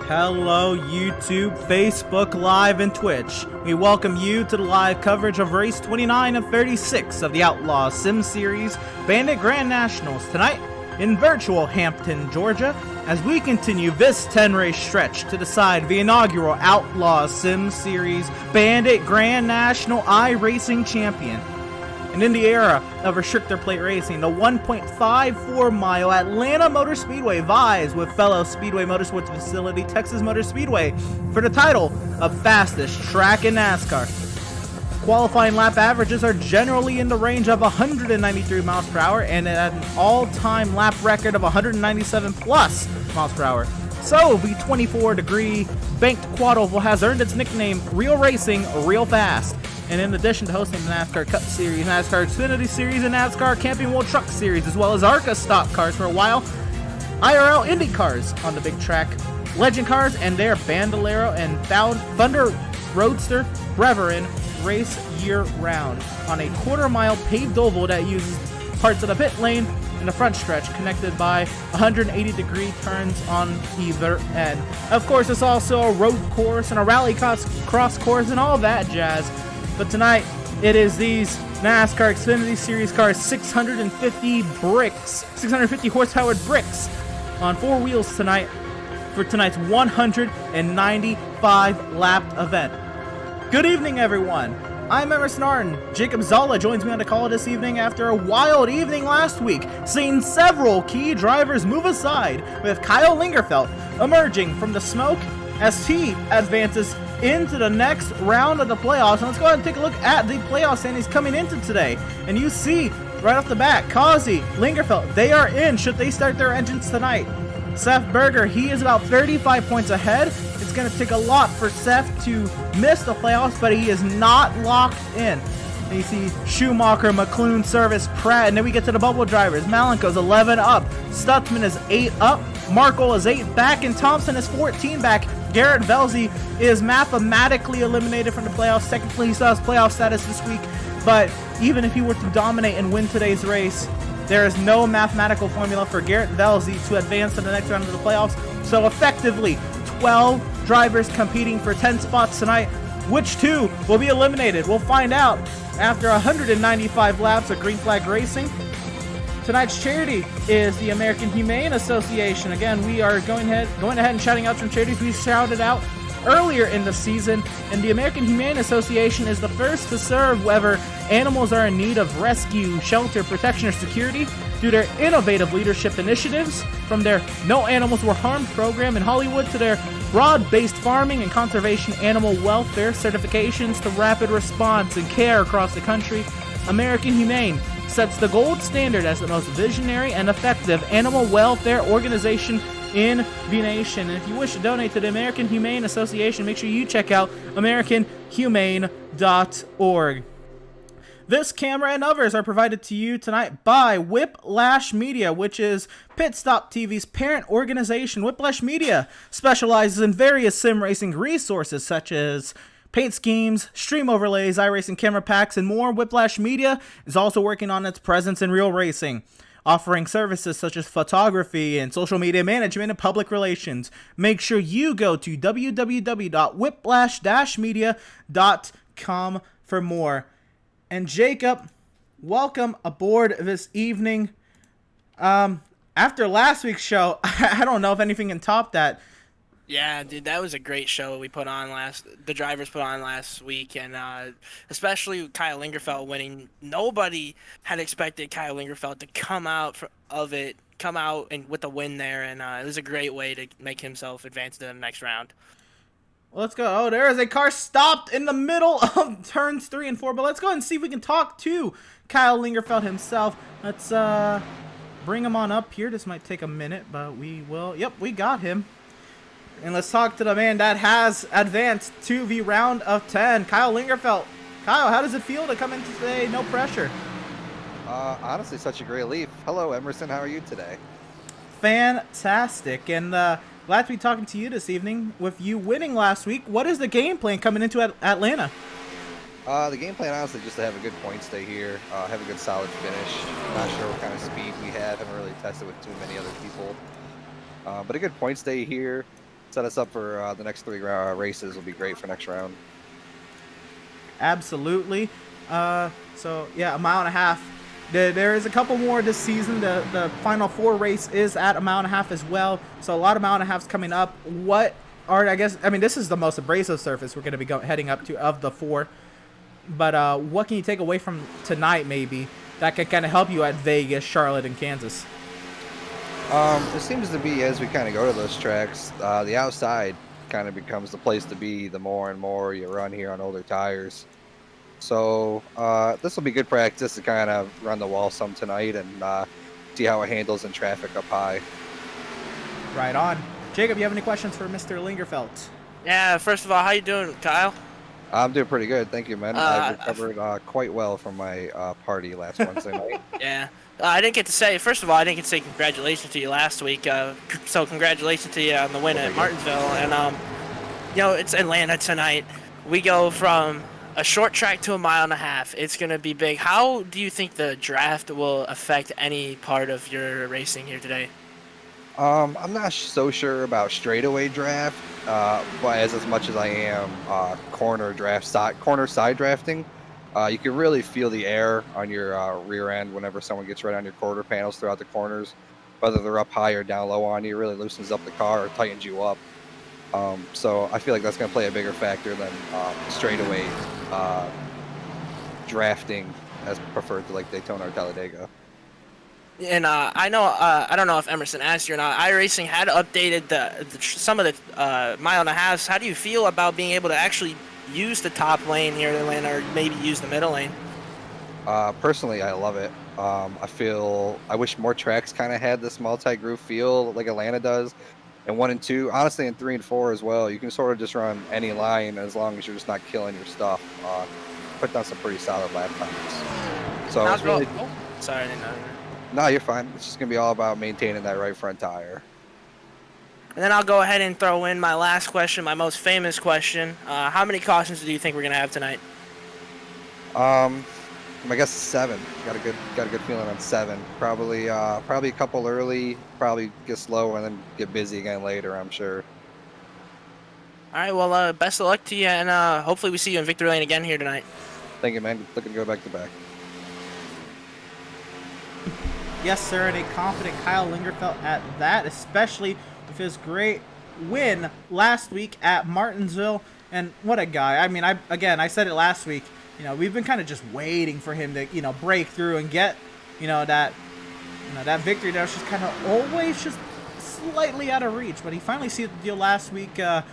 Hello YouTube, Facebook Live, and Twitch. We welcome you to the live coverage of race 29 of 36 of the Outlaws Sim Series Bandit Grand Nationals tonight in virtual Hampton, Georgia, as we continue this 10-race stretch to decide the inaugural Outlaws Sim Series Bandit Grand National iRacing Champion. And in the era of restrictor plate racing, the 1.54-mile Atlanta Motor Speedway vies with fellow Speedway Motorsports facility Texas Motor Speedway for the title of fastest track in NASCAR. Qualifying lap averages are generally in the range of 193 miles per hour and at an all-time lap record of 197 plus miles per hour. So, the 24-degree banked quad oval has earned its nickname Real Racing, Real Fast. And in addition to hosting the NASCAR Cup Series, NASCAR Xfinity Series, and NASCAR Camping World Truck Series, as well as ARCA stock cars for a while, IRL Indy cars on the big track, Legend cars and their Bandolero and Thunder Roadster Reverend race year-round on a quarter-mile paved oval that uses parts of the pit lane and the front stretch connected by 180-degree turns on either end. Of course, it's also a road course and a rally cross course and all that jazz. But tonight, it is these NASCAR Xfinity Series cars, 650 horsepowered bricks on four wheels tonight for tonight's 195 lapped event. Good evening, everyone. I'm Emerson Arden. Jacob Zala joins me on the call this evening after a wild evening last week, seeing several key drivers move aside, with Kyle Lingerfeldt emerging from the smoke as he advances into the next round of the playoffs. And let's go ahead and take a look at the playoff standings coming into today. And you see right off the bat, Causey, Lingerfeldt, they are in should they start their engines tonight. Seth Berger, he is about 35 points ahead. It's going to take a lot for Seth to miss the playoffs, but he is not locked in. And you see Schumacher, McClune, Service, Pratt, and then we get to the bubble drivers. Malenko's 11 up, Stutzman is 8 up, Markle is 8 back, and Thompson is 14 back. Garrett Velzy is mathematically eliminated from the playoffs. Technically, he still has playoff status this week, but even if he were to dominate and win today's race, there is no mathematical formula for Garrett Velzy to advance to the next round of the playoffs. So effectively, 12 drivers competing for 10 spots tonight. Which two will be eliminated? We'll find out after 195 laps of green flag racing. Tonight's charity is the American Humane Association. Again, we are going ahead and shouting out some charities we shouted out earlier in the season. And the American Humane Association is the first to serve whether animals are in need of rescue, shelter, protection, or security through their innovative leadership initiatives, from their No Animals Were Harmed program in Hollywood to their broad-based farming and conservation animal welfare certifications to rapid response and care across the country. American Humane sets the gold standard as the most visionary and effective animal welfare organization in the nation. And if you wish to donate to the American Humane Association, make sure you check out AmericanHumane.org. This camera and others are provided to you tonight by Whiplash Media, which is Pit Stop TV's parent organization. Whiplash Media specializes in various sim racing resources such as paint schemes, stream overlays, iRacing camera packs, and more. Whiplash Media is also working on its presence in real racing, offering services such as photography and social media management and public relations. Make sure you go to www.whiplash-media.com for more. And Jacob, welcome aboard this evening. After last week's show, I don't know if anything can top that. Yeah, dude, that was a great show the drivers put on last week, and especially Kyle Lingerfeldt winning. Nobody had expected Kyle Lingerfeldt to come out and with a win there, and it was a great way to make himself advance to the next round. Let's go. Oh, there is a car stopped in the middle of turns 3 and 4, but let's go ahead and see if we can talk to Kyle Lingerfeldt himself. Let's bring him on up here. This might take a minute, but we will. Yep, we got him. And let's talk to the man that has advanced to the round of 10, Kyle Lingerfeldt. Kyle, how does it feel to come in today? No pressure. Honestly, such a great relief. Hello, Emerson. How are you today? Fantastic. And glad to be talking to you this evening. With you winning last week, what is the game plan coming into Atlanta? The game plan, honestly, just to have a good point stay here, have a good solid finish. Not sure what kind of speed we have. Haven't really tested with too many other people. But a good point stay here. set us up for the next 3 races. Will be great for next round. Absolutely. So yeah, a mile and a half. There is a couple more this season. The final 4 race is at a mile and a half as well. So a lot of mile and a halves coming up. What are, I guess, I mean, this is the most abrasive surface we're going to be heading up to of the 4. But what can you take away from tonight maybe that can kind of help you at Vegas, Charlotte, and Kansas? It seems to be, as we kind of go to those tracks, the outside kind of becomes the place to be the more and more you run here on older tires. So this will be good practice to kind of run the wall some tonight and see how it handles in traffic up high. Right on. Jacob, you have any questions for Mr. Lingerfelt? Yeah, first of all, how you doing, Kyle? I'm doing pretty good, thank you, man. I recovered quite well from my party last Wednesday night. Yeah. I didn't get to say, first of all, I didn't get to say congratulations to you last week. So congratulations to you on the win at Martinsville. And, you know, it's Atlanta tonight. We go from a short track to a mile and a half. It's going to be big. How do you think the draft will affect any part of your racing here today? I'm not so sure about straightaway draft, but as much as I am corner side drafting, you can really feel the air on your rear end whenever someone gets right on your quarter panels throughout the corners, whether they're up high or down low on you. It really loosens up the car or tightens you up. So I feel like that's going to play a bigger factor than straightaway drafting as preferred to like Daytona or Talladega. And I know, I don't know if Emerson asked you or not, iRacing had updated some of the mile and a halves. How do you feel about being able to actually use the top lane here in Atlanta, or maybe use the middle lane? Personally, I love it. I wish more tracks kind of had this multi-groove feel like Atlanta does. And 1 and 2, honestly, in 3 and 4 as well, you can sort of just run any line as long as you're just not killing your stuff. Put down some pretty solid lap times. So it's really... Sorry, I didn't know. No, you're fine. It's just going to be all about maintaining that right front tire. And then I'll go ahead and throw in my last question, my most famous question. How many cautions do you think we're going to have tonight? I guess 7. Got a good feeling on 7. Probably a couple early, probably get slow and then get busy again later, I'm sure. All right, well, best of luck to you, and hopefully we see you in Victory Lane again here tonight. Thank you, man. Looking to go back to back. Yes, sir, and a confident Kyle Lingerfelt at that, especially with his great win last week at Martinsville. And what a guy. I mean, I said it last week, you know, we've been kind of just waiting for him to, you know, break through and get, that victory that was just kind of always just slightly out of reach. But he finally sealed the deal last week, and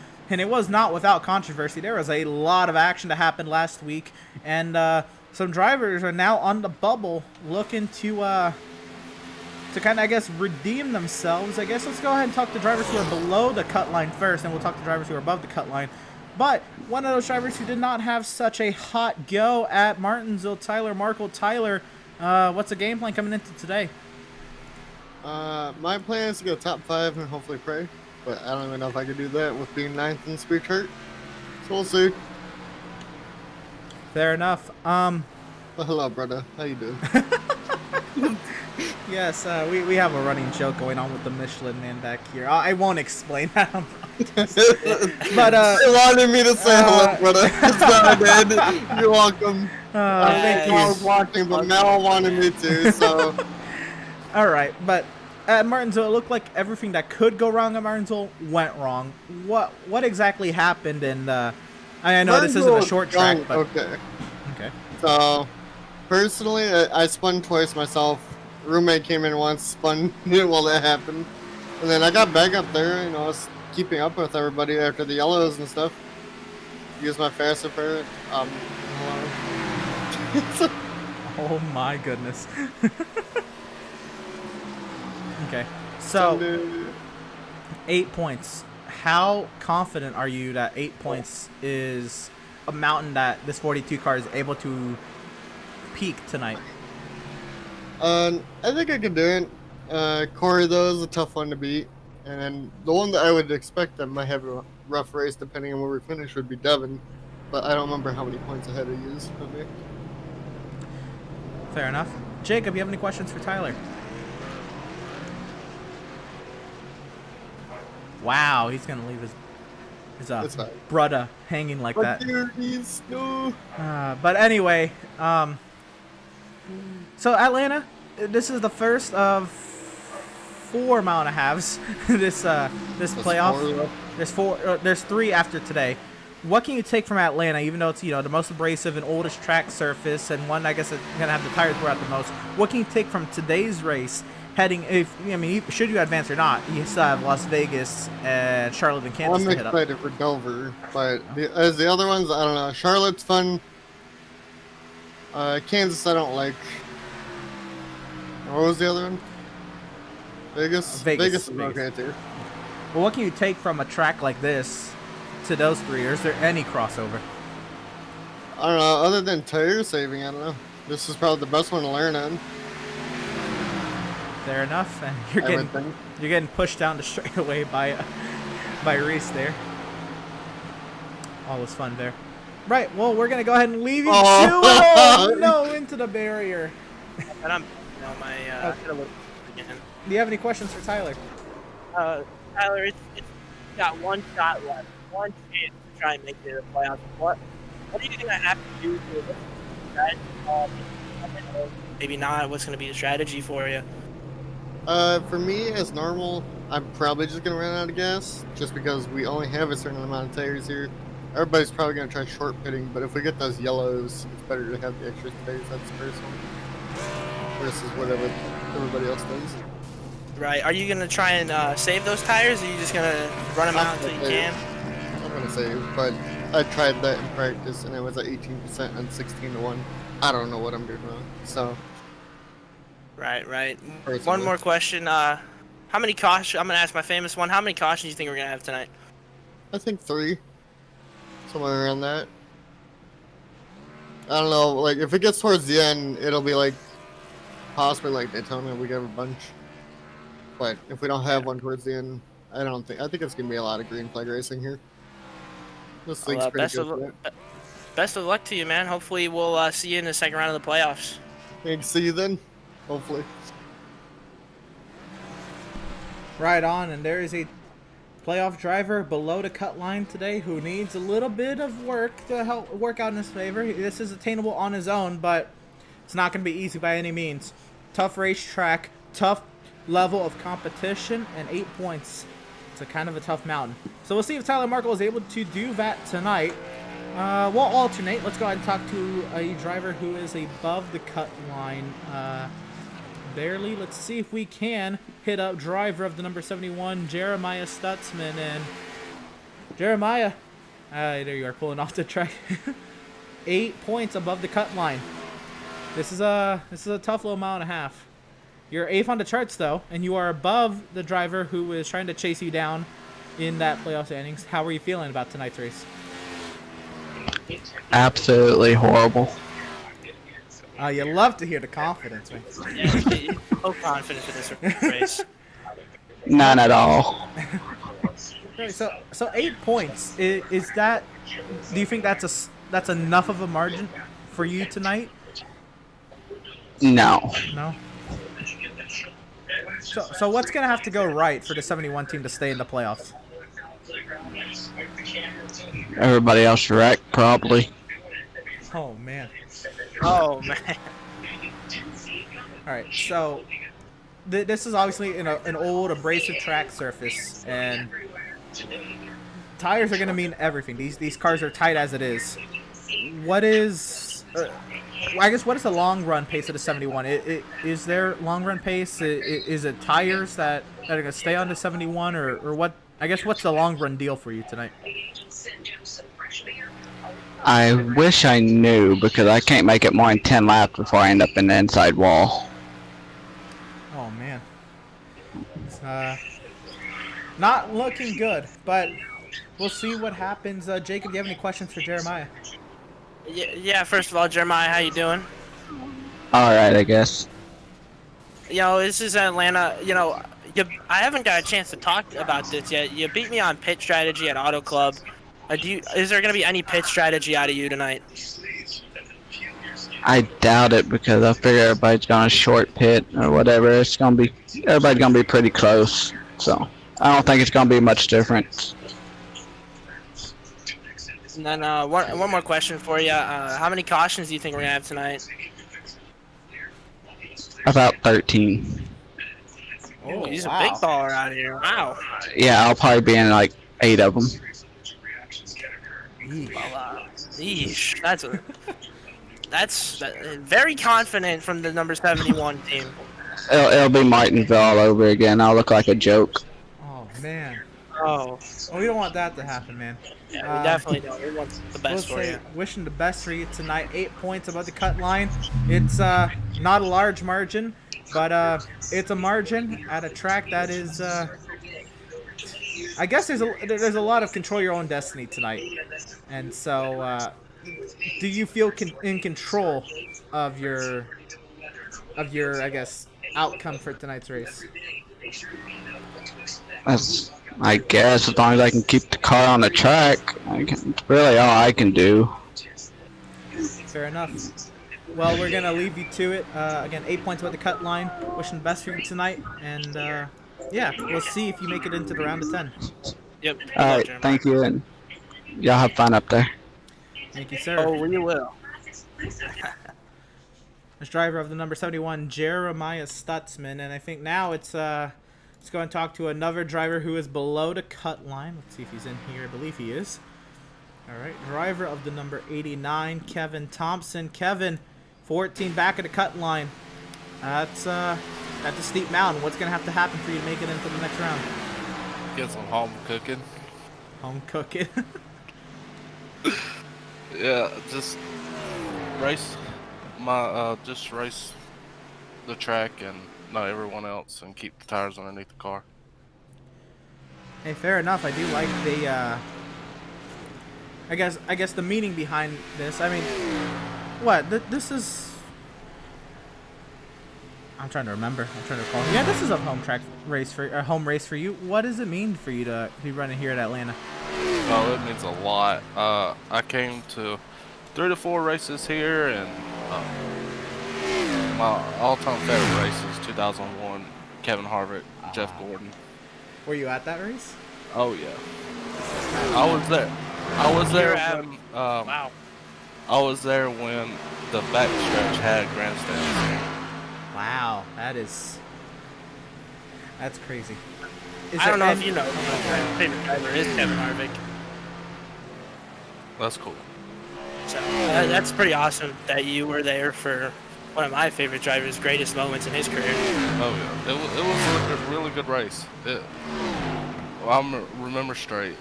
it was not without controversy. There was a lot of action that happened last week, and some drivers are now on the bubble looking to kind of, I guess, redeem themselves. I guess let's go ahead and talk to drivers who are below the cut line first, and we'll talk to drivers who are above the cut line. But one of those drivers who did not have such a hot go at Martinsville, Tyler Markle. Tyler, what's the game plan coming into today? My plan is to go top 5 and hopefully pray, but I don't even know if I could do that with being 9th in speed hurt. So we'll see. Fair enough. Well, hello, brother. How you doing? Yes, we have a running joke going on with the Michelin man back here. I won't explain that. But they wanted me to say hello, brother. It's not dead. You're welcome. Thank you. I was watching, but Mel wanted me to, so. All right, but at Martinsville, it looked like everything that could go wrong at Martinsville went wrong. What exactly happened? And I know this isn't a short track, but okay. So, personally, I spun twice myself. Roommate came in once, spun while that happened, and then I got back up there. You know, I was keeping up with everybody after the yellows and stuff. Used my faster parrot. Oh my goodness. Okay, so 8 points. How confident are you that 8 points is a mountain that this 42 car is able to peak tonight? I think I can do it. Corey, though, is a tough one to beat. And then the one that I would expect that might have a rough race, depending on where we finish, would be Devin. But I don't remember how many points ahead he is of me. Fair enough. Jacob, you have any questions for Tyler? Wow, he's gonna leave his It's fine. brother hanging like that. But he's no. But anyway, so Atlanta, this is the first of 4 mile and a halves. this playoff. There's 3 after today. What can you take from Atlanta, even though it's the most abrasive and oldest track surface, and one I guess it's gonna have the tires wear out the most? What can you take from today's race? Should you advance or not, you still have Las Vegas and Charlotte and Kansas I'm to hit up. excited for Dover, but as the other ones, I don't know. Charlotte's fun. Kansas, I don't like. What was the other one? Vegas. Vegas is okay too. Well, what can you take from a track like this to those 3? Or is there any crossover? I don't know. Other than tire saving, I don't know. This is probably the best one to learn on. Fair enough. And you're getting pushed down the straightaway by Reese there. All was fun there. Right. Well, we're gonna go ahead and leave you into the barrier. And I'm Do you have any questions for Tyler? Tyler, it's got 1 shot left, 1 chance to try and make it to the playoffs. What are you gonna have to do to it? Maybe not. What's gonna be the strategy for you? For me, as normal, I'm probably just gonna run out of gas, just because we only have a certain amount of tires here. Everybody's probably gonna try short pitting, but if we get those yellows, it's better to have the extra tires. That's personal versus whatever everybody else does. Right. Are you gonna try and save those tires, or are you just gonna run them out until you can? I'm gonna save, but I tried that in practice, and it was at 18% and 16-1. I don't know what I'm doing wrong. So. Right. Personally. One more question. How many cautions? I'm gonna ask my famous one. How many cautions do you think we're gonna have tonight? I think 3. Somewhere around that. I don't know. Like, if it gets towards the end, it'll be like possibly like Daytona. We get a bunch. But if we don't have one towards the end, I think it's gonna be a lot of green flag racing here. This thing's pretty good. Best of luck to you, man. Hopefully, we'll see you in the second round of the playoffs. Thanks. See you then. Hopefully. Right on, and there is a playoff driver below the cut line today who needs a little bit of work to help work out in his favor. This is attainable on his own, but it's not going to be easy by any means. Tough racetrack, tough level of competition, and 8 points. It's a kind of a tough mountain. So we'll see if Tyler Markle is able to do that tonight. We'll alternate. Let's go ahead and talk to a driver who is above the cut line. Barely. Let's see if we can hit up driver of the number 71, Jeremiah Stutzman. And Jeremiah, there you are, pulling off the track. 8 points above the cut line. This is a tough little mile and a half. You're 8th on the charts though, and you are above the driver who is trying to chase you down in that playoff standings. How are you feeling about tonight's race? Absolutely horrible. You love to hear the confidence, man. Yeah, so confident in this race. None at all. Right, so 8 points. Is that? Do you think that's enough of a margin for you tonight? No. No. So what's gonna have to go right for the 71 team to stay in the playoffs? Everybody else wrecked, probably. Oh man. Oh man. All right, so this is obviously an old abrasive track surface, and tires are going to mean everything. These cars are tight as it is. What is, I guess, what is the long run pace of the 71? Is there long run pace? Is it tires that are going to stay on the 71, or what? I guess what's the long run deal for you tonight? I wish I knew, because I can't make it more than 10 laps before I end up in the inside wall. Oh man, it's not looking good, but we'll see what happens. Jacob, do you have any questions for Jeremiah? Yeah. First of all, Jeremiah, how you doing? All right, I guess. This is Atlanta. I haven't got a chance to talk about this yet. You beat me on pit strategy at Auto Club. Is there going to be any pit strategy out of you tonight? I doubt it, because I figure everybody's going to short pit or whatever. Everybody's going to be pretty close. So I don't think it's gonna be much different. And then one more question for you. How many cautions do you think we're gonna have tonight? About 13. Oh, he's wow. a big baller out here. Wow. Yeah, I'll probably be in like 8 of them. Yeesh. That's very confident from the number 71 team. It'll be Martinsville all over again. I'll look like a joke. Oh man. Oh, Well, we don't want that to happen, man. yeah, we definitely don't. We want the best We'll for say you. wishing the best for you tonight. 8 points above the cut line. It's not a large margin, but it's a margin at a track that is. I guess there's a lot of control your own destiny tonight, and so do you feel in control of your I guess outcome for tonight's race? That's, I guess, as long as I can keep the car on the track, it's really all I can do. Fair enough. Well, we're gonna leave you to it. Again, 8 points above the cut line. Wishing the best for you tonight, and yeah, we'll see if you make it into the round of 10. Yep. All right, thank you, and y'all have fun up there. Thank you, sir. Oh, we will. As driver of the number 71, Jeremiah Stutzman, and I think now let's go and talk to another driver who is below the cut line. Let's see if he's in here. I believe he is. All right, driver of the number 89, Kevin Thompson. Kevin, 14 back of the cut line. That's a steep mountain. What's gonna have to happen for you to make it into the next round? Get some home cooking. Home cooking. Yeah, just race race the track and not everyone else, and keep the tires underneath the car. Hey, fair enough. I do like the. I guess the meaning behind this. I mean, what? This is. I'm trying to remember. I'm trying to recall. Yeah, this is a home race for you. What does it mean for you to be running here at Atlanta? Oh, it means a lot. I came to 3 to 4 races here, and my all-time favorite race is 2001, Kevin Harvick, Jeff Gordon. Were you at that race? Oh yeah, I was there. I was there when Wow. I was there when the backstretch had grandstands. Wow, that's crazy. I don't know if you know, but my favorite driver is Kevin Harvick. That's cool. So that's pretty awesome that you were there for one of my favorite drivers' greatest moments in his career. Oh yeah, it was a really good race. I remember straight.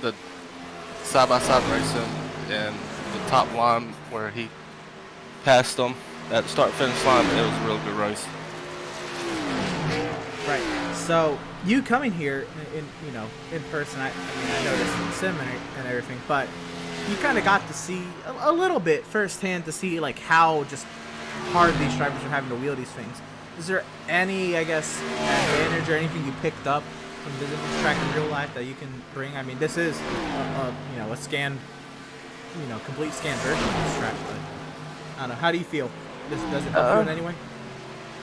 The side-by-side racing and the top line where he passed them at the start-finish line. It was a real good race. Right. So you coming here in person, I noticed in sim and everything, but you kind of got to see a little bit firsthand to see like how just hard these drivers are having to wheel these things. Is there any, I guess, advantage or anything you picked up from visiting this track in real life that you can bring? I mean, this is a scanned, complete scanned version of this track, but I don't know. How do you feel? Does it help you in any way?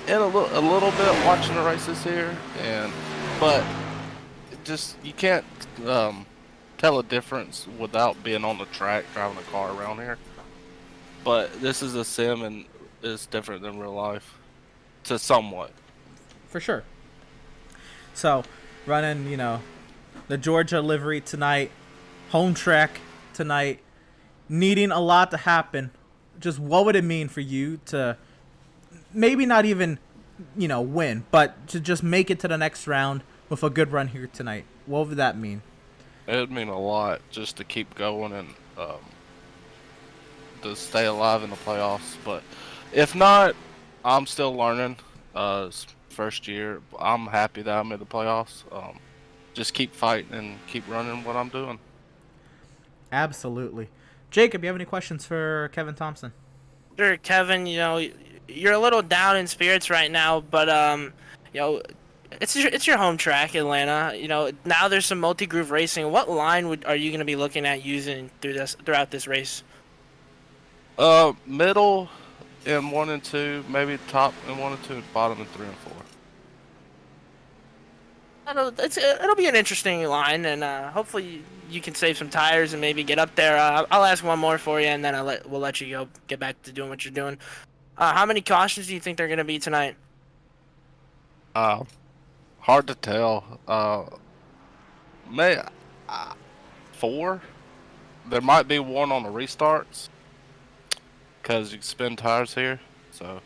And a little bit watching the races here, but just you can't tell a difference without being on the track driving a car around here. But this is a sim and it's different than real life, to somewhat. For sure. So, running, the Georgia livery tonight, home track tonight, needing a lot to happen. Just what would it mean for you to maybe not even, win, but to just make it to the next round with a good run here tonight? What would that mean? It would mean a lot just to keep going and to stay alive in the playoffs. But if not, I'm still learning. It's first year. I'm happy that I'm in the playoffs. Just keep fighting and keep running what I'm doing. Absolutely. Jacob, you have any questions for Kevin Thompson? Sure, Kevin, you're a little down in spirits right now, but it's your home track, Atlanta. Now there's some multi-groove racing. What line are you going to be looking at using throughout this race? Middle in 1 and 2, maybe top in 1 and 2, bottom in 3 and 4. It'll be an interesting line, and hopefully you can save some tires and maybe get up there. I'll ask one more for you, and then we'll let you go get back to doing what you're doing. How many cautions do you think they're gonna be tonight? Hard to tell. May 4. There might be one on the restarts because you can spin tires here. So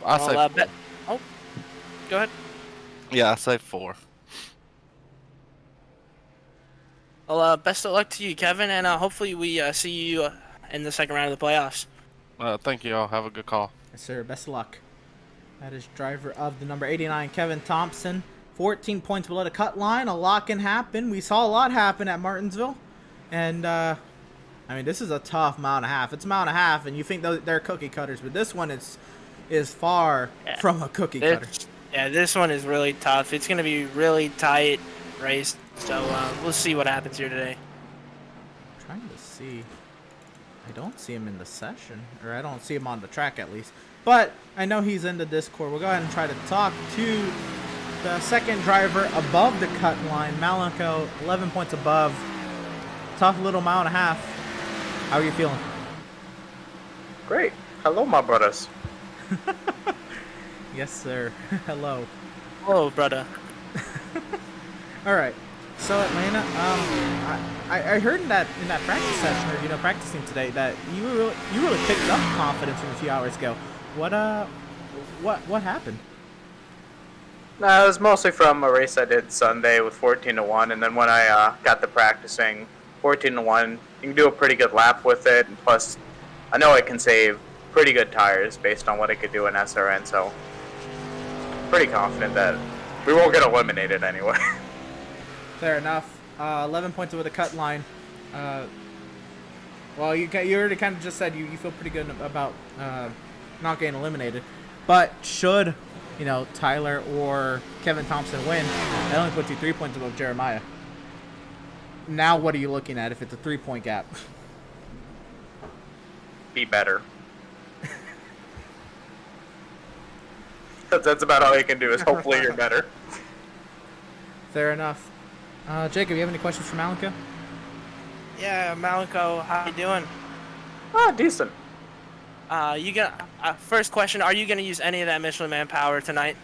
I say Oh, go ahead. yeah, I say 4. Well, best of luck to you, Kevin, and hopefully we see you in the second round of the playoffs. Thank you all. Have a good call. Yes, sir. Best of luck. That is driver of the number 89, Kevin Thompson. 14 points below the cut line. A lot can happen. We saw a lot happen at Martinsville. And, I mean, this is a tough mile and a half. It's a mile and a half, and you think they're cookie cutters. But this one is far from a cookie cutter. Yeah, this one is really tough. It's going to be really tight race. So we'll see what happens here today. I'm trying to see. I don't see him in the session. Or I don't see him on the track, at least. But I know he's in the Discord. We'll go ahead and try to talk to the second driver above the cut line, Malenko, 11 points above. Tough little mile and a half. How are you feeling? Great. Hello, my brothers. Yes, sir. Hello. Hello, brother. All right. So Atlanta, I heard in that practice session, or practicing today, that you really picked up confidence from a few hours ago. What happened? It was mostly from a race I did Sunday with 14-1, and then when I got to practicing 14-1, you can do a pretty good lap with it, and plus, I know I can save pretty good tires based on what I could do in SRN, so pretty confident that we won't get eliminated anyway. Fair enough. 11 points over the cut line. Well, you already kind of just said you feel pretty good about not getting eliminated, but should Tyler or Kevin Thompson win, that only puts you 3 points above Jeremiah. Now what are you looking at if it's a 3-point gap? Be better. That's about all you can do is hopefully you're better. Fair enough. Jacob, you have any questions for Malenko? Yeah, Malenko, how you doing? Oh, decent. First question, are you gonna use any of that Michelin Man power tonight?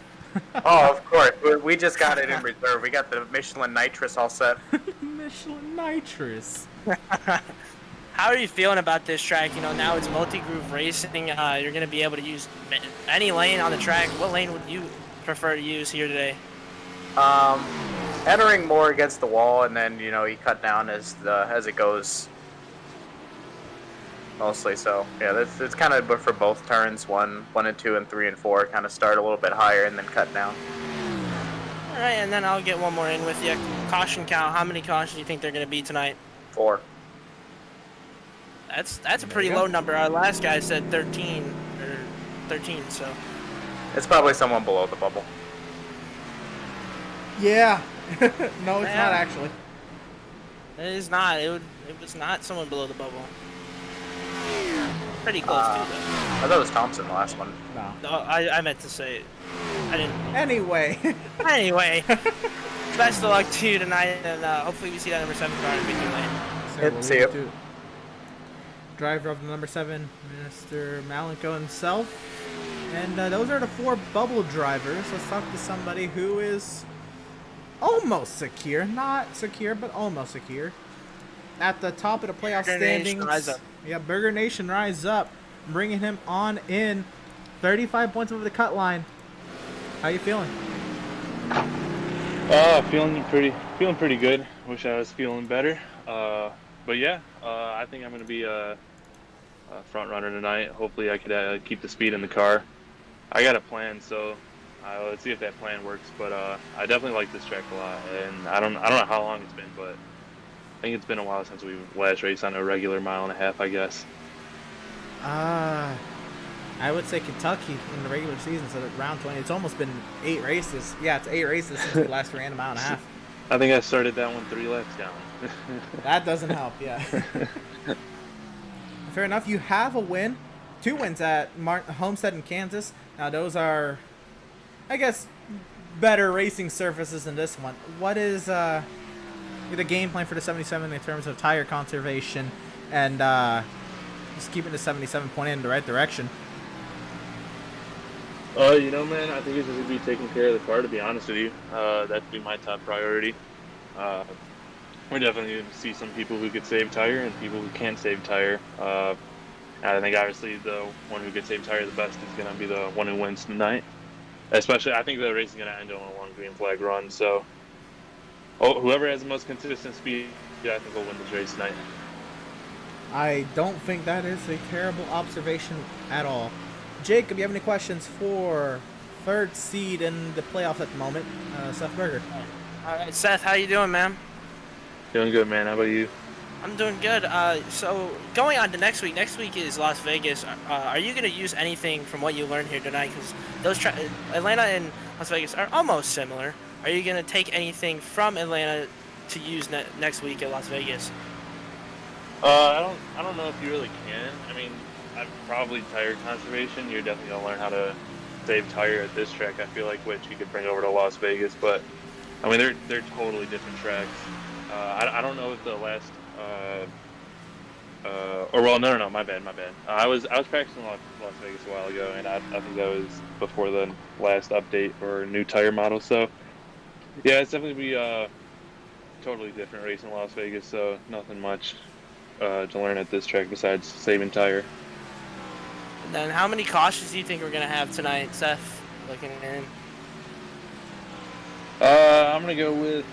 Oh, of course. We just got it in reserve. We got the Michelin Nitrous all set. Michelin Nitrous. How are you feeling about this track? Now it's multi-groove racing. You're gonna be able to use any lane on the track. What lane would you prefer to use here today? Entering more against the wall, and then you cut down as it goes. Mostly, so yeah, it's kind of for both turns, 1 and 2 and 3 and 4, kind of start a little bit higher and then cut down. All right, and then I'll get one more in with you. Caution count. How many cautions do you think they're gonna be tonight? 4. That's a pretty low number. Our last guy said 13 or 13, so. It's probably someone below the bubble. Yeah. No, it's not actually. It is not. It was not someone below the bubble. Pretty close to though. I thought it was Thompson the last one. No. No, I meant to say. I didn't. Anyway. Anyway, best of luck to you tonight, and hopefully we see that number 7 car in victory lane. So See you. Driver of the number 7, Mr. Malenko himself. And those are the 4 bubble drivers. Let's talk to somebody who is almost secure. Not secure, but almost secure. At the top of the playoff standings. Rise up. Yeah, Burger Nation rise up. Bringing him on in. 35 points over the cut line. How you feeling? Feeling pretty good. Wish I was feeling better. But yeah, I think I'm going to be a front runner tonight. Hopefully I could keep the speed in the car. I got a plan, so let's see if that plan works. But I definitely like this track a lot, and I don't know how long it's been, but I think it's been a while since we last raced on a regular mile and a half, I guess. I would say Kentucky in the regular season, so round 20. It's almost been 8 races. Yeah, it's 8 races since we last ran a mile and a half. I think I started that one 3 laps down. That doesn't help, yeah. Fair enough. You have a win. 2 wins at Homestead in Kansas. Now, those are, I guess, better racing surfaces than this one. What is the game plan for the 77 in terms of tire conservation and just keeping the 77 pointed in the right direction? You know, man, I think it's just gonna be taking care of the car. To be honest with you, that'd be my top priority. We're definitely going to see some people who could save tire and people who can't save tire. I think obviously the one who could save tire the best is going to be the one who wins tonight. Especially, I think the race is going to end on a long green flag run. So, whoever has the most consistent speed, I think will win this race tonight. I don't think that is a terrible observation at all. Jacob, you have any questions for third seed in the playoffs at the moment, Seth Berger? All right, Seth, how you doing, man? Doing good, man. How about you? I'm doing good. So going on to next week. Next week is Las Vegas. Are you going to use anything from what you learned here tonight? Because those Atlanta and Las Vegas are almost similar. Are you going to take anything from Atlanta to use next week at Las Vegas? I don't know if you really can. I mean, probably tire conservation. You're definitely gonna learn how to save tire at this track. I feel like, which you could bring over to Las Vegas. But I mean, they're totally different tracks. I don't know if the last no, my bad. I was practicing Las Vegas a while ago, and I think that was before the last update for new tire model. So yeah, it's definitely be a totally different race in Las Vegas. So nothing much to learn at this track besides saving tire. And then how many cautions do you think we're gonna have tonight, Seth? Looking in. I'm gonna go with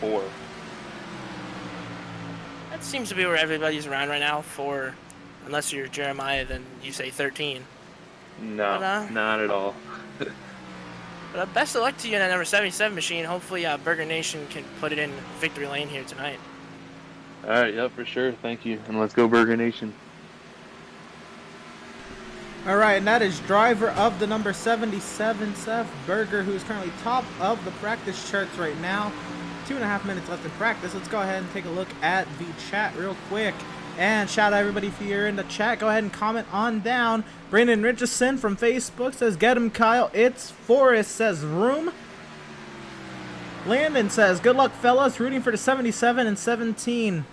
4. That seems to be where everybody's around right now. 4, unless you're Jeremiah, then you say 13. No, But, not at all. But best of luck to you in that number 77 machine. Hopefully, Burger Nation can put it in victory lane here tonight. All right, yeah, for sure. Thank you, and let's go Burger Nation. All right, and that is driver of the number 77, Seth Berger, who is currently top of the practice charts right now. 2.5 minutes left in practice. Let's go ahead and take a look at the chat real quick. And shout out everybody if you're in the chat. Go ahead and comment on down. Brandon Richardson from Facebook says, "Get him, Kyle." It's Forrest says, "Room." Landon says, "Good luck, fellas. Rooting for the 77 and 17.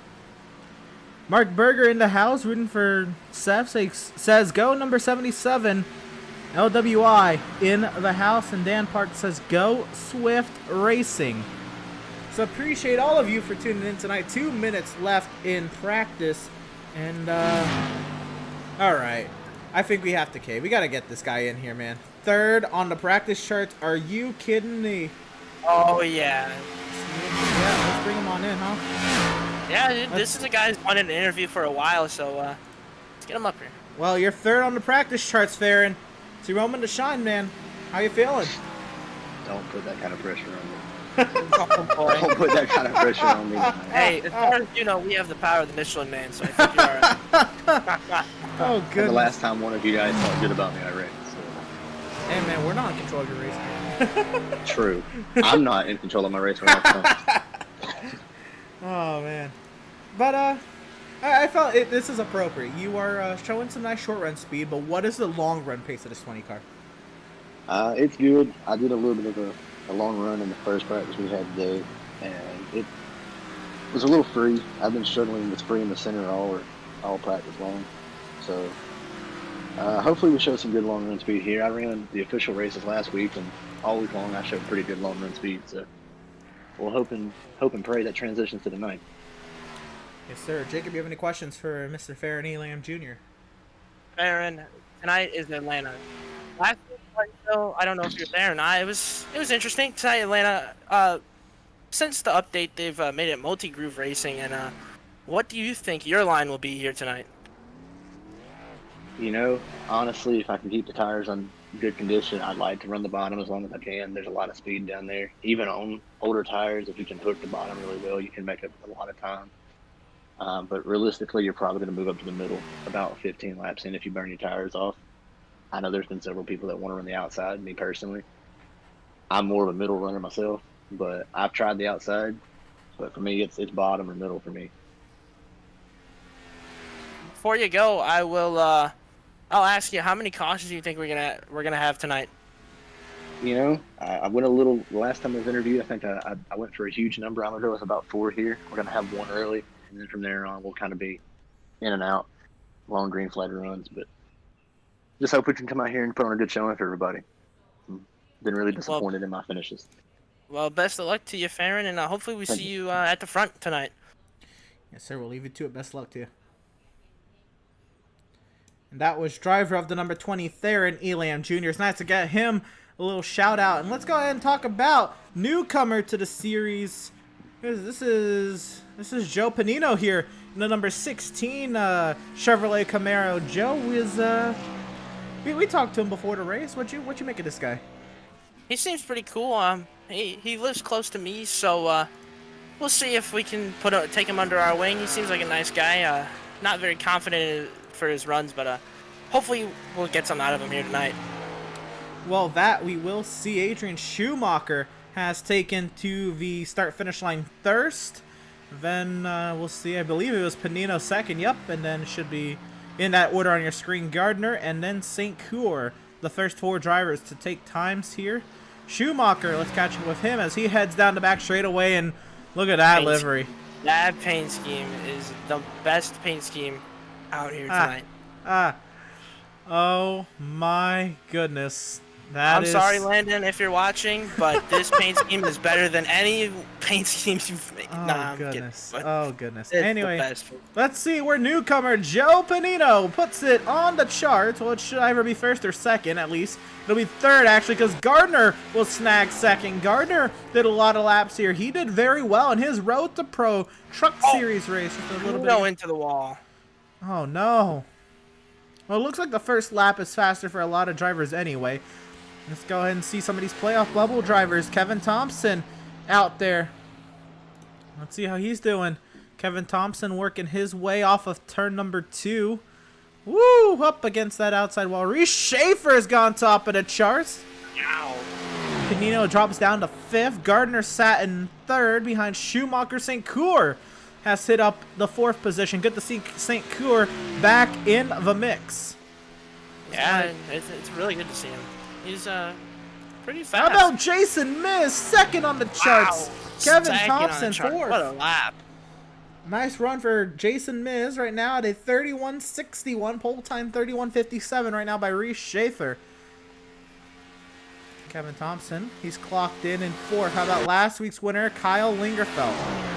Mark Berger in the house, rooting for Seth, says, "Go number 77. LWI in the house. And Dan Park says, "Go Swift Racing." So appreciate all of you for tuning in tonight. 2 minutes left in practice. And, all right. I think we have to cave. We got to get this guy in here, man. Third on the practice charts. Are you kidding me? Oh, yeah. Yeah, let's bring him on in, huh? Yeah, dude, this is a guy who's wanted an interview for a while, so let's get him up here. Well, you're third on the practice charts, Farron. It's your moment to shine, man. How you feeling? Don't put that kind of pressure on me. Oh, boy. Don't put that kind of pressure on me. Hey, as far as you know, we have the power of the Michelin Man, so I think you're all right. Oh, And good. the last time one of you guys thought good about me, I reckon. So. Hey, man, we're not in control of your race. True. I'm not in control of my race right now. Oh, man. But, I felt this is appropriate. You are showing some nice short run speed, but what is the long run pace of this 20 car? It's good. I did a little bit of a long run in the first practice we had today, and it was a little free. I've been struggling with free in the center all practice long. So hopefully we show some good long run speed here. I ran the official races last week, and all week long I showed pretty good long run speed. So we'll hope and pray that transitions to tonight. Yes, sir. Jacob, you have any questions for Mr. Farron Elam Jr.? Farron, tonight is Atlanta. Last week, I don't know if you're there or not. It was interesting tonight, Atlanta. Since the update, they've made it multi-groove racing, and what do you think your line will be here tonight? You know, honestly, if I can keep the tires on good condition, I'd like to run the bottom as long as I can. There's a lot of speed down there. Even on older tires, if you can hook the bottom really well, you can make up a lot of time. But realistically, you're probably going to move up to the middle about 15 laps in if you burn your tires off. I know there's been several people that want to run the outside, me personally. I'm more of a middle runner myself, but I've tried the outside. But for me, it's bottom or middle for me. Before you go, I'll ask you, how many cautions do you think we're gonna have tonight? You know, I went a little. The last time I was interviewed, I think I went for a huge number. I'm gonna go with about 4 here. We're gonna have one early, and then from there on, we'll kind of be in and out, long green flag runs. But just hope we can come out here and put on a good showing for everybody. Been really disappointed in my finishes. Well, best of luck to you, Farron, and hopefully we see you at the front tonight. Yes, sir. We'll leave you to it. Best luck to you. And that was driver of the number 20, Theron Elam Jr. It's nice to get him a little shout out. And let's go ahead and talk about newcomer to the series. This is Joe Panino here in the number 16 Chevrolet Camaro. Joe is we talked to him before the race. What you make of this guy? He seems pretty cool. He lives close to me, so we'll see if we can take him under our wing. He seems like a nice guy. Not very confident for his runs, but hopefully we'll get something out of him here tonight. Well, that we will see. Adrian Schumacher has taken to the start-finish line first. Then we'll see. I believe it was Panino second. Yep, and then should be in that order on your screen. Gardner and then St. Coeur, the first 4 drivers to take times here. Schumacher, let's catch up with him as he heads down the back straightaway, and look at that livery. That paint scheme is the best paint scheme out here tonight. Oh my goodness. I'm sorry, Landon, if you're watching, but this paint scheme is better than any paint schemes you've made. Oh, goodness. Oh, goodness. Anyway, let's see where newcomer Joe Panino puts it on the charts. Well, it should either be first or second, at least. It'll be third, actually, because Gardner will snag second. Gardner did a lot of laps here. He did very well in his Road to Pro Truck Series race. With a little bit into the wall. Oh, no. Well, it looks like the first lap is faster for a lot of drivers anyway. Let's go ahead and see some of these playoff bubble drivers. Kevin Thompson out there. Let's see how he's doing. Kevin Thompson working his way off of turn number 2. Woo! Up against that outside wall. Reese Schaefer has gone top of the charts. Ow. Panino drops down to 5th. Gardner sat in 3rd behind Schumacher. St. Coeur has hit up the 4th position. Good to see St. Coeur back in the mix. Yeah, it's really good to see him. He's pretty fast. How about Jason Miz, 2nd on the charts? Wow. Kevin Second Thompson, on the chart. 4th. What a lap. Nice run for Jason Miz right now at a 31.61. Pole time 31.57 right now by Reese Schaefer. Kevin Thompson, he's clocked in 4th. How about last week's winner, Kyle Lingerfeld?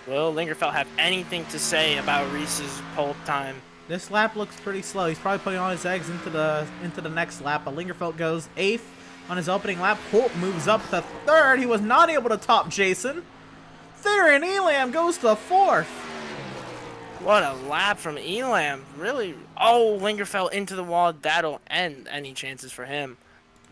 Will Lingerfeld have anything to say about Reese's pole time? This lap looks pretty slow. He's probably putting all his eggs into the next lap. But Lingerfeld goes 8th on his opening lap. Holt moves up to 3rd. He was not able to top Jason. Theron Elam goes to 4th. What a lap from Elam. Really? Oh, Lingerfeld into the wall. That'll end any chances for him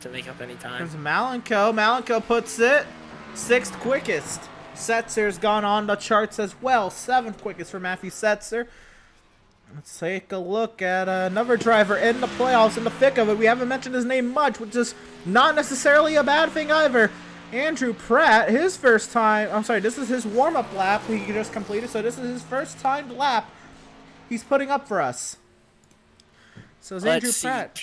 to make up any time. There's Malenko. Malenko puts it 6th quickest. Setzer's gone on the charts as well. 7th quickest for Matthew Setzer. Let's take a look at another driver in the playoffs in the thick of it. We haven't mentioned his name much, which is not necessarily a bad thing either. Andrew Pratt, his first time. I'm sorry, this is his warm-up lap he just completed. So this is his first timed lap he's putting up for us. So it's Andrew Pratt.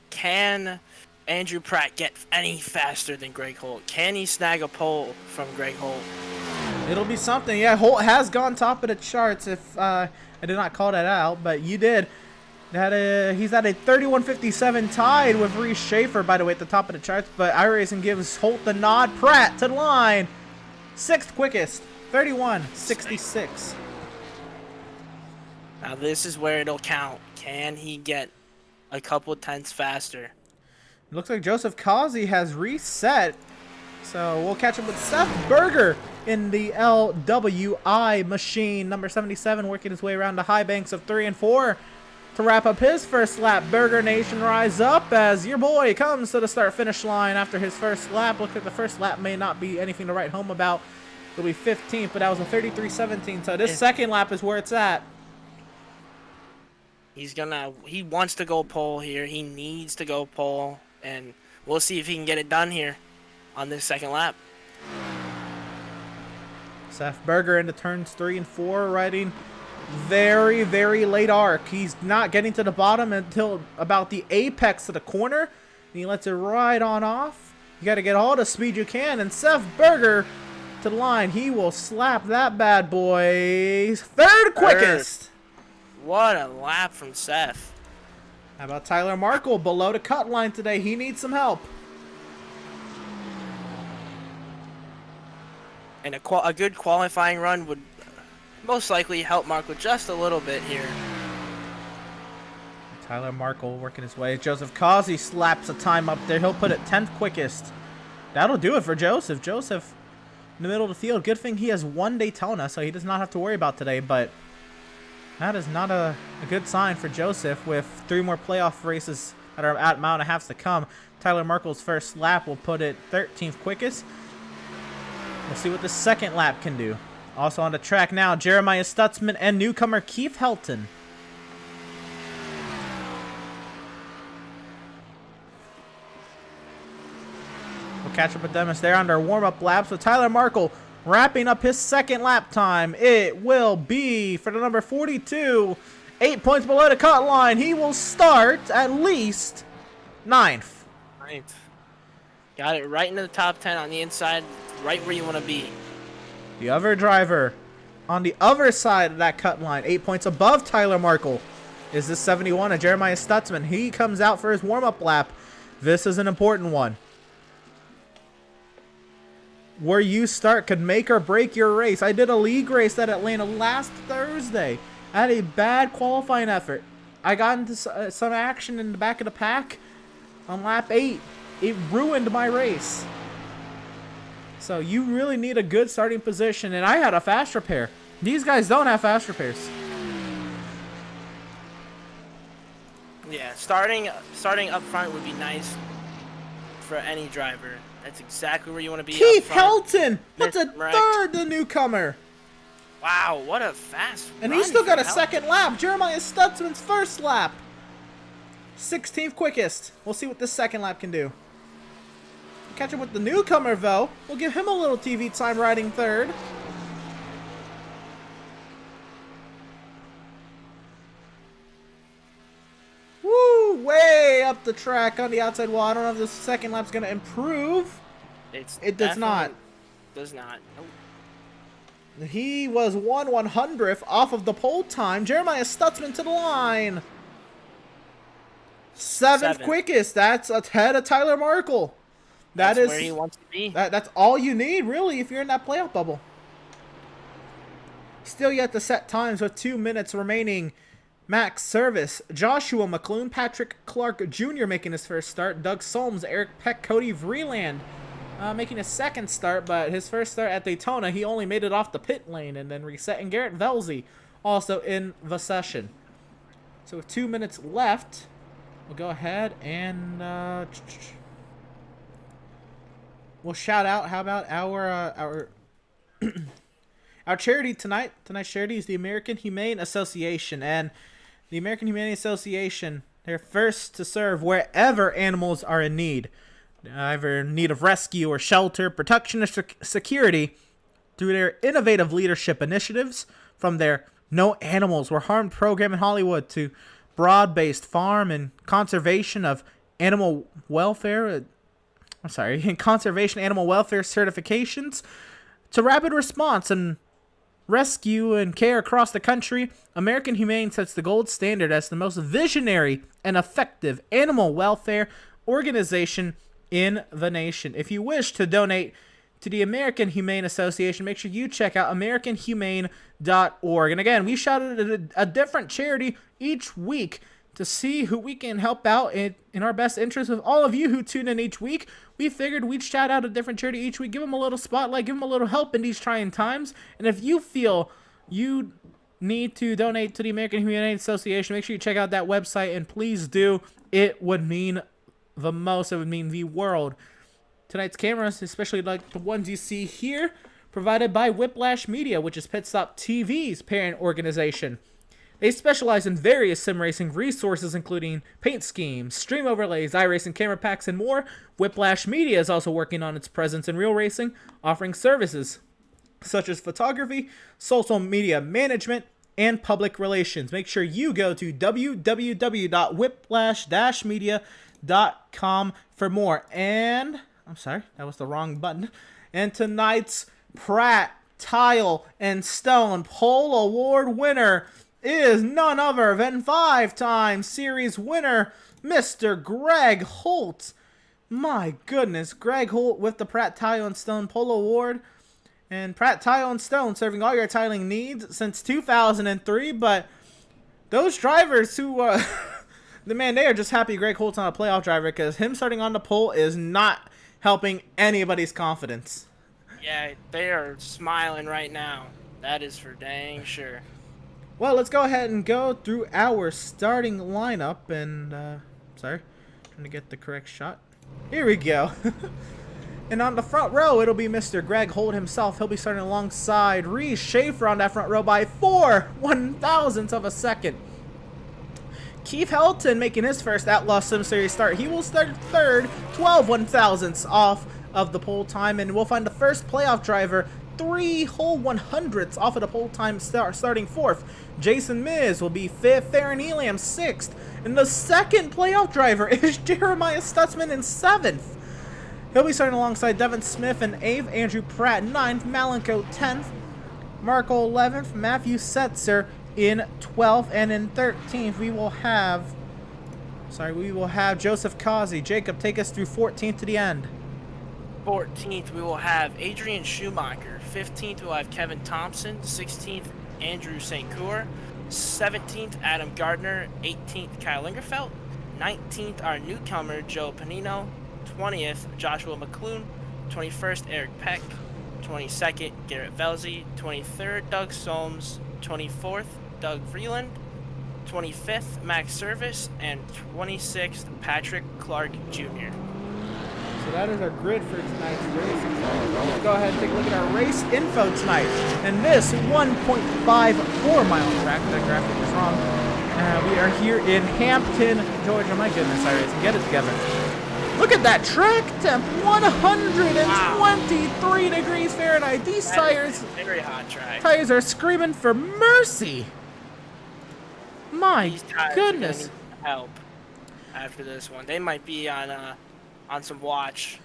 Can Andrew Pratt get any faster than Greg Holt? Can he snag a pole from Greg Holt? It'll be something. Yeah, Holt has gone top of the charts. If I did not call that out, but you did. He's at a 31.57 tied with Reese Schaefer, by the way, at the top of the charts. But iRacing gives Holt the nod. Pratt to the line. 6th quickest. 31.66. Now this is where it'll count. Can he get a couple tenths faster? Looks like Joseph Causey has reset. So we'll catch up with Seth Berger in the LWI machine. Number 77 working his way around the high banks of 3 and 4 to wrap up his first lap. Berger Nation rise up as your boy comes to the start-finish line after his first lap. Looks like the first lap may not be anything to write home about. It'll be 15th, but that was a 33.17. So this second lap is where it's at. He wants to go pole here. He needs to go pole. And we'll see if he can get it done here on this second lap. Seth Berger into turns 3 and 4, riding very, very late arc. He's not getting to the bottom until about the apex of the corner. And he lets it right on off. You got to get all the speed you can. And Seth Berger to the line. He will slap that bad boy. Third quickest. What a lap from Seth. How about Tyler Markle below the cut line today? He needs some help. And a good qualifying run would most likely help Markle just a little bit here. Tyler Markle working his way. Joseph Causey slaps a time up there. He'll put it 10th quickest. That'll do it for Joseph. Joseph in the middle of the field. Good thing he has one Daytona, so he does not have to worry about today, but that is not a good sign for Joseph with 3 more playoff races that are at mile and a half to come. Tyler Markle's first lap will put it 13th quickest. We'll see what the second lap can do. Also on the track now, Jeremiah Stutzman and newcomer Keith Helton. We'll catch up with them as they're on their warm-up laps. So Tyler Markle wrapping up his second lap time. It will be for the number 42. 8 points below the cut line. He will start at least 9th. Got it right into the top 10 on the inside, right where you want to be. The other driver on the other side of that cut line, 8 points above Tyler Markle, is the 71 of Jeremiah Stutzman. He comes out for his warm-up lap. This is an important one. Where you start could make or break your race. I did a league race at Atlanta last Thursday. I had a bad qualifying effort. I got into some action in the back of the pack on lap 8. It ruined my race. So you really need a good starting position. And I had a fast repair. These guys don't have fast repairs. Yeah, starting up front would be nice for any driver. That's exactly where you want to be. Keith Helton! That's a third, the newcomer. Wow, what a fast And run he's still got a for Helton. second lap. Jeremiah Stutzman's first lap. 16th quickest. We'll see what this second lap can do. Catch up with the newcomer, though. We'll give him a little TV time riding third. Woo! Way up the track on the outside wall. I don't know if the second lap's going to improve. It does not. Does not. Nope. He was 1/100th off of the pole time. Jeremiah Stutzman to the line. Seventh quickest. That's ahead of Tyler Markle. That's where he wants to be. That's all you need, really, if you're in that playoff bubble. Still yet to set times with 2 minutes remaining. Max Service, Joshua McClune, Patrick Clark Jr. making his first start. Doug Solms, Eric Peck, Cody Vreeland making his second start, but his first start at Daytona, he only made it off the pit lane and then reset. And Garrett Velzy also in the session. So with 2 minutes left, we'll go ahead and we'll shout out. How about our our charity tonight? Tonight's charity is the American Humane Association, and the American Humane Association, they're first to serve wherever animals are in need, either in need of rescue or shelter, protection or security, through their innovative leadership initiatives, from their No Animals Were Harmed program in Hollywood to broad-based farm and conservation of animal welfare. Conservation animal welfare certifications, to rapid response and rescue and care across the country. American Humane sets the gold standard as the most visionary and effective animal welfare organization in the nation. If you wish to donate to the American Humane Association, make sure you check out AmericanHumane.org. And again, we shouted a different charity each week to see who we can help out in our best interest of all of you who tune in each week. We figured we'd shout out a different charity each week, give them a little spotlight, give them a little help in these trying times. And if you feel you need to donate to the American Humane Association, make sure you check out that website, and please do. It would mean the most. It would mean the world. Tonight's cameras, especially like the ones you see here, provided by Whiplash Media, which is Pit Stop TV's parent organization. They specialize in various sim racing resources, including paint schemes, stream overlays, iRacing camera packs, and more. Whiplash Media is also working on its presence in real racing, offering services such as photography, social media management, and public relations. Make sure you go to www.whiplash-media.com for more. And I'm sorry, that was the wrong button. And tonight's Pratt, Tile, and Stone Pole Award winner is none other than 5-time series winner, Mr. Greg Holt. My goodness, Greg Holt with the Pratt, Tile, and Stone Pole Award. And Pratt, Tile, and Stone serving all your tiling needs since 2003. But those drivers who, they are just happy Greg Holt's not a playoff driver, because him starting on the pole is not helping anybody's confidence. Yeah, they are smiling right now. That is for dang sure. Well, let's go ahead and go through our starting lineup. And, sorry, trying to get the correct shot. Here we go. And on the front row, it'll be Mr. Greg Holt himself. He'll be starting alongside Reese Schaefer on that front row by 4/1000ths of a second. Keith Helton making his first Outlaw Sim Series start. He will start third, 12/1000ths off of the pole time. And we'll find the first playoff driver 3 whole 100ths off of the pole time, starting fourth. Jason Miz will be fifth. Theron Elam sixth. And the second playoff driver is Jeremiah Stutzman in seventh. He'll be starting alongside Devin Smith in 8th, Andrew Pratt 9th, Malenko 10th, Marco 11th, Matthew Setzer in 12th, and in 13th we will have Joseph Causey. Jacob, take us through 14th to the end. 14th, we will have Adrian Schumacher. 15th, we'll have Kevin Thompson. 16th, Andrew St. Cour. 17th, Adam Gardner. 18th, Kyle Lingerfeld. 19th, our newcomer, Joe Panino. 20th, Joshua McClune. 21st, Eric Peck. 22nd, Garrett Velzy. 23rd, Doug Solms. 24th, Doug Vreeland. 25th, Max Service. And 26th, Patrick Clark Jr. So that is our grid for tonight's race. Let's go ahead and take a look at our race info tonight. And this 1.54 mile track, that graphic is wrong. We are here in Hampton, Georgia. My goodness, Iris, get it together. Look at that track temp, 123 degrees Fahrenheit. These tires, very hot track. Tires are screaming for mercy. My These tires goodness. are gonna need help after this one. They might be on some watch,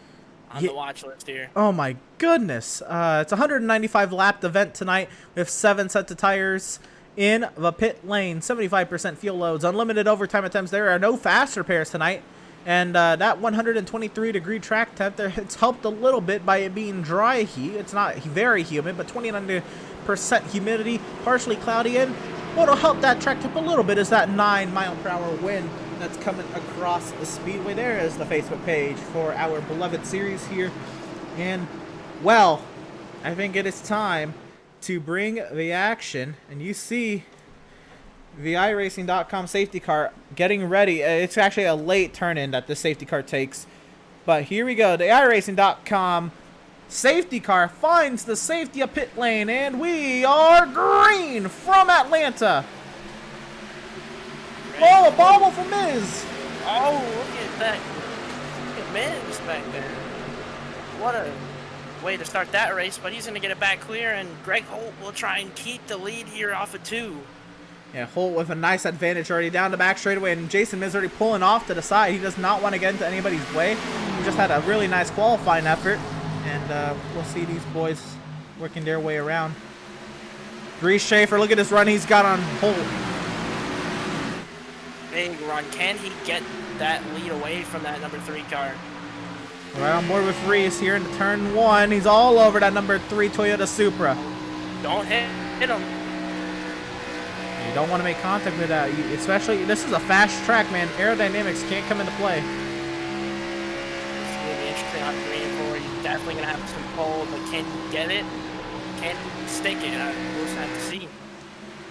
the watch list here. Oh my goodness. It's a 195 lapped event tonight with 7 sets of tires in the pit lane, 75% fuel loads, unlimited overtime attempts. There are no fast repairs tonight. And that 123 degree track temp there, it's helped a little bit by it being dry heat. It's not very humid, but 29% humidity, partially cloudy. And what'll help that track temp a little bit is that 9-mile-per-hour wind that's coming across the speedway. There is the Facebook page for our beloved series here. And, well, I think it is time to bring the action. And you see the iRacing.com safety car getting ready. It's actually a late turn-in that the safety car takes. But here we go. The iRacing.com safety car finds the safety of pit lane. And we are green from Atlanta. Oh, a bobble for Miz. Oh, look at that. Look at Miz back there. What a way to start that race, but he's going to get it back clear, and Greg Holt will try and keep the lead here off of 2. Yeah, Holt with a nice advantage already down the back straightaway, and Jason Miz already pulling off to the side. He does not want to get into anybody's way. He just had a really nice qualifying effort, and we'll see these boys working their way around. Reese Schaefer, look at this run he's got on Holt. Big run. Can he get that lead away from that number 3 car? Right on board with Reese here in turn 1. He's all over that number 3 Toyota Supra. Don't hit him. You don't want to make contact with that, especially, this is a fast track, man. Aerodynamics can't come into play. It's going to be interesting on green for you. Definitely going to have some pull, but can you get it? Can you stick it? We'll just have to see.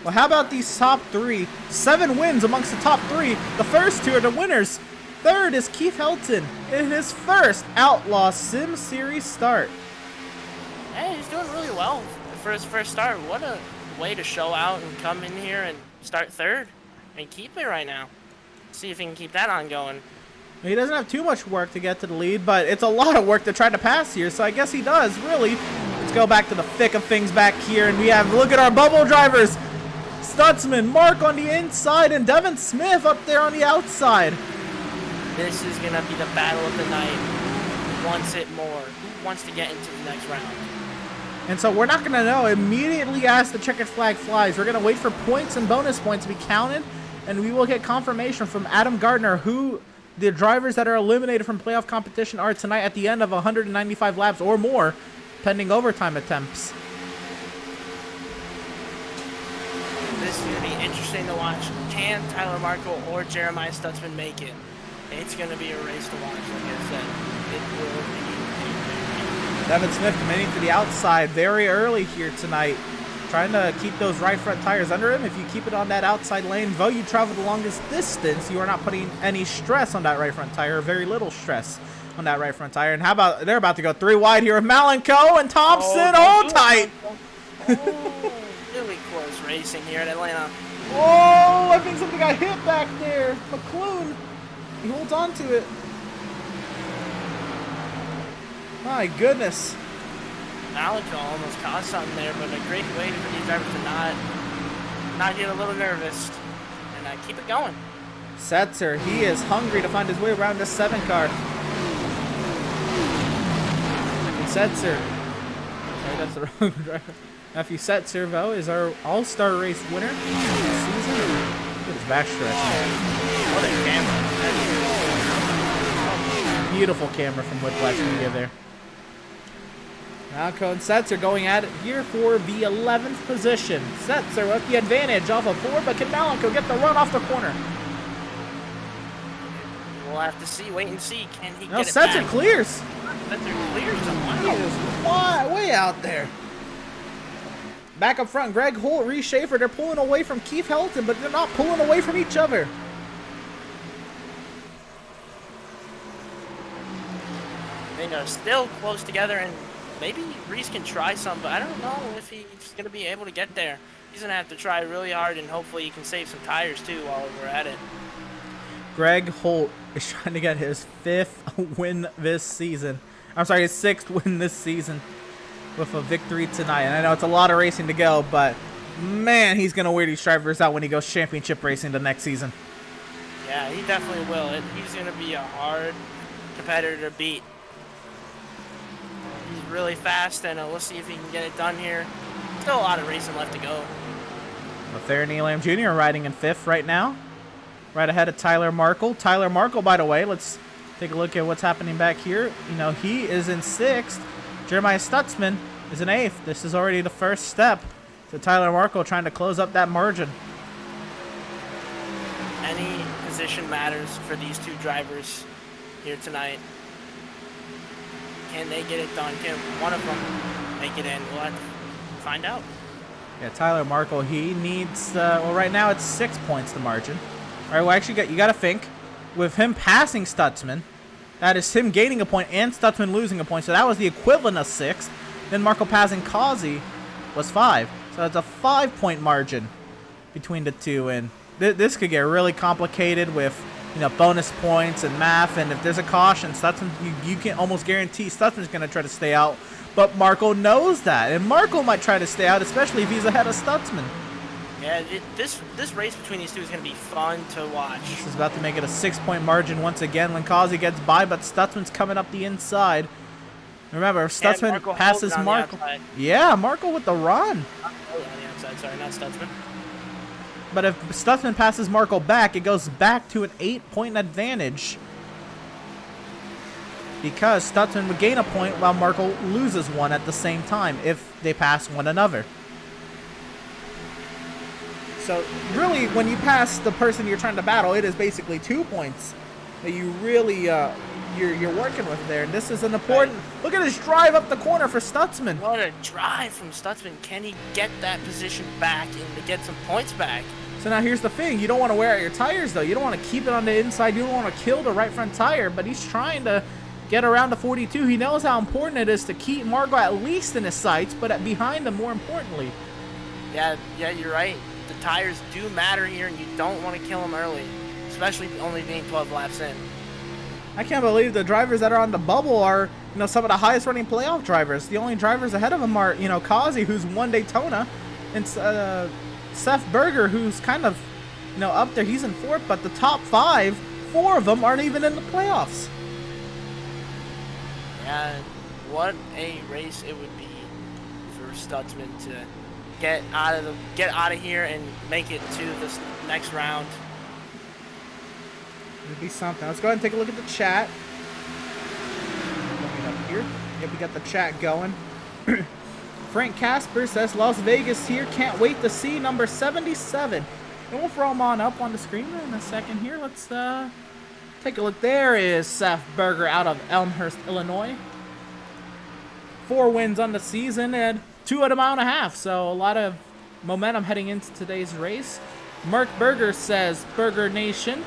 Well, how about these top 3? 7 wins amongst the top 3. The first 2 are the winners. Third is Keith Helton in his first Outlaw Sim Series start. Hey, he's doing really well for his first start. What a way to show out and come in here and start third and keep it right now. See if he can keep that on going. He doesn't have too much work to get to the lead, but it's a lot of work to try to pass here, so I guess he does, really. Let's go back to the thick of things back here, and we have, look at our bubble drivers. Stutzman, Mark on the inside, and Devin Smith up there on the outside. This is going to be the battle of the night. Who wants it more? Who wants to get into the next round? And so we're not going to know immediately as the checkered flag flies. We're going to wait for points and bonus points to be counted, and we will get confirmation from Adam Gardner who the drivers that are eliminated from playoff competition are tonight at the end of 195 laps or more, pending overtime attempts. This is going to be interesting to watch. Can Tyler Markle or Jeremiah Stutzman make it? It's going to be a race to watch, like I said. It will be. Devin Smith committing to the outside very early here tonight, trying to keep those right front tires under him. If you keep it on that outside lane, though you travel the longest distance, you are not putting any stress on that right front tire, very little stress on that right front tire. And how about, they're about to go 3 wide here with Malenko and Thompson, all tight. Really close racing here at Atlanta. Oh, I think something got hit back there. McClune, he holds on to it. My goodness. Malenko almost caught something there, but a great way for these drivers to not get a little nervous and keep it going. Setzer, he is hungry to find his way around this 7 car. Setzer. Sorry, that's the wrong driver. Matthew Setzer, though, is our all-star race winner this season. Look at his backstretch. What a camera. Beautiful camera from Whiplash Media there. Malenko and Setzer going at it here for the 11th position. Setzer with the advantage off of 4, but can Malenko get the run off the corner? We'll have to see, wait and see. Can he No, get it Setzer back? clears. Setzer clears him. He Wow. is way out there. Back up front, Greg Holt, Reese Schaefer, they're pulling away from Keith Helton, but they're not pulling away from each other. They are still close together, and maybe Reese can try some, but I don't know if he's going to be able to get there. He's going to have to try really hard, and hopefully he can save some tires, too, while we're at it. Greg Holt is trying to get his 5th win this season. I'm sorry, his 6th win this season with a victory tonight. And I know it's a lot of racing to go, but man, he's going to wear these drivers out when he goes championship racing the next season. Yeah, he definitely will. He's going to be a hard competitor to beat. He's really fast, and we'll see if he can get it done here. Still a lot of racing left to go. Farron Elam Jr. riding in 5th right now, right ahead of Tyler Markle. Tyler Markle, by the way, let's take a look at what's happening back here. You know, he is in 6th. Jeremiah Stutzman is in 8th. This is already the first step to Tyler Markle trying to close up that margin. Any position matters for these two drivers here tonight. Can they get it done? Can one of them make it in? We'll have to find out. Yeah, Tyler Markle, he needs, well, right now it's 6 points the margin. All right, well, actually, you got to think, with him passing Stutzman, that is him gaining a point and Stutzman losing a point, so that was the equivalent of 6. Then Markle passing Causey was 5. So it's a 5-point margin between the two, and this could get really complicated with, you know, bonus points and math, and if there's a caution, Stutzman, you can almost guarantee Stutzman's going to try to stay out, but Markle knows that, and Markle might try to stay out, especially if he's ahead of Stutzman. Yeah, this race between these two is going to be fun to watch. This is about to make it a 6-point margin once again when Causey gets by, but Stutzman's coming up the inside. Remember, if Stutzman passes Markle. Yeah, Markle with the run. On the outside, sorry, not Stutzman. But if Stutzman passes Markle back, it goes back to an 8-point advantage. Because Stutzman would gain a point while Markle loses one at the same time if they pass one another. So really, when you pass the person you're trying to battle, it is basically 2 points that you really you're working with there. And this is an important. Right. Look at his drive up the corner for Stutzman. What a drive from Stutzman! Can he get that position back and to get some points back? So now here's the thing: you don't want to wear out your tires though. You don't want to keep it on the inside. You don't want to kill the right front tire. But he's trying to get around the 42. He knows how important it is to keep Markle at least in his sights, but behind him more importantly. Yeah, you're right. The tires do matter here, and you don't want to kill them early, especially only being 12 laps in. I can't believe the drivers that are on the bubble are, you know, some of the highest running playoff drivers. The only drivers ahead of them are, you know, Causey, who's won Daytona, and Seth Berger, who's kind of, you know, up there. He's in 4th, but the top 5, 4 of them aren't even in the playoffs. Yeah, what a race it would be for Stutzman to get out of here and make it to this next round. It'd be something. Let's go ahead and take a look at the chat. Bring it up here. Yep, we got the chat going. Frank Casper says Las Vegas here. Can't wait to see number 77. And we'll throw him up on the screen in a second here. Let's take a look. There is Seth Berger out of Elmhurst, Illinois. 4 wins on the season and 2 at a mile and a half. So a lot of momentum heading into today's race. Mark Berger says Berger Nation.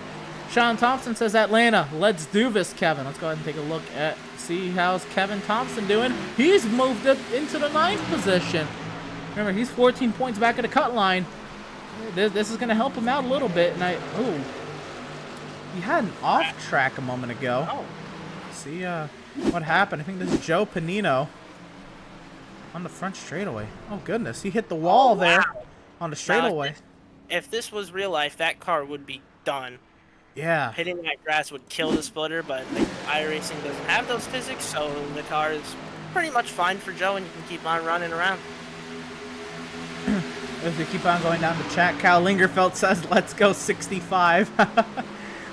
Sean Thompson says Atlanta. Let's do this, Kevin. Let's go ahead and take a look at see how's Kevin Thompson doing. He's moved up into the 9th position. Remember, he's 14 points back at the cut line. This is going to help him out a little bit. And he had an off track a moment ago. Oh. See what happened. I think this is Joe Panino on the front straightaway. Oh goodness, he hit the wall there on the straightaway. If this was real life, that car would be done. Yeah. Hitting that grass would kill the splitter, but like, iRacing doesn't have those physics, so the car is pretty much fine for Joe, and you can keep on running around. As we keep on going down the chat, Kyle Lingerfeld says, let's go 65.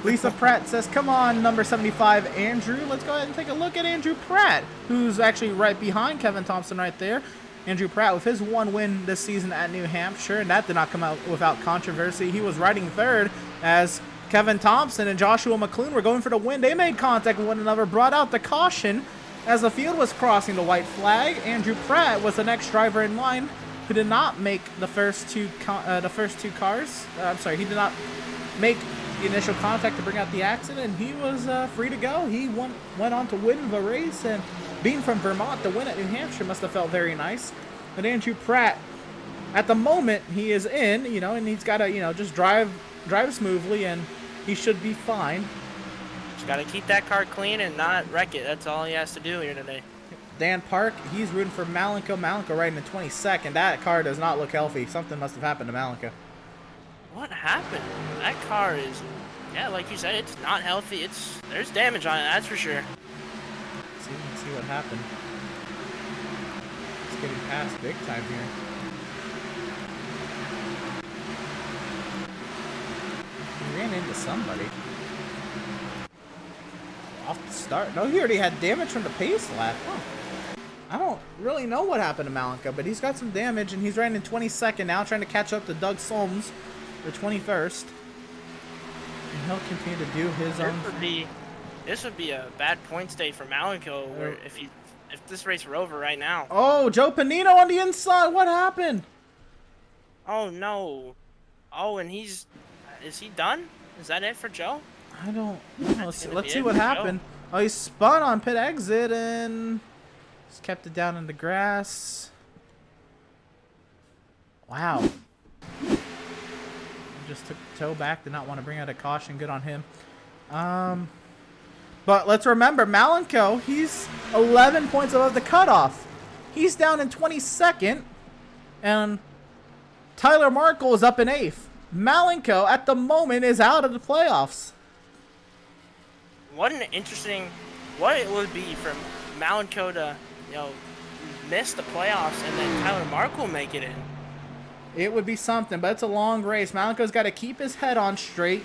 Lisa Pratt says, come on, number 75, Andrew. Let's go ahead and take a look at Andrew Pratt, who's actually right behind Kevin Thompson right there. Andrew Pratt with his 1 win this season at New Hampshire, and that did not come out without controversy. He was riding 3rd as Kevin Thompson and Joshua McClune were going for the win. They made contact with one another, brought out the caution as the field was crossing the white flag. Andrew Pratt was the next driver in line who did not make the first two cars. I'm sorry, he did not make the initial contact to bring out the accident, and he was free to go. He went on to win the race, and being from Vermont, the win at New Hampshire must have felt very nice. But Andrew Pratt, at the moment, he is in, and he's got to, just drive smoothly, and he should be fine. Just got to keep that car clean and not wreck it. That's all he has to do here today. Dan Park, he's rooting for Malenko. Malenko riding in 22nd. That car does not look healthy. Something must have happened to Malenko. What happened? That car is, like you said, it's not healthy. There's damage on it, that's for sure. Let's see what happened. It's getting past big time here. He ran into somebody. Off the start. No, he already had damage from the pace lap. Huh. I don't really know what happened to Malenko, but he's got some damage, and he's riding in 22nd now, trying to catch up to Doug Solms for 21st. And he'll continue to do his own. This would be a bad points day for Malenko, where if this race were over right now. Oh, Joe Panino on the inside. What happened? Oh no. Oh, and is he done? Is that it for Joe? I don't know. Let's see what happened. Oh, he spun on pit exit and just kept it down in the grass. Wow. He just took the toe back. Did not want to bring out a caution. Good on him. But let's remember, Malenko, he's 11 points above the cutoff. He's down in 22nd. And Tyler Markle is up in 8th. Malenko, at the moment, is out of the playoffs. What it would be for Malenko to, miss the playoffs and then Tyler Markle make it in. It would be something, but it's a long race. Malenko's got to keep his head on straight,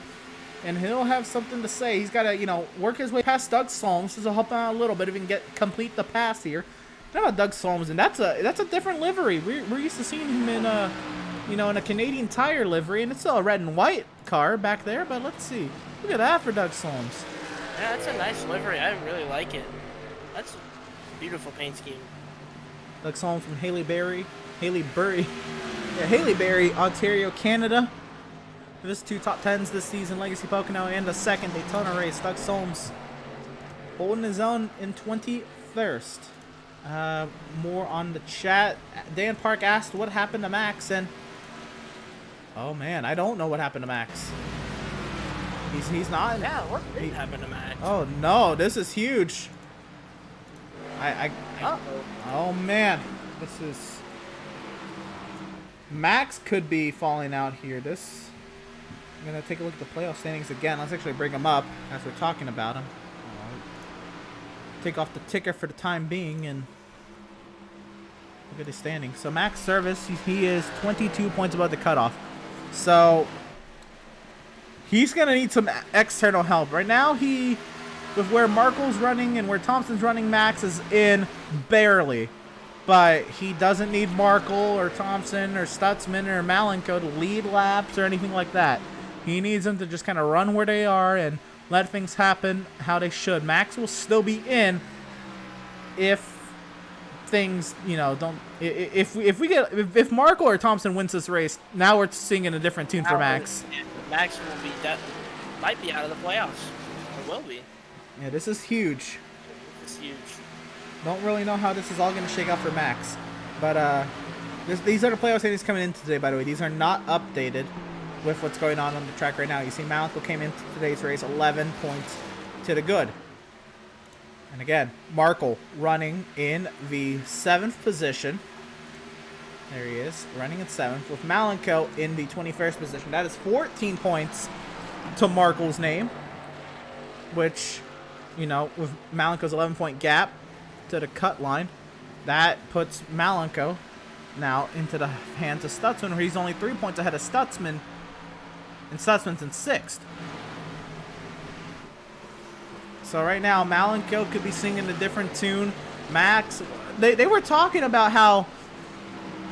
and he'll have something to say. He's got to, work his way past Doug Solms. This will help him out a little bit if he can complete the pass here. How about Doug Solms? And that's a different livery. We're used to seeing him in in a Canadian Tire livery, and it's still a red and white car back there. But let's see. Look at that for Doug Solms. Yeah, that's a nice livery. I really like it. That's a beautiful paint scheme. Doug Solms from Haleybury, Ontario, Canada. This 2 top 10s this season, Legacy Pocono, and the second Daytona race. Doug Solms holding his own in 21st. More on the chat. Dan Park asked what happened to Max, and oh man, I don't know what happened to Max. He's not. Yeah, what did happen to Max? Oh no, this is huge. Oh man, this is Max could be falling out here. I'm going to take a look at the playoff standings again. Let's actually bring them up as we're talking about them. Take off the ticker for the time being and look at his standings. So Max Service, he is 22 points above the cutoff. So he's going to need some external help. Right now, with where Markle's running and where Thompson's running, Max is in barely. But he doesn't need Markle or Thompson or Stutzman or Malenko to lead laps or anything like that. He needs them to just kind of run where they are and let things happen how they should. Max will still be in if things, don't. If Markle or Thompson wins this race, now we're singing a different tune for Max. Max will be might be out of the playoffs, or will be. Yeah, this is huge. It's huge. Don't really know how this is all going to shake out for Max, but these are the playoff standings coming in today. By the way, these are not updated with what's going on the track right now. You see, Malenko came into today's race 11 points to the good. And again, Markle running in the 7th position. There he is, running in 7th, with Malenko in the 21st position. That is 14 points to Markle's name, which, with Malenko's 11-point gap to the cut line, that puts Malenko now into the hands of Stutzman, where he's only 3 points ahead of Stutzman, and Stutzman's in 6th. So right now, Malenko could be singing a different tune. Max, they were talking about how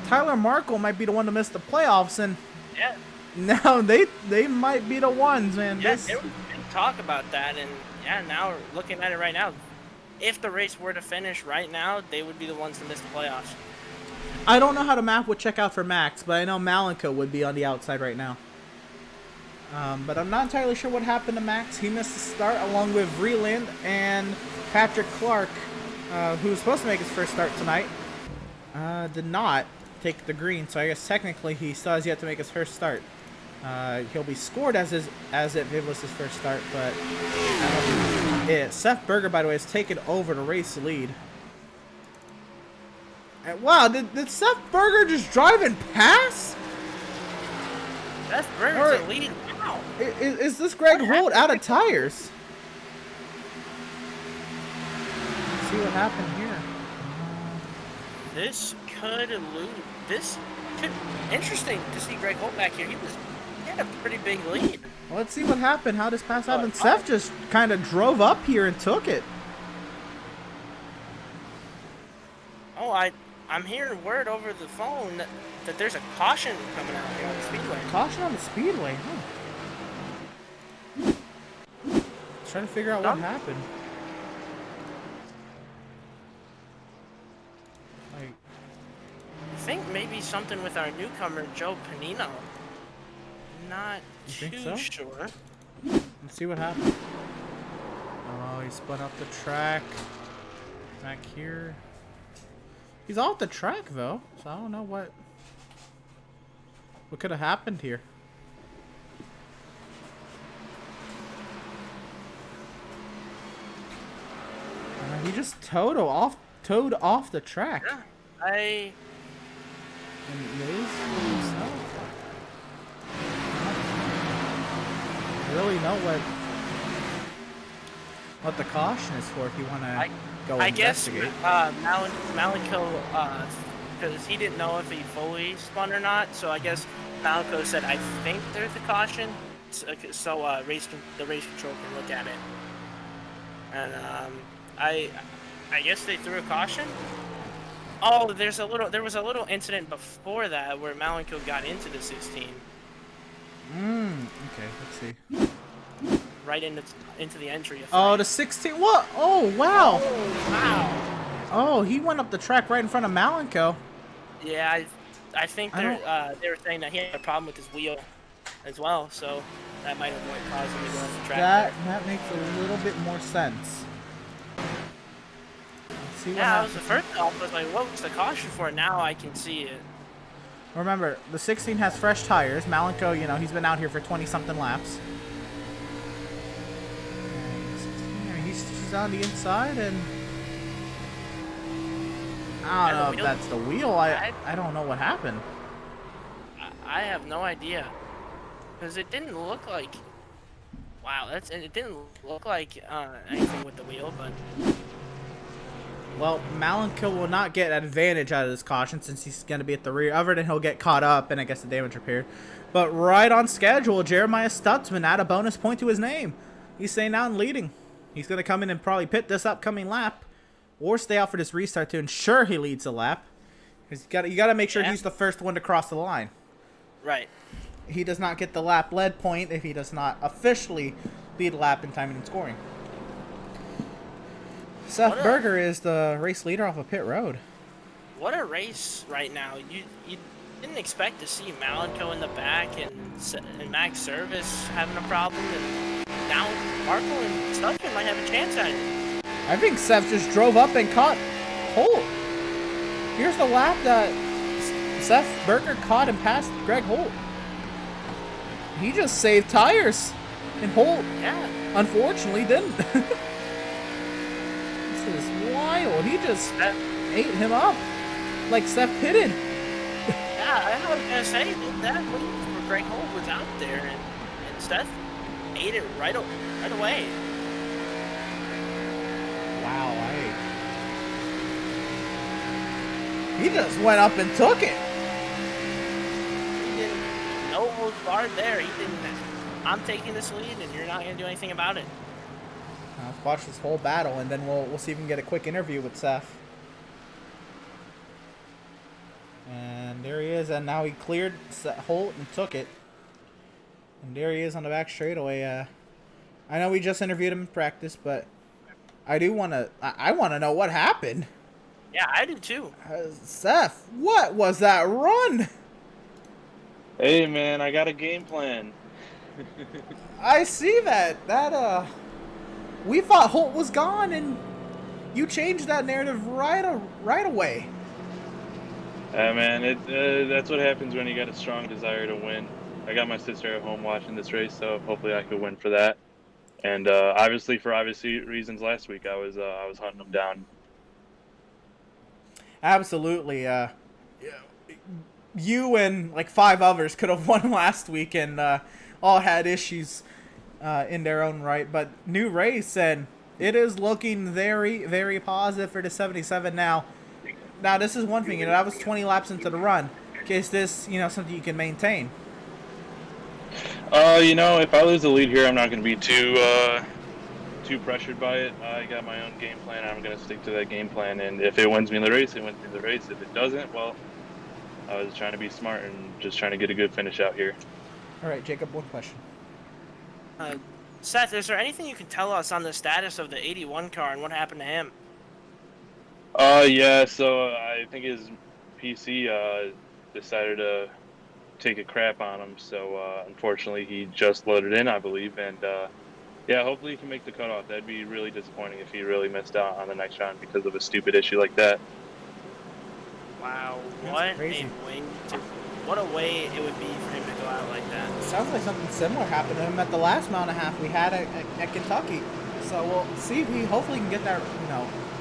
Tyler Markle might be the one to miss the playoffs, and yeah, now they might be the ones, man. Yeah, there was talk about that, and yeah, now looking at it right now, if the race were to finish right now, they would be the ones to miss the playoffs. I don't know how the map would check out for Max, but I know Malenko would be on the outside right now. But I'm not entirely sure what happened to Max. He missed the start along with Vreeland and Patrick Clark, who was supposed to make his first start tonight. Did not take the green, so I guess technically he still has yet to make his first start. He'll be scored as if it was his first start, but Seth Berger, by the way, has taken over the race lead. And wow, did Seth Berger just drive and pass? Seth Berger's the lead. Wow. Is this Greg Holt out of tires? Let's see what happened here. This could lose. This could interesting to see Greg Holt back here. He had a pretty big lead. Well, let's see what happened. How this pass happened. Seth just kind of drove up here and took it. Oh, I'm hearing word over the phone that there's a caution coming out here on the speedway. Caution on the speedway, huh? Trying to figure out what happened. Like, I think maybe something with our newcomer Joe Panino. Not too sure. Let's see what happened. Oh, he spun up the track. Back here. He's off the track though, so I don't know what could have happened here. He just towed off the track. Yeah, I really know what the caution is for if you want to go investigate. I guess Malenko, because he didn't know if he fully spun or not, so I guess Malenko said, I think there's a caution, so the race control can look at it. And I guess they threw a caution. Oh, there was a little incident before that where Malenko got into the 16. Okay, let's see. Right into the entry. Oh, the 16. What? Oh, wow. Oh, wow. Oh, he went up the track right in front of Malenko. Yeah, I think they were saying that he had a problem with his wheel as well, so that might have caused him to go off the track. That makes a little bit more sense. Let's see what I happens. was the first off. I was like, what was the caution for? Now I can see it. Remember, the 16 has fresh tires. Malenko, he's been out here for 20-something laps. And he's on the inside, and I don't know if that's the wheel. I don't know what happened. I have no idea. Because it didn't look like... Wow, it didn't look like anything with the wheel, but... Well, Malenko will not get advantage out of this caution since he's going to be at the rear. Other than he'll get caught up and I guess the damage repaired. But right on schedule, Jeremiah Stutzman add a bonus point to his name. He's staying out and leading. He's going to come in and probably pit this upcoming lap. Or stay out for this restart to ensure he leads the lap. Because you got to make sure he's the first one to cross the line. Right. He does not get the lap lead point if he does not officially lead a lap in timing and scoring. Seth Berger is the race leader off of pit road. What a race right now. You didn't expect to see Malenko in the back and Max Service having a problem, and now Marco and Stutzman might have a chance at it. I think Seth just drove up and caught Holt. Here's the lap that Seth Berger caught and passed Greg Holt. He just saved tires, and Holt, unfortunately, didn't. This is wild. He just ate him up like Seth pitted. Yeah, I was gonna say that lead for Greg Holt was out there, and Seth ate it right away. Wow, he just went up and took it. He didn't. No holds barred there. He didn't. I'm taking this lead, and you're not gonna do anything about it. Let's watch this whole battle, and then we'll see if we can get a quick interview with Seth. And there he is, and now he cleared Holt and took it. And there he is on the back straightaway. I know we just interviewed him in practice, but I do want to. I want to know what happened. Yeah, I do too. Seth, what was that run? Hey man, I got a game plan. I see that. We thought Holt was gone, and you changed that narrative right away. Man, that's what happens when you got a strong desire to win. I got my sister at home watching this race, so hopefully I could win for that. And obviously, for obvious reasons, last week I was hunting them down. Absolutely. You and like 5 others could have won last week, and all had issues in their own right. But new race, and it is looking very, very positive for the 77 now. Now, this is one thing. That was 20 laps into the run. Is this, something you can maintain? If I lose the lead here, I'm not going to be too pressured by it. I got my own game plan. I'm going to stick to that game plan. And if it wins me in the race, it wins me in the race. If it doesn't, well, I was trying to be smart and just trying to get a good finish out here. All right, Jacob, one question. Seth, is there anything you can tell us on the status of the 81 car and what happened to him? Yeah, so I think his PC decided to take a crap on him, so unfortunately he just loaded in, I believe, and yeah, hopefully he can make the cutoff. That'd be really disappointing if he really missed out on the next round because of a stupid issue like that. Wow, what a way it would be for him to go out like that. Sounds like something similar happened to him at the last mile and a half we had at Kentucky. So we'll see if we hopefully can get that,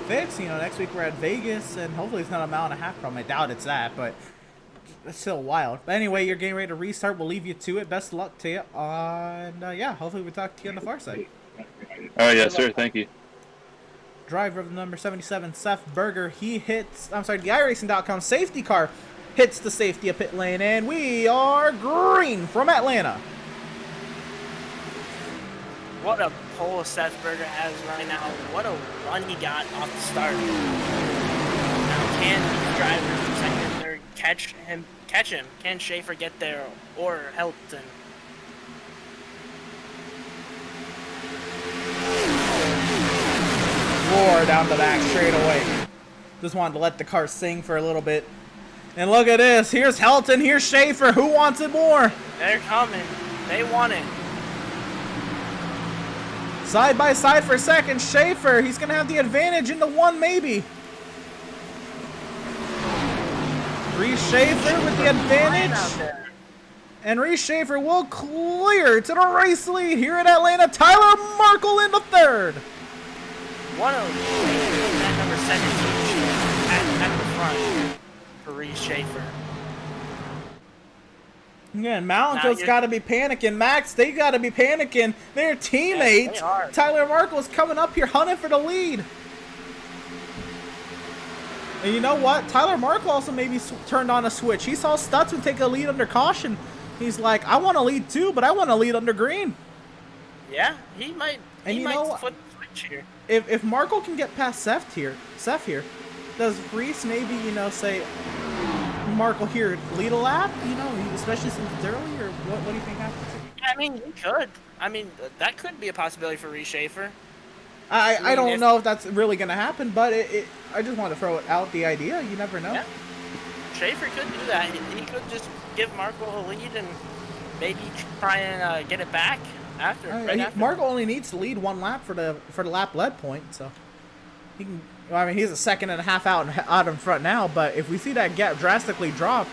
fixed. Next week we're at Vegas, and hopefully it's not a mile and a half problem. I doubt it's that, but it's still wild. But anyway, you're getting ready to restart. We'll leave you to it. Best of luck to you. And yeah, hopefully we'll talk to you on the far side. Oh, yes, sir. Thank you. Driver of the number 77, Seth Berger, the iRacing.com safety car hits the safety of pit lane, and we are green from Atlanta. What a pole Seth Berger has right now. What a run he got off the start. Now can these drivers in second and third catch him? Can Schaefer get there or Helton? Roar down the back straight away. Just wanted to let the car sing for a little bit. And look at this. Here's Helton. Here's Schaefer. Who wants it more? They're coming. They want it. Side by side for second. Schaefer. He's going to have the advantage into one maybe. Reese Schaefer with the advantage. And Reese Schaefer will clear to the race lead here in Atlanta. Tyler Markle in the third. What a that number 17 at the front for Reese Schaefer. Yeah, Malenko's you're- got to be panicking. Max, they got to be panicking. Their teammate, they are. Tyler Markle's coming up here hunting for the lead. And you know what? Tyler Markle also maybe turned on a switch. He saw Stutzman take a lead under caution. He's like, I want to lead too, but I want to lead under green. Yeah, he might. And He you know might what? flip the switch here. If Markle can get past Seth here, does Reese maybe, you know, say, Markle here, lead a lap? You know, especially since it's early, or what do you think happens? I mean, he could. I mean, that could be a possibility for Reese Schaefer. I don't know if that's really going to happen, but I just want to throw it out, the idea. You never know. Yeah. Schaefer could do that. He could just give Markle a lead and maybe try and get it back after. After. Markle only needs to lead one lap for the lap lead point, so he can. Well, I mean, he's a second and a half out in front now, but if we see that gap drastically drop,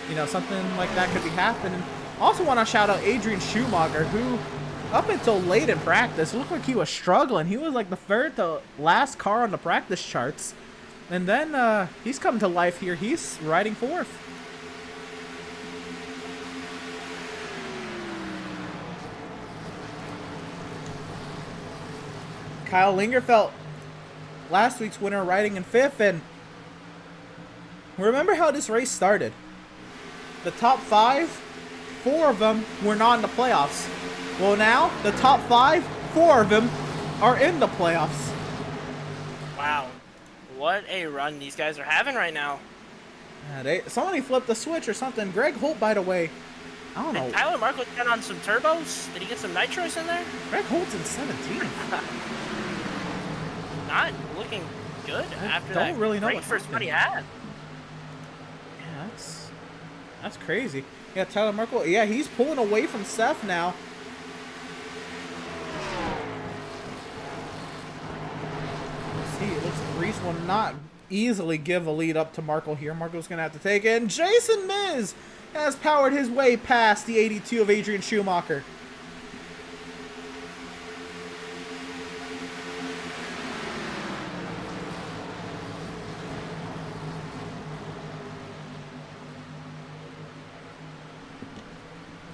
you know, something like that could be happening. Also want to shout out Adrian Schumacher, who up until late in practice looked like he was struggling. He was like the third to last car on the practice charts, and then he's come to life here. He's riding fourth. Kyle Lingerfeld, last week's winner, riding in fifth, and remember how this race started. The top 5, 4 of them were not in the playoffs. Well, now the top 5, 4 of them are in the playoffs. Wow, what a run these guys are having right now. Somebody flipped the switch or something. Greg Holt, by the way, I don't know. Did Tyler Markle get on some turbos? Did he get some nitros in there? Greg Holt's in 17. Not looking good after don't that really know great what's first run he happening. had. Yeah, that's crazy. Yeah, Tyler Markle. Yeah, he's pulling away from Seth now. Let's see, it looks like Reese will not easily give a lead up to Markle here. Markle's gonna have to take it. And Jason Miz has powered his way past the 82 of Adrian Schumacher.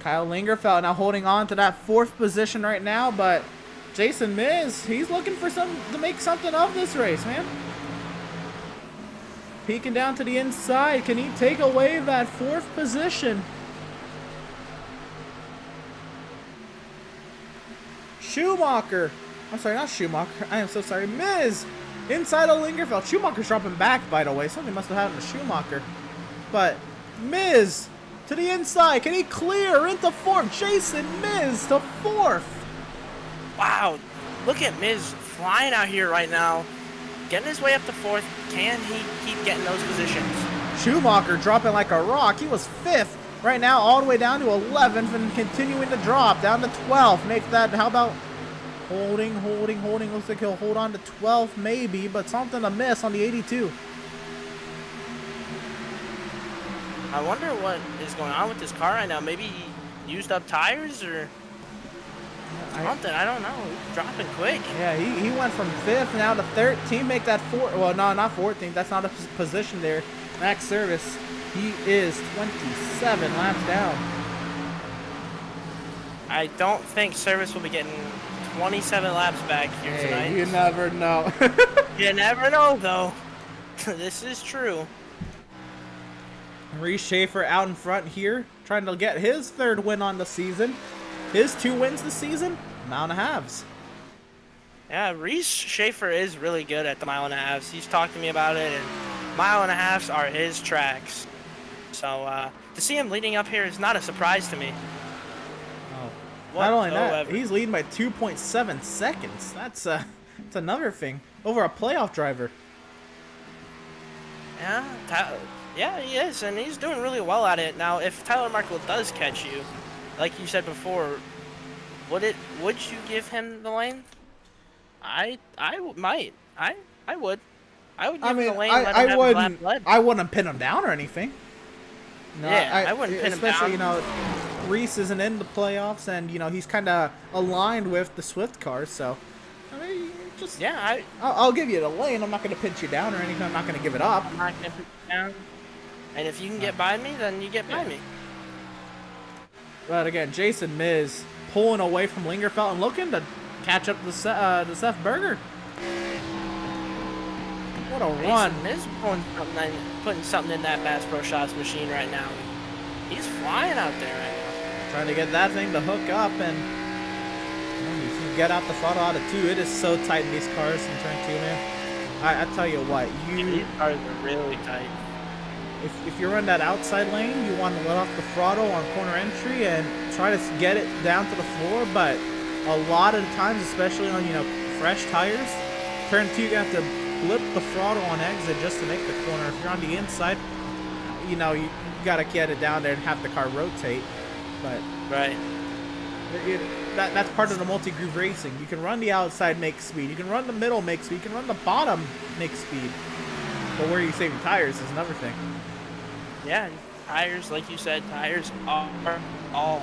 Kyle Lingerfeld now holding on to that 4th position right now, but Jason Miz, he's looking for to make something of this race, man. Peeking down to the inside, can he take away that 4th position? Schumacher, I'm sorry, not Schumacher, I am so sorry, Miz, inside of Lingerfeld. Schumacher's dropping back, by the way, something must have happened to Schumacher. But Miz, to the inside, can he clear into 4th? Jason Miz to 4th. Wow, look at Miz flying out here right now, getting his way up to 4th. Can he keep getting those positions? Schumacher dropping like a rock. He was 5th. Right now, all the way down to 11th and continuing to drop down to 12th. Make that, how about holding. Looks like he'll hold on to 12th maybe, but something to miss on the 82. I wonder what is going on with this car right now. Maybe he used up tires or something. I don't know. He's dropping quick. Yeah, he went from 5th now to 13th. Make that 4th. Well, no, not 14th. That's not a position there. Max Service, he is 27 laps down. I don't think Service will be getting 27 laps back here tonight. You never know. You never know, though. This is true. Reese Schaefer out in front here, trying to get his 3rd win on the season. His 2 wins this season, mile and a halves. Yeah, Reese Schaefer is really good at the mile and a halves. He's talked to me about it, and mile and a halves are his tracks. So to see him leading up here is not a surprise to me. Oh. Not only that, he's leading by 2.7 seconds. That's another thing over a playoff driver. Yeah, he is, and he's doing really well at it. Now, if Tyler Markle does catch you, like you said before, would you give him the lane? I might. I would. I would give him the lane. I wouldn't pin him down or anything. No, yeah, I wouldn't pin him down. Especially, you know, Reese isn't in the playoffs, and you know he's kind of aligned with the Swift cars, so I mean, just I'll give you the lane. I'm not going to pinch you down or anything. I'm not going to give it up. I'm not going to pinch you down. And if you can get by me, then you get by me. But again, Jason Miz pulling away from Lingerfeld and looking to catch up to Seth Berger. What a run. Miz putting something in that Bass Pro Shots machine right now. He's flying out there right now. Trying to get that thing to hook up, and if you get out the throttle out of 2, it is so tight in these cars in turn 2, man. I tell you what, These cars are really tight. If you're in that outside lane, you want to let off the throttle on corner entry and try to get it down to the floor, but a lot of the times, especially on, fresh tires, turn 2, you have to flip the throttle on exit just to make the corner. If you're on the inside, you got to get it down there and have the car rotate. But right, that's part of the multi-groove racing. You can run the outside, make speed. You can run the middle, make speed. You can run the bottom, make speed. But where are you saving tires is another thing. Yeah, tires, like you said, tires are all.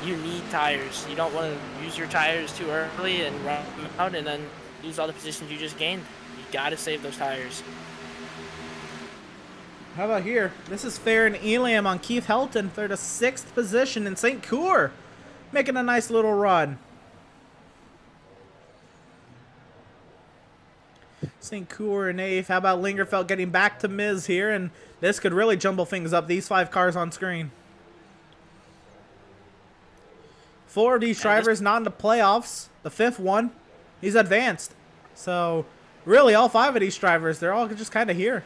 You need tires. You don't want to use your tires too early and run them out and then lose all the positions you just gained. You got to save those tires. How about here? This is Farron Elam on Keith Helton. They're to 6th position in St. Coeur. Making a nice little run. St. Coeur and 8th. How about Lingerfeld getting back to Miz here? And this could really jumble things up. These 5 cars on screen. 4 of these drivers not in the playoffs. The 5th one, he's advanced. So, really, all 5 of these drivers, they're all just kind of here.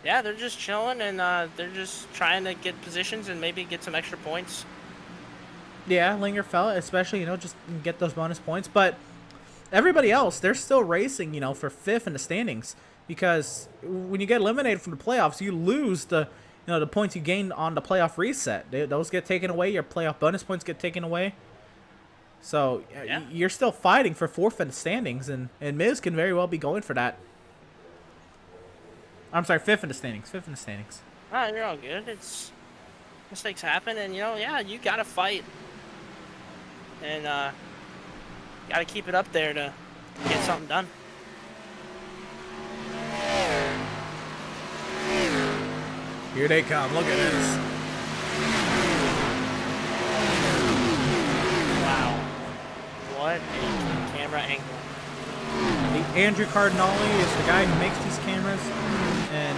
Yeah, they're just chilling and they're just trying to get positions and maybe get some extra points. Yeah, Lingerfeld, especially, just get those bonus points. But everybody else, they're still racing, for 5th in the standings. Because when you get eliminated from the playoffs, you lose the points you gained on the playoff reset. Those get taken away. Your playoff bonus points get taken away. So yeah, you're still fighting for 4th in the standings, and Miz can very well be going for that. I'm sorry, 5th in the standings. 5th in the standings. You're all good. Mistakes happen, and you gotta fight, and gotta keep it up there to get something done. Here they come. Look at this. Wow. What a camera angle. Andrew Cardinale is the guy who makes these cameras, and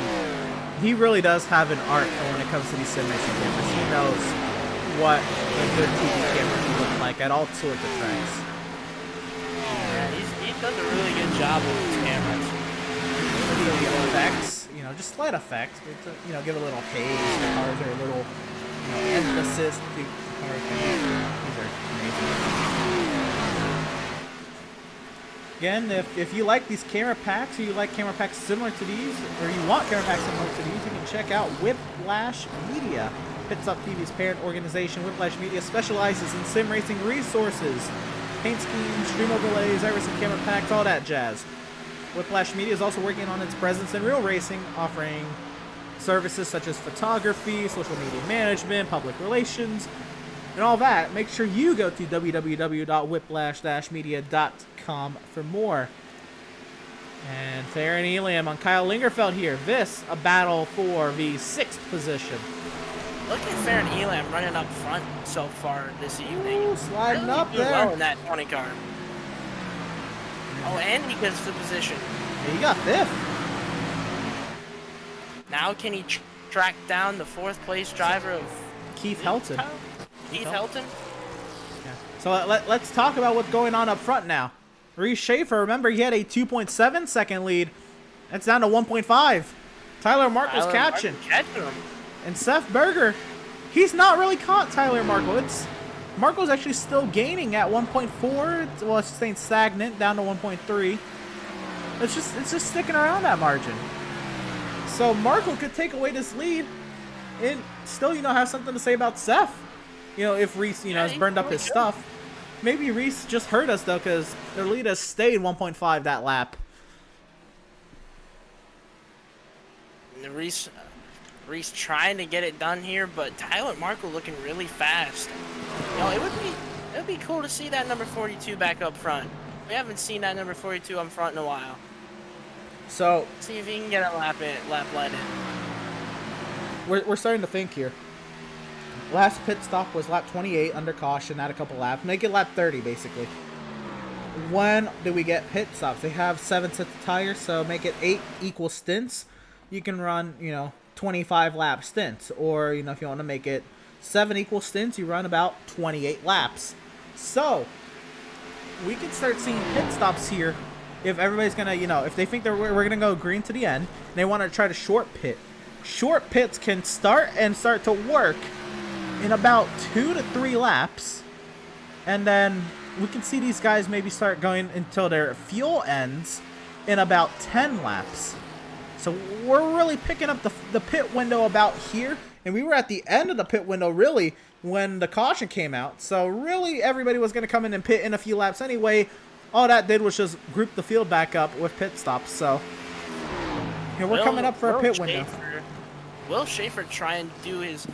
he really does have an art when it comes to these sim racing cameras. He knows what a good TV camera can look like at all sorts of tracks. Yeah, he does a really good job with his cameras. The effects, just slight effects, but to, give a little haze. The cars are a little, emphasis. The cars these are amazing. Again, if you like these camera packs, or you like camera packs similar to these, or you want camera packs similar to these, you can check out Whiplash Media. Pitstop TV's parent organization, Whiplash Media, specializes in sim racing resources, paint schemes, stream overlays, iRacing camera packs, all that jazz. Whiplash Media is also working on its presence in real racing, offering services such as photography, social media management, public relations, and all that. Make sure you go to www.whiplash-media.com for more. And Farron Elam on Kyle Lingerfeld here. This, a battle for the 6th position. Look at Farron Elam running up front so far this evening. Ooh, sliding really up doing there. well in that 20 car. Oh, and he gets the position. Yeah, he got 5th. Now can he track down the 4th place driver of Keith Helton. Keith Helton? Yeah. So let's talk about what's going on up front now. Reese Schaefer, remember, he had a 2.7 second lead. That's down to 1.5. Tyler Markle's catching. Him. And Seth Berger, he's not really caught Tyler Markle. Markle's actually still gaining at 1.4. Well, it's staying stagnant down to 1.3. It's just sticking around that margin. So Markle could take away this lead and still, have something to say about Seth. If Reese, has burned up his stuff. Maybe Reese just hurt us, though, because their lead has stayed 1.5 that lap. Reese trying to get it done here, but Tyler Markle looking really fast. It would be cool to see that number 42 back up front. We haven't seen that number 42 up front in a while. So see if he can get a lap light in. We're starting to think here. Last pit stop was lap 28 under caution, add a couple laps. Make it lap 30, basically. When do we get pit stops? They have 7 sets of tires, so make it 8 equal stints. You can run, 25 lap stints. Or, if you want to make it 7 equal stints, you run about 28 laps. So, we can start seeing pit stops here if everybody's going to, if they think we're going to go green to the end, and they want to try to short pit. Short pits can start to work in about 2 to 3 laps, and then we can see these guys maybe start going until their fuel ends in about 10 laps. So we're really picking up the pit window about here, and we were at the end of the pit window really when the caution came out. So really everybody was going to come in and pit in a few laps anyway. All that did was just group the field back up with pit stops. So we're coming up for a pit window. Will Schaefer try and do his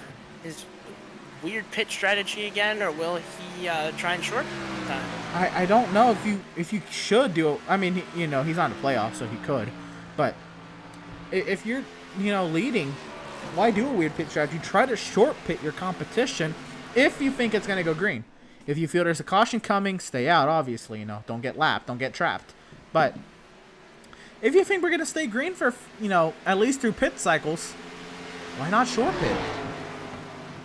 weird pit strategy again, or will he try and short time? I don't know if you should do it. I mean, he's on the playoffs, so he could. But if you're leading, why do a weird pit strategy? Try to short pit your competition if you think it's gonna go green. If you feel there's a caution coming, stay out. Obviously, don't get lapped, don't get trapped. But if you think we're gonna stay green for at least through pit cycles, why not short pit?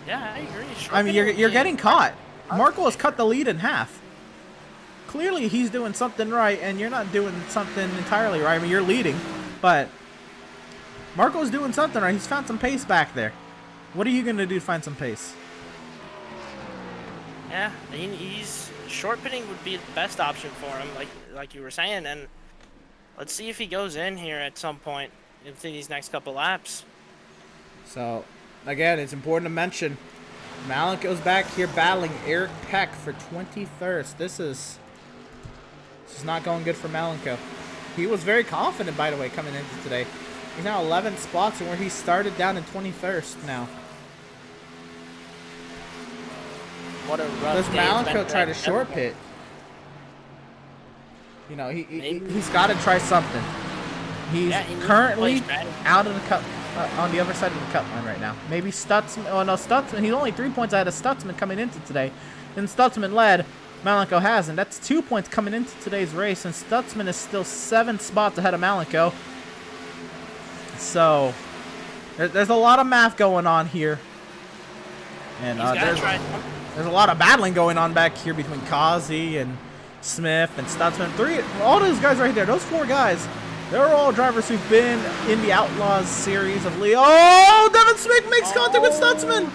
Yeah, I agree. I mean, you're getting caught. Marco has cut the lead in half. Clearly, he's doing something right, and you're not doing something entirely right. I mean, you're leading, but Marco's doing something right. He's found some pace back there. What are you going to do to find some pace? Yeah, he's short pitting would be the best option for him, like you were saying, and let's see if he goes in here at some point in these next couple laps. So, again, it's important to mention, Malenko's back here battling Eric Peck for 21st. This is not going good for Malenko. He was very confident, by the way, coming into today. He's now 11 spots, and where he started down in 21st now. What a rough Does day Malenko try to short pit? He's got to try something. He's currently out of the cut, on the other side of the cut line right now. Maybe Stutzman. Oh no, Stutzman. He's only 3 points ahead of Stutzman coming into today, and Stutzman led. Malenko hasn't. That's 2 points coming into today's race, and Stutzman is still 7 spots ahead of Malenko. So there's a lot of math going on here, and there's a lot of battling going on back here between Kazi and Smith and Stutzman. All those guys right there, those 4 guys, they're all drivers who've been in the Outlaws series of Leo. Oh, Devin Smith makes contact with Stutzman.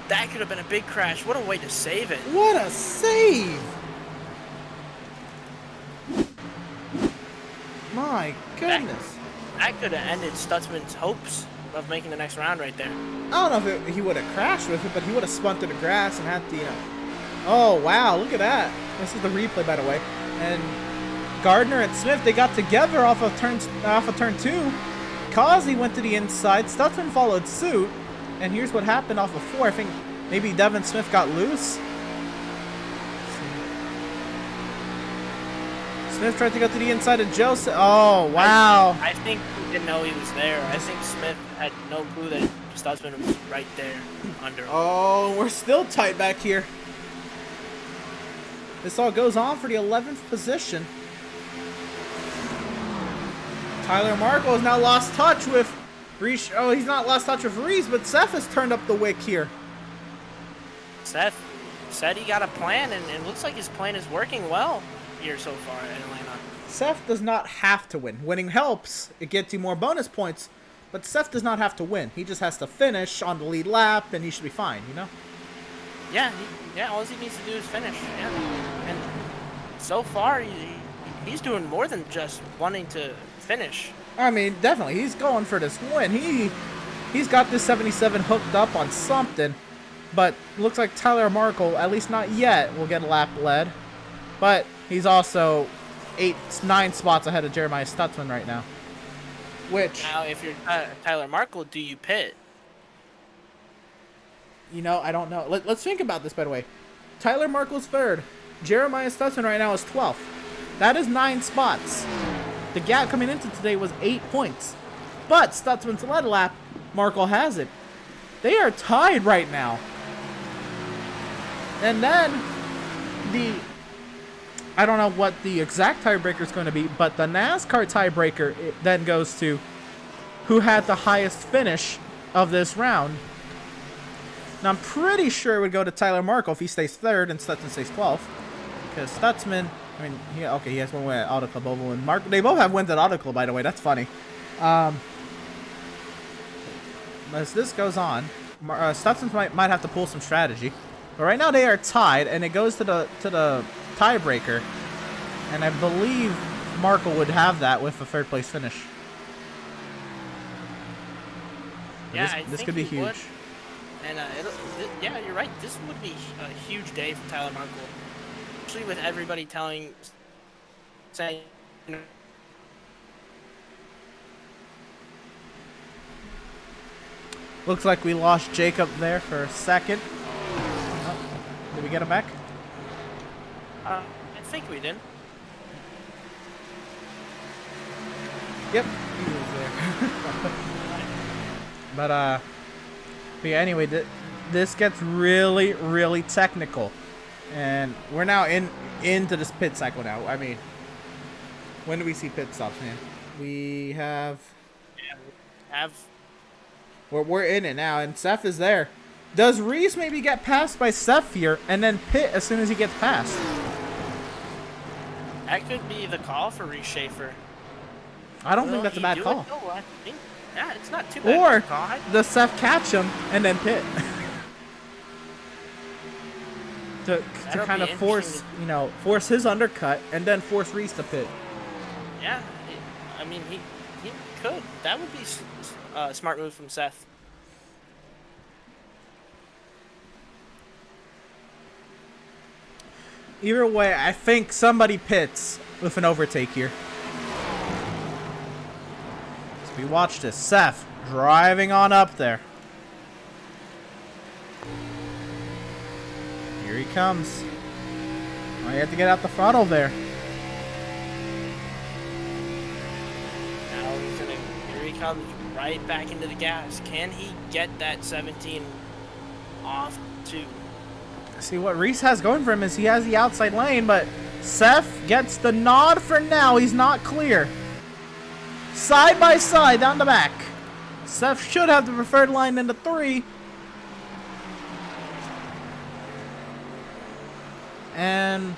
That could have been a big crash. What a way to save it. What a save. My goodness. That could have ended Stutzman's hopes of making the next round right there. I don't know if he would have crashed with it, but he would have spun through the grass and had to, Oh, wow, look at that. This is the replay, by the way. And Gardner and Smith, they got together off of turn 2. Kazi went to the inside. Stutzman followed suit. And here's what happened off of 4. I think maybe Devin Smith got loose. Smith tried to go to the inside of Joseph. Oh, wow. I think he didn't know he was there. I think Smith had no clue that Stutzman was right there under him. Oh, we're still tight back here. This all goes on for the 11th position. Tyler Markle has now lost touch with Reese. Oh, he's not lost touch with Reese, but Seth has turned up the wick here. Seth said he got a plan, and it looks like his plan is working well here so far in Atlanta. Seth does not have to win. Winning helps. It gets you more bonus points, but Seth does not have to win. He just has to finish on the lead lap, and he should be fine, Yeah, all he needs to do is finish. Yeah, and so far he's doing more than just wanting to finish. I mean, definitely, he's going for this win. He's got this 77 hooked up on something, but looks like Tyler Markle, at least not yet, will get a lap led. But he's also 9 spots ahead of Jeremiah Stutzman right now. Now, if you're Tyler Markle, do you pit? I don't know. Let's think about this, by the way. Tyler Markle's 3rd. Jeremiah Stutzman right now is 12th. That is 9 spots. The gap coming into today was 8 points. But Stutzman's led lap, Markle has it. They are tied right now. And then I don't know what the exact tiebreaker is going to be, but the NASCAR tiebreaker then goes to who had the highest finish of this round. Now, I'm pretty sure it would go to Tyler Markle if he stays 3rd and Stutzman stays 12th. Because Stutzman, I mean, he has one win at Auto Club Oval, and Mark, they both have wins at Auto Club, by the way. That's funny. As this goes on, Stutzman might have to pull some strategy. But right now they are tied, and it goes to the tiebreaker. And I believe Markle would have that with a 3rd place finish. Yeah, this could be huge. Would. And yeah, you're right. This would be a huge day for Tyler Markle, especially with everybody saying. Looks like we lost Jacob there for a second. Oh, did we get him back? I think we did. Yep, he was there. But yeah, anyway, this gets really, really technical, and we're now into this pit cycle now. I mean, when do we see pit stops, man? We have. Yeah, we have. We're in it now, and Seth is there. Does Reese maybe get passed by Seth here, and then pit as soon as he gets passed? That could be the call for Reese Schaefer. I don't think that's a bad call. Yeah, it's not too bad. Or call. does Seth catch him and then pit? to kind of force his undercut and then force Reese to pit. Yeah, I mean he could. That would be a smart move from Seth. Either way, I think somebody pits with an overtake here. As we watch this, Seth driving on up there. Here he comes. Oh, you have to get out the throttle there. Now here he comes right back into the gas. Can he get that 17 off too? See, what Reese has going for him is he has the outside lane, but Seth gets the nod for now. He's not clear. Side by side, down the back. Seth should have the preferred line in the 3. And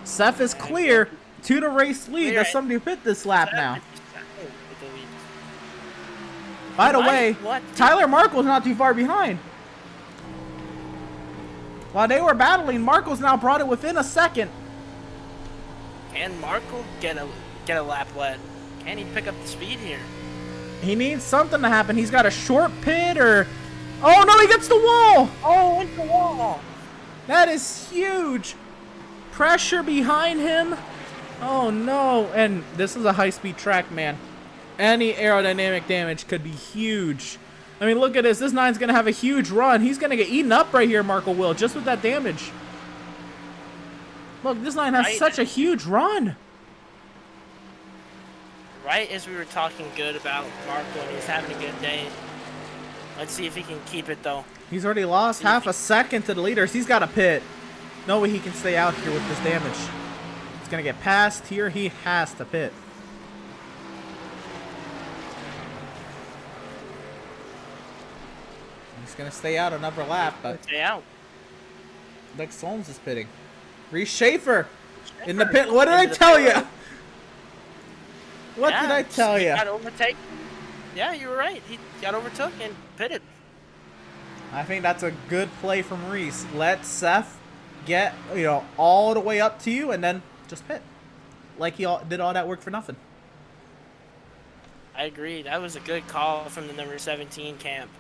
Seth is clear to the race lead. There's somebody who pit this lap now. By the way, Tyler Markle's not too far behind. While they were battling, Markle's now brought it within a second. Can Markle get a lap lead? Can he pick up the speed here? He needs something to happen. He's got a short pit or... Oh, no, he gets the wall! Oh, into the wall! That is huge. Pressure behind him. Oh, no. And this is a high-speed track, man. Any aerodynamic damage could be huge. I mean, look at this. This 9's going to have a huge run. He's going to get eaten up right here, Markle will, just with that damage. Look, this 9 has such a huge run. Right as we were talking good about Markle and he's having a good day. Let's see if he can keep it, though. He's already lost half a second to the leaders. He's got a pit. No way he can stay out here with this damage. He's going to get passed here. He has to pit. He's going to stay out another lap, but... Stay out. Like Solms is pitting. Reese Schaefer in the pit. What did I tell you? What did I tell you? Got overtaken. Yeah, you were right. He got overtook and pitted. I think that's a good play from Reese. Let Seth get, all the way up to you and then just pit. Like he did all that work for nothing. I agree. That was a good call from the number 17 camp.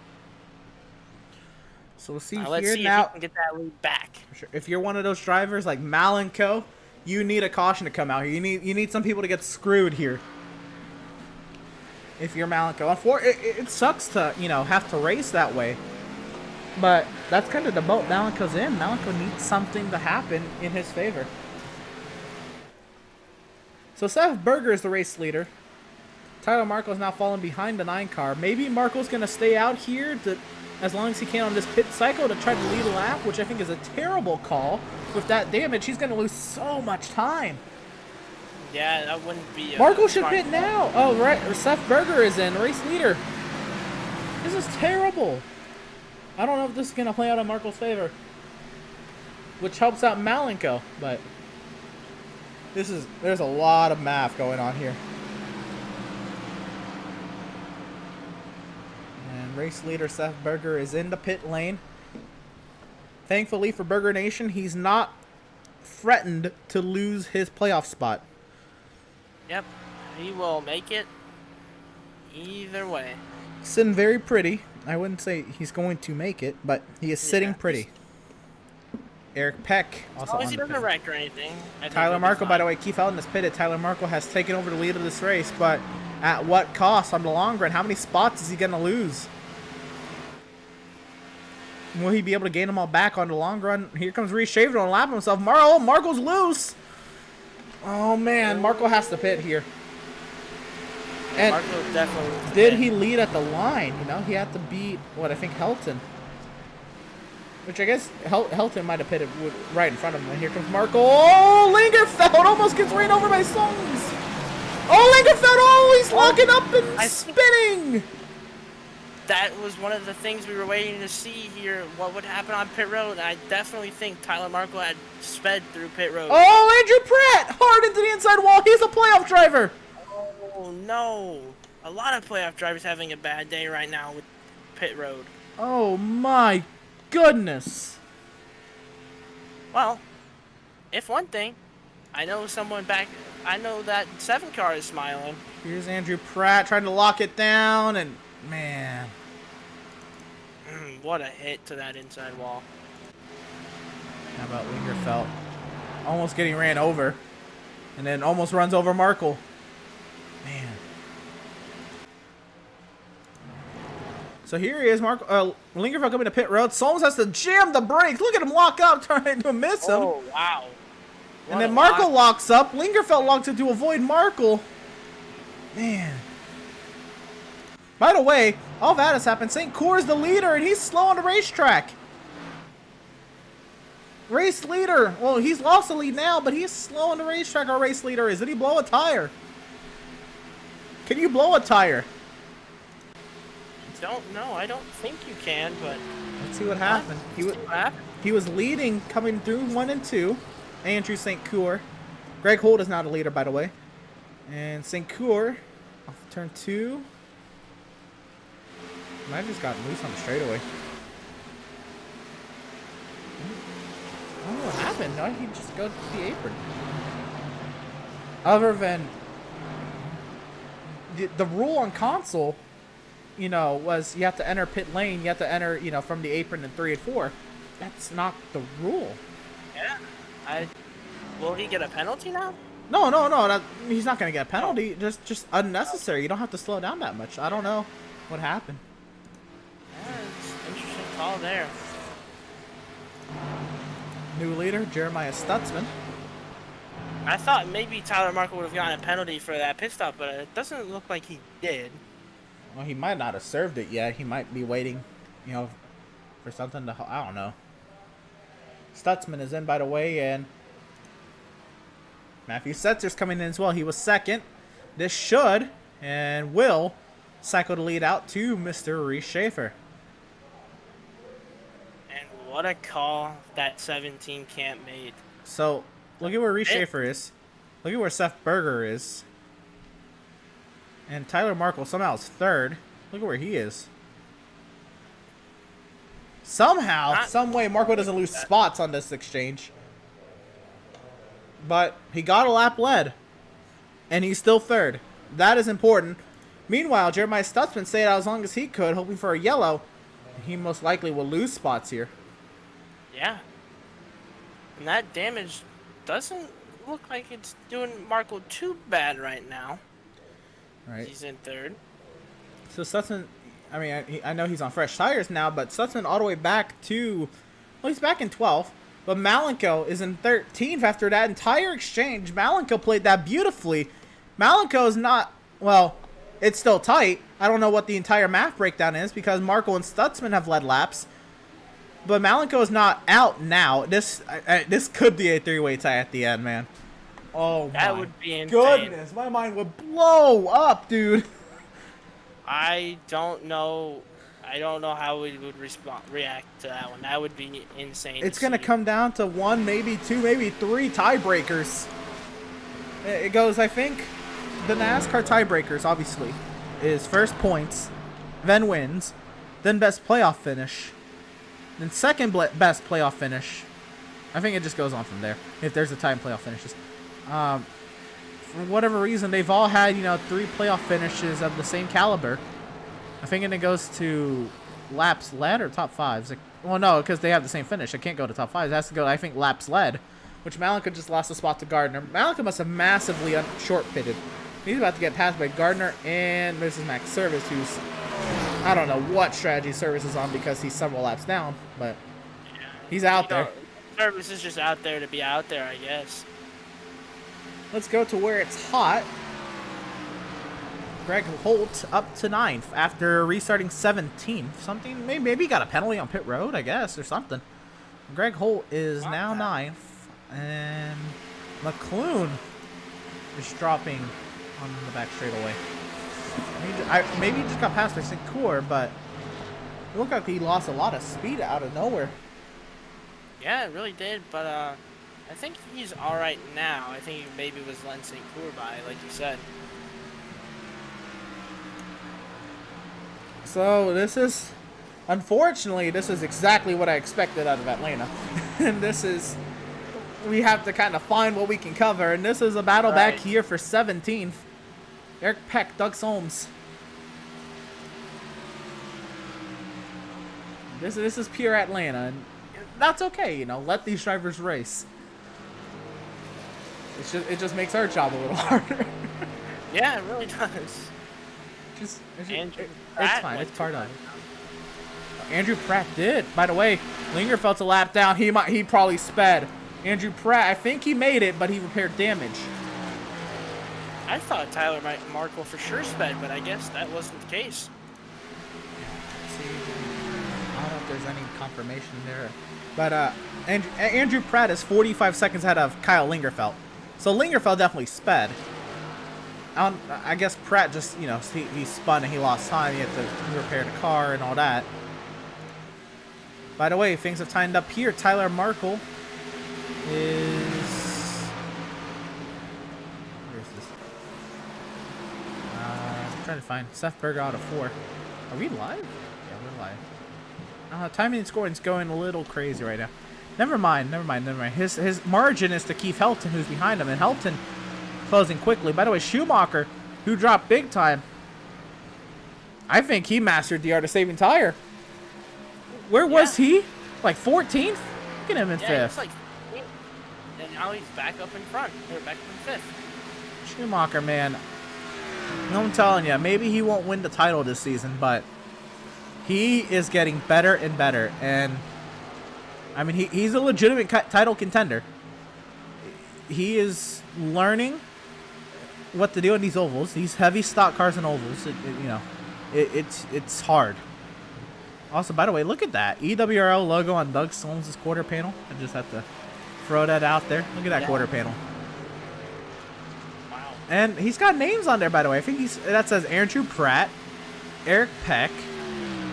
So we'll see let's here see now. If he can get that lead back. Sure. If you're one of those drivers like Malenko, you need a caution to come out here. You need some people to get screwed here. If you're Malenko, it sucks to have to race that way, but that's kind of the boat Malenko's in. Malenko needs something to happen in his favor. So Seth Berger is the race leader. Tyler Marco's now falling behind the 9 car. Maybe Marco's going to stay out here as long as he can on this pit cycle to try to lead a lap, which I think is a terrible call. With that damage, he's going to lose so much time. Yeah, that wouldn't be. Marco should pit now. Oh, right. Seth Berger is in, race leader. This is terrible. I don't know if this is going to play out in Marco's favor, which helps out Malenko, but there's a lot of math going on here. And race leader Seth Berger is in the pit lane. Thankfully for Burger Nation, he's not threatened to lose his playoff spot. Yep, he will make it either way. Sitting very pretty. I wouldn't say he's going to make it, but he is sitting pretty. Eric Peck also As long as on he the doesn't pit. wreck or anything. I think Tyler he'll be Marco, by fine. the way, Keith Elton is pitted. Tyler Marco has taken over the lead of this race, but at what cost on the long run? How many spots is he going to lose? Will he be able to gain them all back on the long run? Here comes Reese Shaver on lap himself. Marco's loose. Oh, man. Marco has to pit here. And Marco definitely loses the did pit. he lead at the line? You know, he had to beat, what, I think Helton. Which I guess Helton might have pitted right in front of him. And here comes Marco. Oh, Lingerfeld almost gets ran over by Songs. Oh, Lingerfeld always locking up and spinning. That was one of the things we were waiting to see here. What would happen on pit road? I definitely think Tyler Marco had sped through pit road. Oh, Andrew Pratt hard into the inside wall. He's a playoff driver. Oh no! A lot of playoff drivers having a bad day right now with pit road. Oh my goodness. Well, if one thing, I know someone back. I know that 7 car is smiling. Here's Andrew Pratt trying to lock it down, and man. What a hit to that inside wall. How about Lingerfeld? Almost getting ran over. And then almost runs over Markle. Man. So here he is, Lingerfeld coming to pit road. Solms has to jam the brakes. Look at him lock up, trying to miss him. Oh, wow. And then Markle locks up. Lingerfeld locks it to avoid Markle. Man. By the way, all that has happened. St. Coeur is the leader, and he's slow on the racetrack. Race leader. Well, he's lost the lead now, but he's slow on the racetrack. Our race leader is. Did he blow a tire? Can you blow a tire? Don't know. I don't think you can, but Let's see what happened. He was leading coming through 1 and 2. Andrew St. Coeur. Greg Holt is now the leader, by the way. And St. Coeur off turn 2. Might have just gotten loose on the straightaway. I don't know what happened. No, he just go to the apron. Other than the rule on console, you know, was you have to enter pit lane. You have to enter, you know, from the apron in 3 and 4. That's not the rule. yeah. Will he get a penalty now? No. He's not gonna get a penalty. Just unnecessary. You don't have to slow down that much. I don't know what happened. Yeah, it's an interesting call there. New leader, Jeremiah Stutzman. I thought maybe Tyler Marco would have gotten a penalty for that pit stop, but it doesn't look like he did. Well, he might not have served it yet. He might be waiting, you know, for something to... I don't know. Stutzman is in, by the way, and Matthew Setzer's coming in as well. He was second. This should and will cycle the lead out to Mr. Reese Schaefer. And what a call that 17 camp made. So, look at where Reese Schaefer is. Look at where Seth Berger is. And Tyler Markle somehow is third. Look at where he is. Somehow, some way, Marco doesn't lose spots on this exchange. But he got a lap led. And he's still third. That is important. Meanwhile, Jeremiah Stutzman stayed out as long as he could, hoping for a yellow. He most likely will lose spots here. Yeah. And that damage doesn't look like it's doing Marco too bad right now. Right. He's in third. So Stutzman, I mean, I know he's on fresh tires now, but Stutzman all the way back to, well, he's back in 12th. But Malenko is in 13th after that entire exchange. Malenko played that beautifully. Malenko is not, well, It's still tight. I don't know what the entire math breakdown is because Markle and Stutzman have led laps. But Malenko is not out now. This could be a three-way tie at the end, man. Oh, That would be insane. goodness. My mind would blow up, dude. I don't know how we would react to that one. That would be insane. It's going to come down to one, maybe two, maybe three tiebreakers. It goes, I think, the NASCAR tiebreakers, obviously, is first points, then wins, then best playoff finish, then second best playoff finish. I think it just goes on from there, if there's a tie in playoff finishes. For whatever reason, they've all had, 3 playoff finishes of the same caliber. I think it goes to laps led or top 5s. Well, no, because they have the same finish. It can't go to top 5s. It has to go, I think, laps led, which Malenko just lost a spot to Gardner. Malenko must have massively short-pitted. He's about to get passed by Gardner and Mrs. Max Service, who's, I don't know what strategy Service is on because he's several laps down, but he's out there. Service is just out there to be out there, I guess. Let's go to where it's hot. Greg Holt up to 9th after restarting 17th. Something, maybe he got a penalty on pit road, I guess, or something. Greg Holt is now 9th. And McClune is dropping on the back straightaway. Maybe he just got past Sincour, but it looked like he lost a lot of speed out of nowhere. Yeah, it really did, but I think he's all right now. I think he maybe was letting Sincour by, like you said. So unfortunately, this is exactly what I expected out of Atlanta. And we have to kind of find what we can cover. And this is a battle back here for 17th. Eric Peck, Doug Solms. This is pure Atlanta, and that's okay. Let these drivers race. It just makes our job a little harder. Yeah, it really does. It's fine. It's part of it. Andrew Pratt did. By the way, Lingerfeld's a lap down. He probably sped. Andrew Pratt, I think he made it, but he repaired damage. I thought Tyler Markle for sure sped, but I guess that wasn't the case. See, I don't know if there's any confirmation there. But Andrew Pratt is 45 seconds ahead of Kyle Lingerfeld. So Lingerfeld definitely sped. I guess Pratt just, he spun and he lost time. He had to repair the car and all that. By the way, things have tightened up here. Tyler Markle is... Where is this? I'm trying to find Seth Berger out of 4. Are we live? Yeah, we're live. Timing and scoring is going a little crazy right now. Never mind. His margin is to Keith Helton, who's behind him, and Helton closing quickly. By the way, Schumacher, who dropped big time, I think he mastered the art of saving tire. Where was he? Like 14th? Look at him in 5th. It's like 15th. And now he's back up in front. They're back up in 5th. Schumacher, man. I'm telling you, maybe he won't win the title this season, but he is getting better and better. And, I mean, he's a legitimate title contender. He is learning what to do in these ovals, these heavy stock cars and ovals. It's hard. Also, by the way, look at that EWRL logo on Doug Solms' quarter panel. I just have to throw that out there. Look at that quarter panel. Wow. And he's got names on there, by the way. I think that says Andrew Pratt, Eric Peck,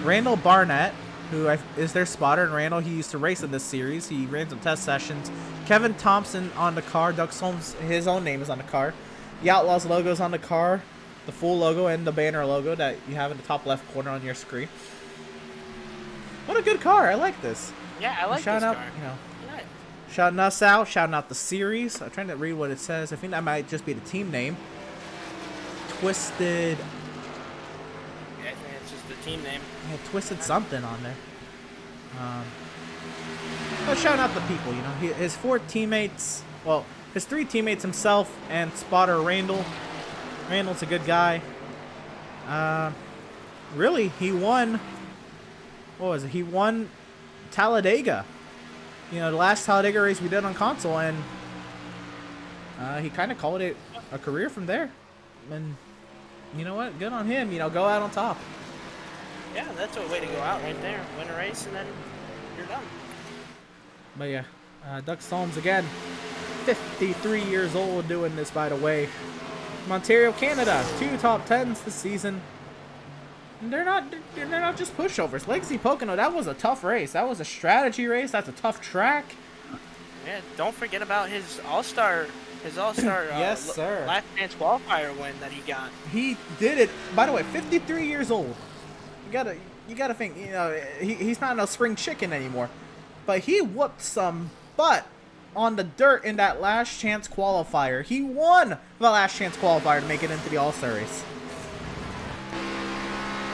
Randall Barnett, who is their spotter. And Randall, he used to race in this series. He ran some test sessions. Kevin Thompson on the car. Doug Solms, his own name is on the car. The Outlaws logo is on the car. The full logo and the banner logo that you have in the top left corner on your screen. What a good car. I like this. Yeah, I like this car. Shouting us out. Shouting out the series. I'm trying to read what it says. I think that might just be the team name. Twisted. Yeah, I think it's just the team name. Yeah, Twisted something on there. But shouting out the people, his 4 teammates. Well, his 3 teammates, himself and spotter Randall. Randall's a good guy. Really, he won. What was it? He won Talladega. The last Talladega race we did on console, and he kind of called it a career from there. And you know what? Good on him. You know, go out on top. Yeah, that's a way to go out right there. Win a race and then you're done. But yeah, Doug Stallings again, 53 years old doing this, by the way. From Ontario, Canada, 2 top 10s this season. And they're not just pushovers. Legacy Pocono, that was a tough race. That was a strategy race. That's a tough track. Yeah, don't forget about his All-Star Yes, sir. last chance qualifier win that he got. He did it. By the way, 53 years old. You gotta think. You know, he's not no spring chicken anymore. But he whooped some butt on the dirt in that last chance qualifier. He won the last chance qualifier to make it into the All-Star race.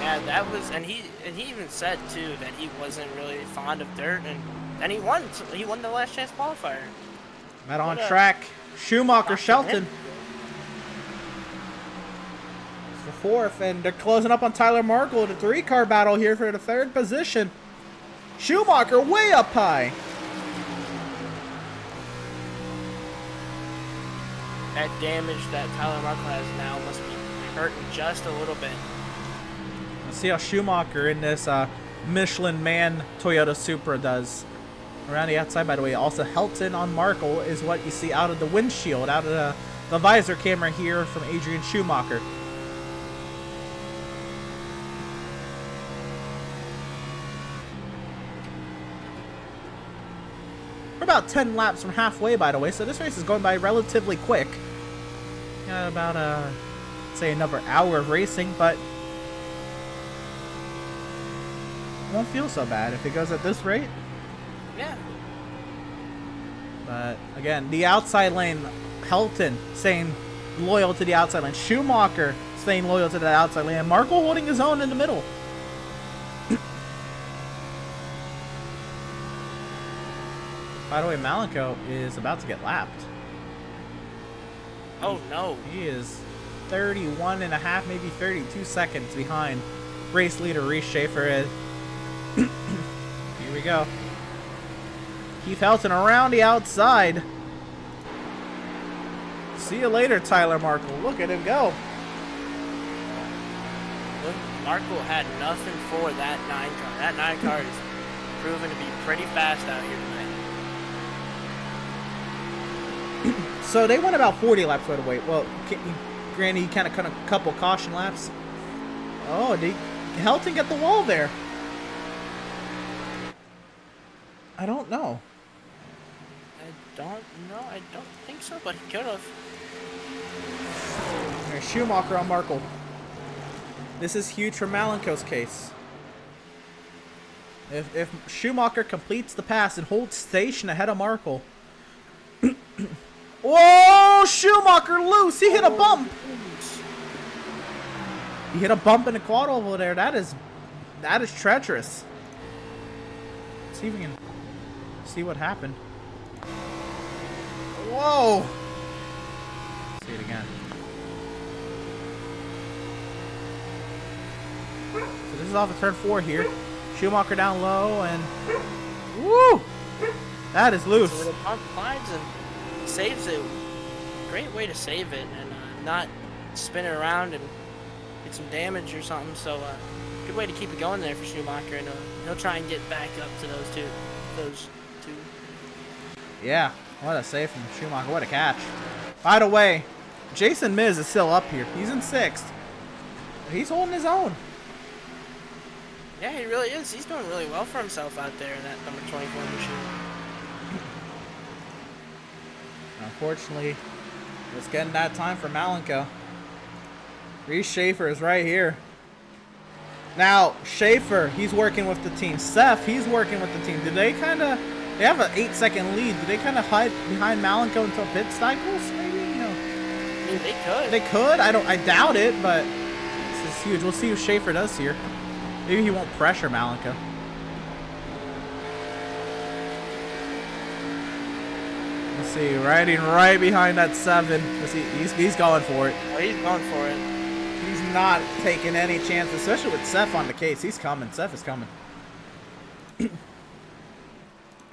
Yeah, that was, and he even said too that he wasn't really fond of dirt, and he won. He won the last chance qualifier. Met on track. Schumacher, Shelton. For 4th, and they're closing up on Tyler Markle. The 3-car battle here for the 3rd position. Schumacher way up high. That damage that Tyler Markle has now must be hurting just a little bit. Let's see how Schumacher in this Michelin Man Toyota Supra does. Around the outside, by the way, also Helton on Markle is what you see out of the windshield, out of the visor camera here from Adrian Schumacher. We're about 10 laps from halfway, by the way, so this race is going by relatively quick. Got about, say, another hour of racing, but it won't feel so bad if it goes at this rate. Yeah. But again, the outside lane, Helton staying loyal to the outside lane. Schumacher staying loyal to the outside lane. And Markle holding his own in the middle. By the way, Malenko is about to get lapped. Oh no. He is 31 and a half, maybe 32 seconds behind race leader Reese Schaefer. Here we go. Keith Helton around the outside. See you later, Tyler Markle. Look at him go. Look, Markle had nothing for that 9 car. That 9 car is proven to be pretty fast out here tonight. So they went about 40 laps right away. Well, granted, he kind of cut a couple caution laps. Oh, did Helton get the wall there? I don't know. I don't think so, but he could have. There's Schumacher on Markle. This is huge for Malenko's case. If Schumacher completes the pass and holds station ahead of Markle. Whoa! Schumacher loose! He hit a bump! He hit a bump in the quad over there. That is treacherous. Let's see if we can see what happened. Whoa! See it again. So this is off of turn 4 here. Schumacher down low and woo! That is loose. So the pump climbs and saves it. Great way to save it and not spin it around and get some damage or something. So good way to keep it going there for Schumacher, and he'll try and get back up to those two. Yeah, what a save from Schumacher. What a catch. By the way, Jason Miz is still up here. He's in 6th. He's holding his own. Yeah, he really is. He's doing really well for himself out there in that number 24 machine. Unfortunately, it's getting that time for Malenko. Reese Schaefer is right here. Now, Schaefer, he's working with the team. Seth, he's working with the team. Did they kind of... They have an 8-second lead. Did they kind of hide behind Malenko until pit cycles? Maybe, you know. I mean, they could. They could. I doubt it, but this is huge. We'll see what Schaefer does here. Maybe he won't pressure Malenko. Let's see, riding right behind that 7. Let's see, he's going for it. Oh, he's going for it. He's not taking any chances, especially with Seth on the case. He's coming. Seth is coming.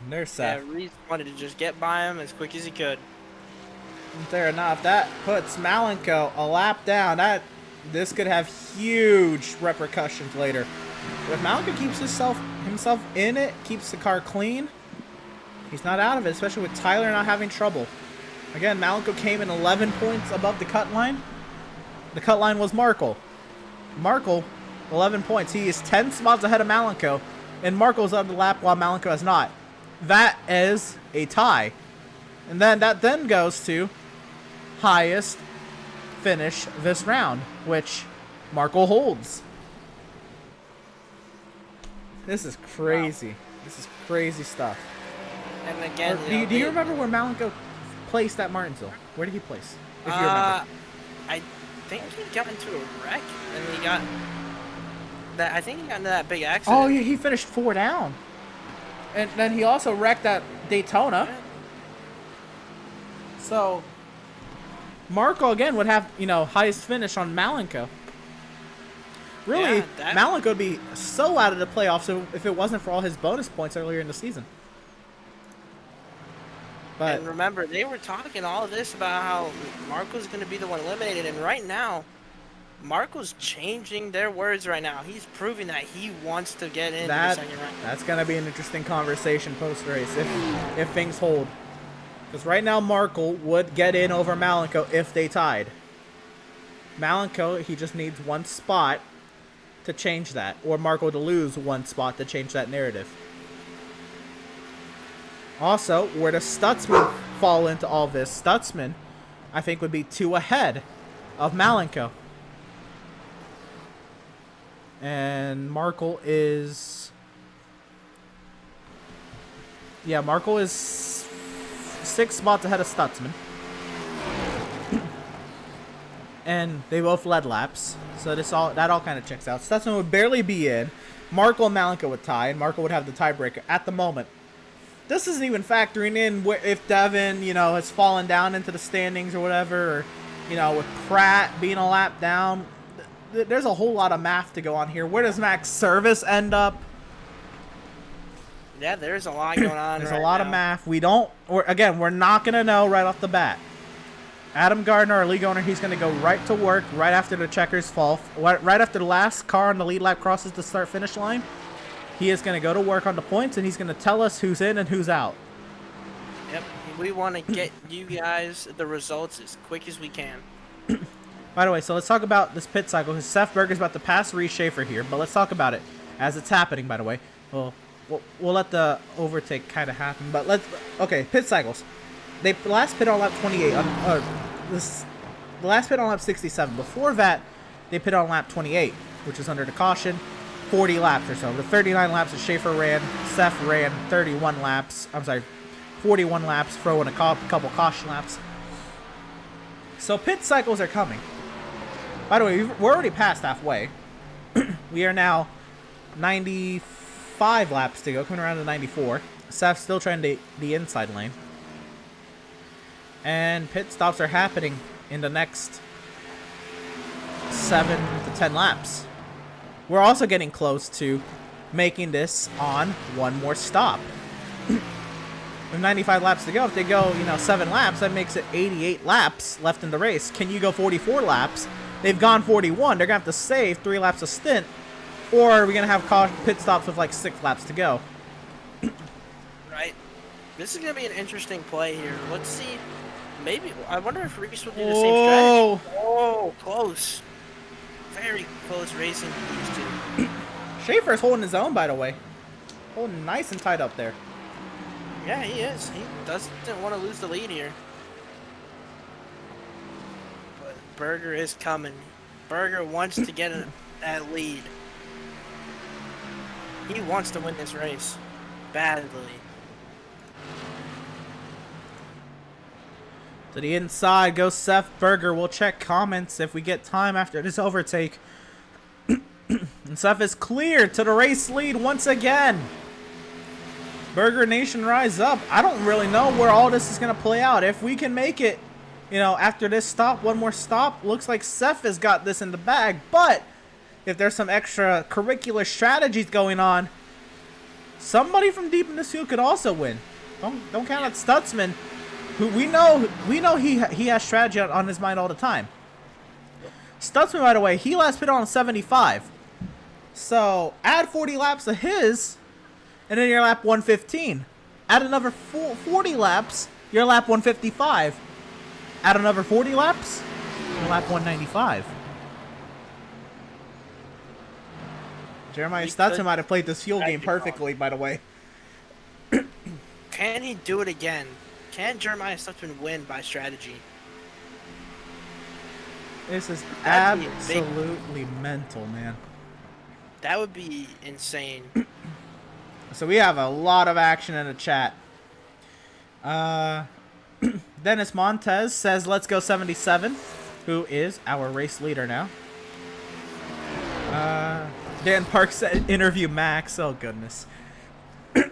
There's Seth. Yeah, Reese wanted to just get by him as quick as he could. Fair enough. That puts Malenko a lap down. That This could have huge repercussions later. But if Malenko keeps himself in it, keeps the car clean, he's not out of it, especially with Tyler not having trouble. Again, Malenko came in 11 points above the cut line. The cut line was Markle. Markle, 11 points. He is 10 spots ahead of Malenko, and Markle's on the lap while Malenko has not. That is a tie. And then that then goes to highest finish this round, which Markle holds. This is crazy. Wow. This is crazy stuff. And again, do you remember where Malenko placed at Martinsville? Where did he place? If you remember. I think he got into a wreck, and he got that. I think he got into that big accident. Oh yeah, he finished 4 down, and then he also wrecked at Daytona. Yeah. So Markle again would have, highest finish on Malenko. Really, yeah, Malenko would be so out of the playoffs if it wasn't for all his bonus points earlier in the season. But and remember, they were talking all of this about how Marco's going to be the one eliminated, and right now, Marco's changing their words right now. He's proving that he wants to get into the second round. That's going to be an interesting conversation post-race if things hold. Because right now, Markle would get in over Malenko if they tied. Malenko, he just needs one spot to change that, or Markle to lose one spot to change that narrative. Also, where does Stutzman fall into all this? Stutzman, I think, would be 2 ahead of Malenko. And Markle is... Yeah, Markle is 6 spots ahead of Stutzman. And they both led laps. So that all kind of checks out. Stutzman would barely be in. Markle and Malenko would tie, and Markle would have the tiebreaker at the moment. This isn't even factoring in if Devin, has fallen down into the standings or whatever, or, with Pratt being a lap down. There's a whole lot of math to go on here. Where does Max Service end up? Yeah, there's a lot going on. There's a lot of math. We're not going to know right off the bat. Adam Gardner, our league owner, he's going to go right to work right after the checkers fall. Right after the last car on the lead lap crosses the start-finish line. He is going to go to work on the points, and he's going to tell us who's in and who's out. Yep. We want to get you guys the results as quick as we can. By the way, so let's talk about this pit cycle, because Seth Berger's about to pass Reese Schaefer here, but let's talk about it as it's happening, by the way. We'll let the overtake kind of happen, but okay, pit cycles. They last pit on lap 28. The last pit on lap 67. Before that, they pit on lap 28, which is under the caution. 40 laps or so. The 39 laps that Schaefer ran, Seth ran 31 laps. 41 laps, throw in a couple caution laps. So pit cycles are coming. By the way, we're already past halfway. We are now 95 laps to go, coming around to 94. Seth's still trying the inside lane. And pit stops are happening in the next 7 to 10 laps. We're also getting close to making this on one more stop. With 95 laps to go, if they go, 7 laps, that makes it 88 laps left in the race. Can you go 44 laps? They've gone 41. They're going to have to save 3 laps a stint. Or are we going to have pit stops with 6 laps to go? Right. This is going to be an interesting play here. Let's see. Maybe. I wonder if Reese will do the same strategy. Oh, close. Very close racing these two. Schaefer's holding his own, by the way. Holding nice and tight up there. Yeah, he is. He doesn't want to lose the lead here. But Berger is coming. Berger wants to get that lead. He wants to win this race. Badly. To the inside goes Seth Berger. We'll check comments if we get time after this overtake. And Seth is cleared to the race lead once again. Berger Nation rise up. I don't really know where all this is going to play out. If we can make it, after this stop, one more stop, looks like Seth has got this in the bag. But if there's some extra curricular strategies going on, somebody from deep in this field could also win. Don't count out Stutzman, who we know he has strategy on his mind all the time. Stutzman, by the way, he last pit on 75. So add 40 laps of his, and then you're lap 115. Add another 40 laps, you're lap 155. Add another 40 laps, you're lap 195. Jeremiah Stutzman might have played this fuel game perfectly, by the way. Can he do it again? Can Jeremiah Stutzman win by strategy? This is That'd be a big- absolutely mental, man. That would be insane. So we have a lot of action in the chat. Dennis Montez says, let's go 77, who is our race leader now. Dan Park said, interview Max. Oh, goodness.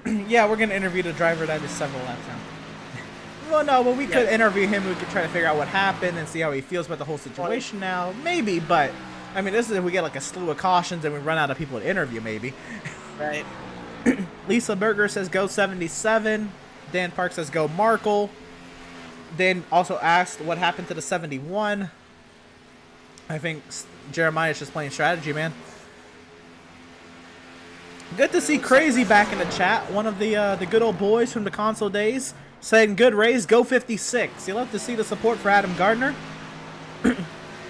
Yeah, we're going to interview the driver that is several laps now. Well, no, but we could interview him. We could try to figure out what happened and see how he feels about the whole situation now. Maybe, but, I mean, this is if we get like a slew of cautions and we run out of people to interview, maybe. Right. Lisa Berger says, go 77. Dan Park says, go Markle. Dan also asked what happened to the 71. I think Jeremiah's just playing strategy, man. Good to see Crazy back in the chat. One of the good old boys from the console days. Saying, good race, go 56. You love to see the support for Adam Gardner.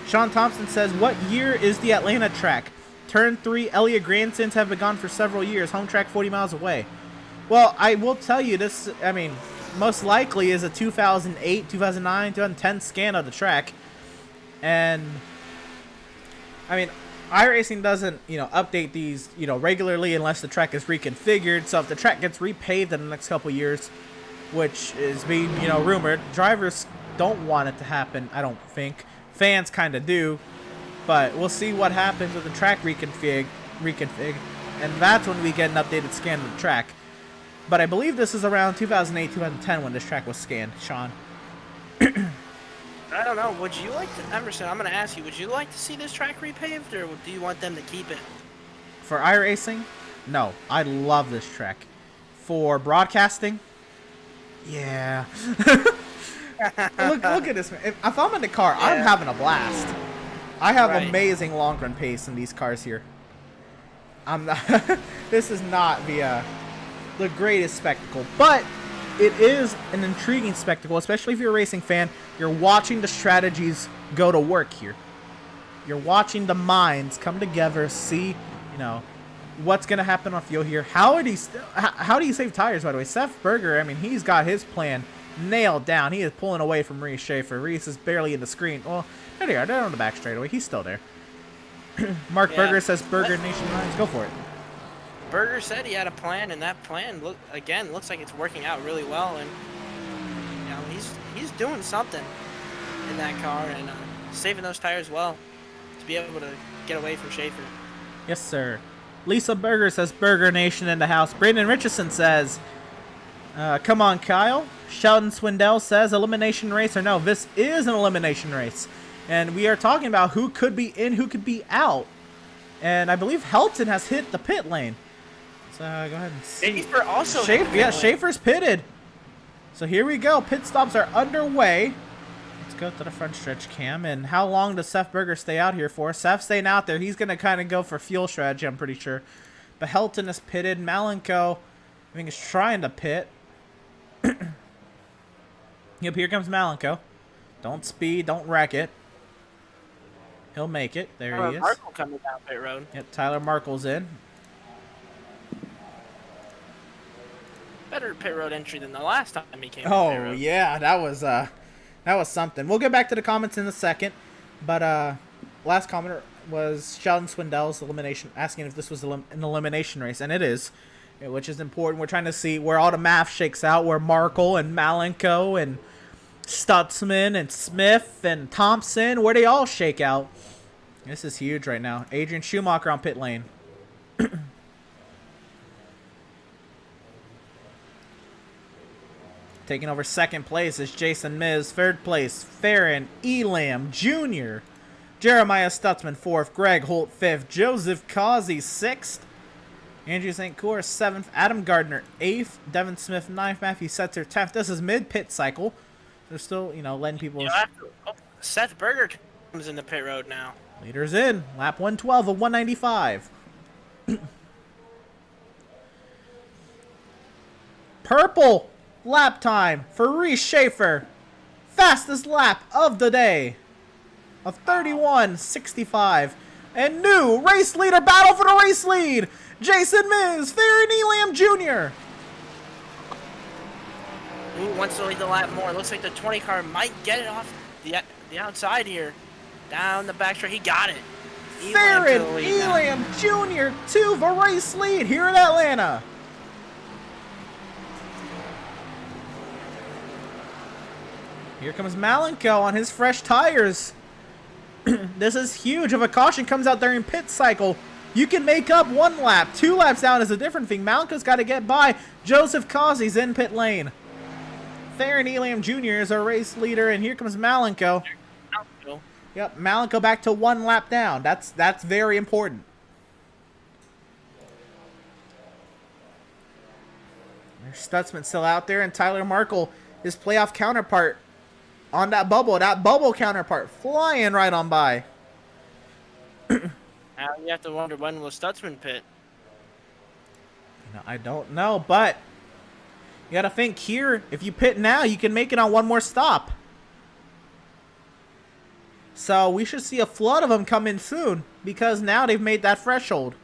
Sean Thompson says, what year is the Atlanta track? Turn 3, Elliott Grandsons have been gone for several years. Home track 40 miles away. Well, I will tell you this, I mean, most likely is a 2008, 2009, 2010 scan of the track. And, I mean, iRacing doesn't, update these, regularly unless the track is reconfigured. So if the track gets repaved in the next couple years, which is being, rumored, drivers don't want it to happen, I don't think. Fans kind of do. But we'll see what happens with the track reconfig, and that's when we get an updated scan of the track. But I believe this is around 2008, 2010 when this track was scanned, Sean. I don't know. Would you like to, Emerson, I'm going to ask you, would you like to see this track repaved, or do you want them to keep it? For iRacing? No. I love this track. For broadcasting? Yeah. Look at this, man. If I'm in the car, I'm having a blast. I have amazing long run pace in these cars here. I'm not. This is not the greatest spectacle, but it is an intriguing spectacle, especially if you're a racing fan. You're watching the strategies go to work here. You're watching the minds come together, see, what's gonna happen on fuel here. How do you save tires, by the way? Seth Berger, I mean, he's got his plan nailed down. He is pulling away from Reese Schaefer. Reese is barely in the screen. Well, there they are. They're on the back straightaway. He's still there. Mark Berger says Berger Nation Lines. Go for it. Berger said he had a plan, and that plan looks like it's working out really well, and he's doing something in that car and saving those tires well to be able to get away from Schaefer. Yes, sir. Lisa Berger says Berger Nation in the house. Brandon Richardson says, come on, Kyle. Sheldon Swindell says elimination race or no. This is an elimination race. And we are talking about who could be in, who could be out. And I believe Helton has hit the pit lane. So go ahead and see. Schaefer also hit the pit lane. Schaefer's pitted. So here we go. Pit stops are underway. Let's go to the front stretch cam. And how long does Seth Berger stay out here for? Seth's staying out there. He's going to kind of go for fuel strategy, I'm pretty sure. But Helton is pitted. Malenko, I think, is trying to pit. Yep, here comes Malenko. Don't speed. Don't wreck it. He'll make it. There he is. Markle coming down pit road. Yep, Tyler Markle's in. Better pit road entry than the last time he came. Oh yeah, that was something. We'll get back to the comments in a second, but last commenter was Sheldon Swindell's elimination, asking if this was an elimination race, and it is, which is important. We're trying to see where all the math shakes out, where Markle and Malenko and Stutzman and Smith and Thompson, where they all shake out. This is huge right now. Adrian Schumacher on pit lane. Taking over second place is Jason Miz. Third place, Farron Elam Jr. Jeremiah Stutzman, fourth. Greg Holt, fifth. Joseph Causey, sixth. Andrew St. Cour, seventh. Adam Gardner, eighth. Devin Smith, ninth. Matthew Setzer, 10th. This is mid-pit cycle. They're still, letting people... Seth Berger comes in the pit road now. Leader's in. Lap 112 of 195. Purple lap time for Reese Schaefer. Fastest lap of the day of 31.65. And new race leader battle for the race lead. Jason Miz, Farron Elam Jr. Who wants to lead the lap more? Looks like the 20 car might get it off the outside here. Down the back straight. He got it. Farron Elam Jr. to the race lead here in Atlanta. Here comes Malenko on his fresh tires. This is huge. If a caution comes out during pit cycle, you can make up 1 lap. 2 laps down is a different thing. Malenko's got to get by. Joseph Causey's in pit lane. Farron Elam Jr. is our race leader, and here comes Malenko. Yep, Malenko back to 1 lap down. That's very important. There's Stutzman still out there, and Tyler Markle, his playoff counterpart, on that bubble counterpart, flying right on by. Now you have to wonder, when will Stutzman pit? You know, I don't know, but you gotta think here, if you pit now, you can make it on 1 more stop. So we should see a flood of them come in soon, because now they've made that threshold.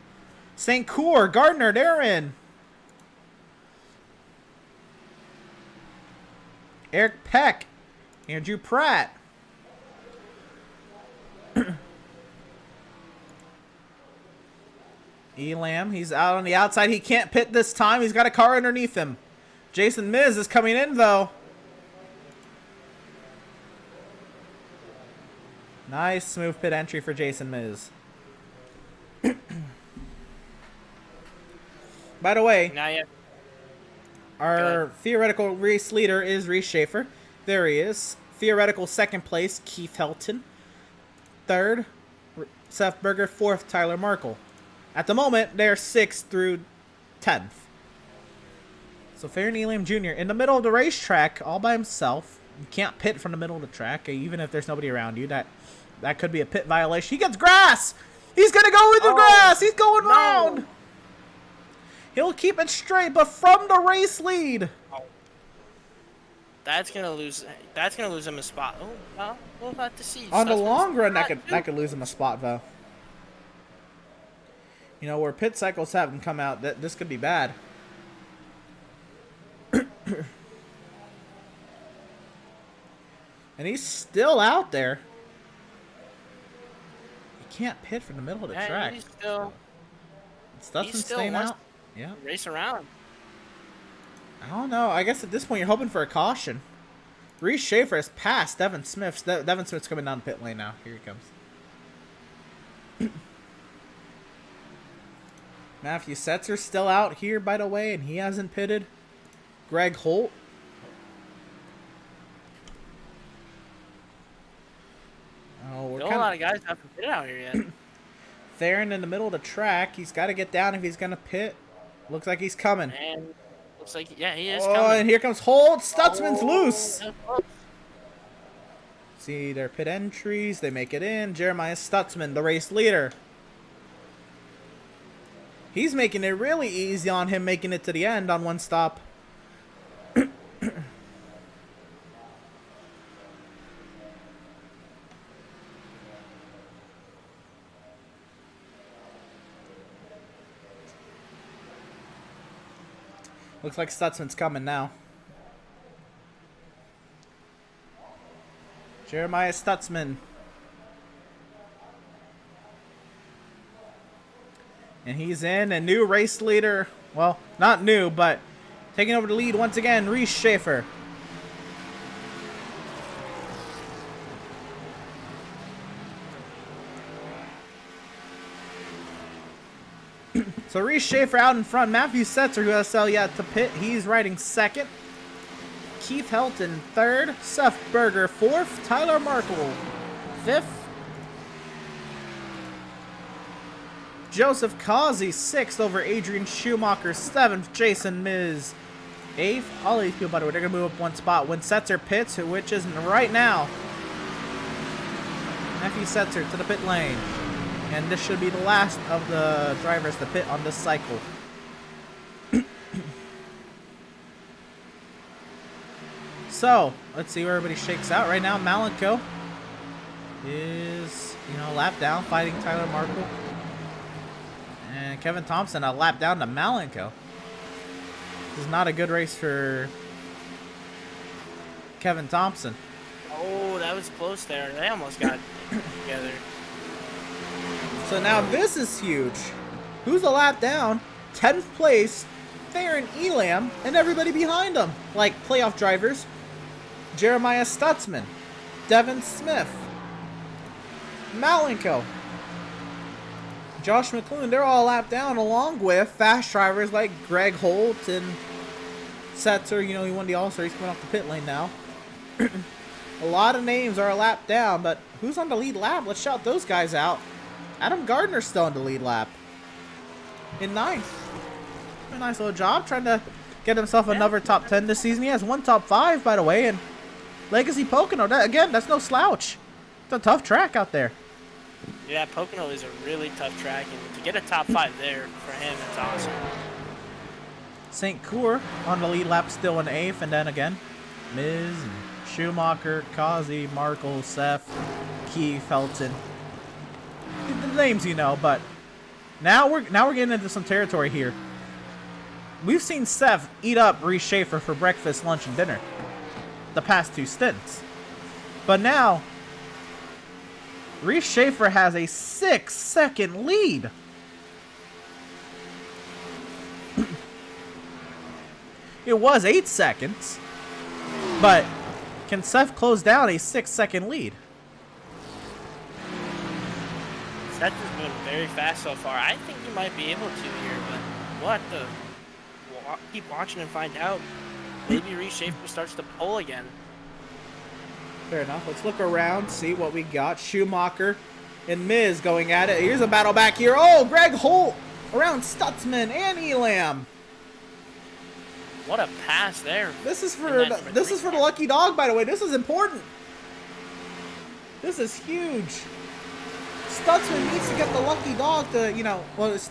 St. Cour, Gardner, they're in. Eric Peck, Andrew Pratt. Elam, he's out on the outside. He can't pit this time. He's got a car underneath him. Jason Miz is coming in, though. Nice smooth pit entry for Jason Miz. By the way, our theoretical race leader is Reese Schaefer. There he is. Theoretical 2nd place, Keith Helton. 3rd, Seth Berger. 4th, Tyler Markle. At the moment, they're 6th through 10th. So Farron Elam Jr. in the middle of the racetrack, all by himself. You can't pit from the middle of the track, even if there's nobody around you. That could be a pit violation. He gets grass! He's going to go with the grass! He's going round! He'll keep it straight, but from the race lead. That's gonna lose him a spot. Oh, well, we'll have to see. On the long run, that could lose him a spot, though. You know, where pit cycles haven't come out, this could be bad. And he's still out there. He can't pit from the middle of the track. He's still staying out. Yeah. Race around. I don't know. I guess at this point you're hoping for a caution. Reese Schaefer has passed Devin Smith. Devin Smith's coming down the pit lane now. Here he comes. Matthew Setzer's still out here, by the way, and he hasn't pitted. Greg Holt. Oh, we're Still a lot of guys haven't pitted out here yet. Theron in the middle of the track. He's got to get down if he's going to pit. Looks like he's coming. And looks like, yeah, he is coming. coming. And here comes Holt. Stutzman's loose. See their pit entries. They make it in. Jeremiah Stutzman, the race leader. He's making it really easy on him, making it to the end on 1 stop. Looks like Stutzman's coming now. Jeremiah Stutzman. And he's in. A new race leader. Well, not new, but taking over the lead once again, Reese Schaefer. So Reese Schaefer out in front. Matthew Setzer, who has still yet to pit, he's riding 2nd. Keith Helton 3rd. Seth Berger 4th. Tyler Markle 5th. Joseph Causey 6th over Adrian Schumacher 7th. Jason Miz 8th. All these people, by the way, they're going to move up 1 spot when Setzer pits, which isn't right now. Matthew Setzer to the pit lane. And this should be the last of the drivers to pit on this cycle. So, let's see where everybody shakes out. Right now, Malenko is, a lap down, fighting Tyler Markle. And Kevin Thompson a lap down to Malenko. This is not a good race for Kevin Thompson. Oh, that was close there. They almost got together. So now this is huge. Who's a lap down? 10th place, Theron Elam, and everybody behind him. Like playoff drivers, Jeremiah Stutzman, Devin Smith, Malenko, Josh McClune. They're all a lap down, along with fast drivers like Greg Holt and Setzer. He won the All-Star. He's coming off the pit lane now. A lot of names are a lap down, but who's on the lead lap? Let's shout those guys out. Adam Gardner's still on the lead lap. In 9th. A nice little job trying to get himself another top 10 this season. He has one top 5, by the way, and Legacy Pocono. That's no slouch. It's a tough track out there. Yeah, Pocono is a really tough track, and to get a top 5 there for him, it's awesome. St. Cour on the lead lap, still in 8th, and then again, Miz, Schumacher, Kazi, Markle, Seth, Keith, Felton. The names but now we're getting into some territory here. We've seen Seth eat up Reese Schaefer for breakfast, lunch, and dinner the past 2 stints. But now, Reese Schaefer has a 6-second lead. It was 8 seconds, but can Seth close down a 6-second lead? Seth has been very fast so far. I think he might be able to here, but what the? Keep watching and find out. Maybe Reese Schaefer starts to pull again. Fair enough. Let's look around, see what we got. Schumacher and Miz going at it. Here's a battle back here. Oh, Greg Holt around Stutzman and Elam. What a pass there. This is for the lucky dog, by the way. This is important. This is huge. Stutzman needs to get the lucky dog to,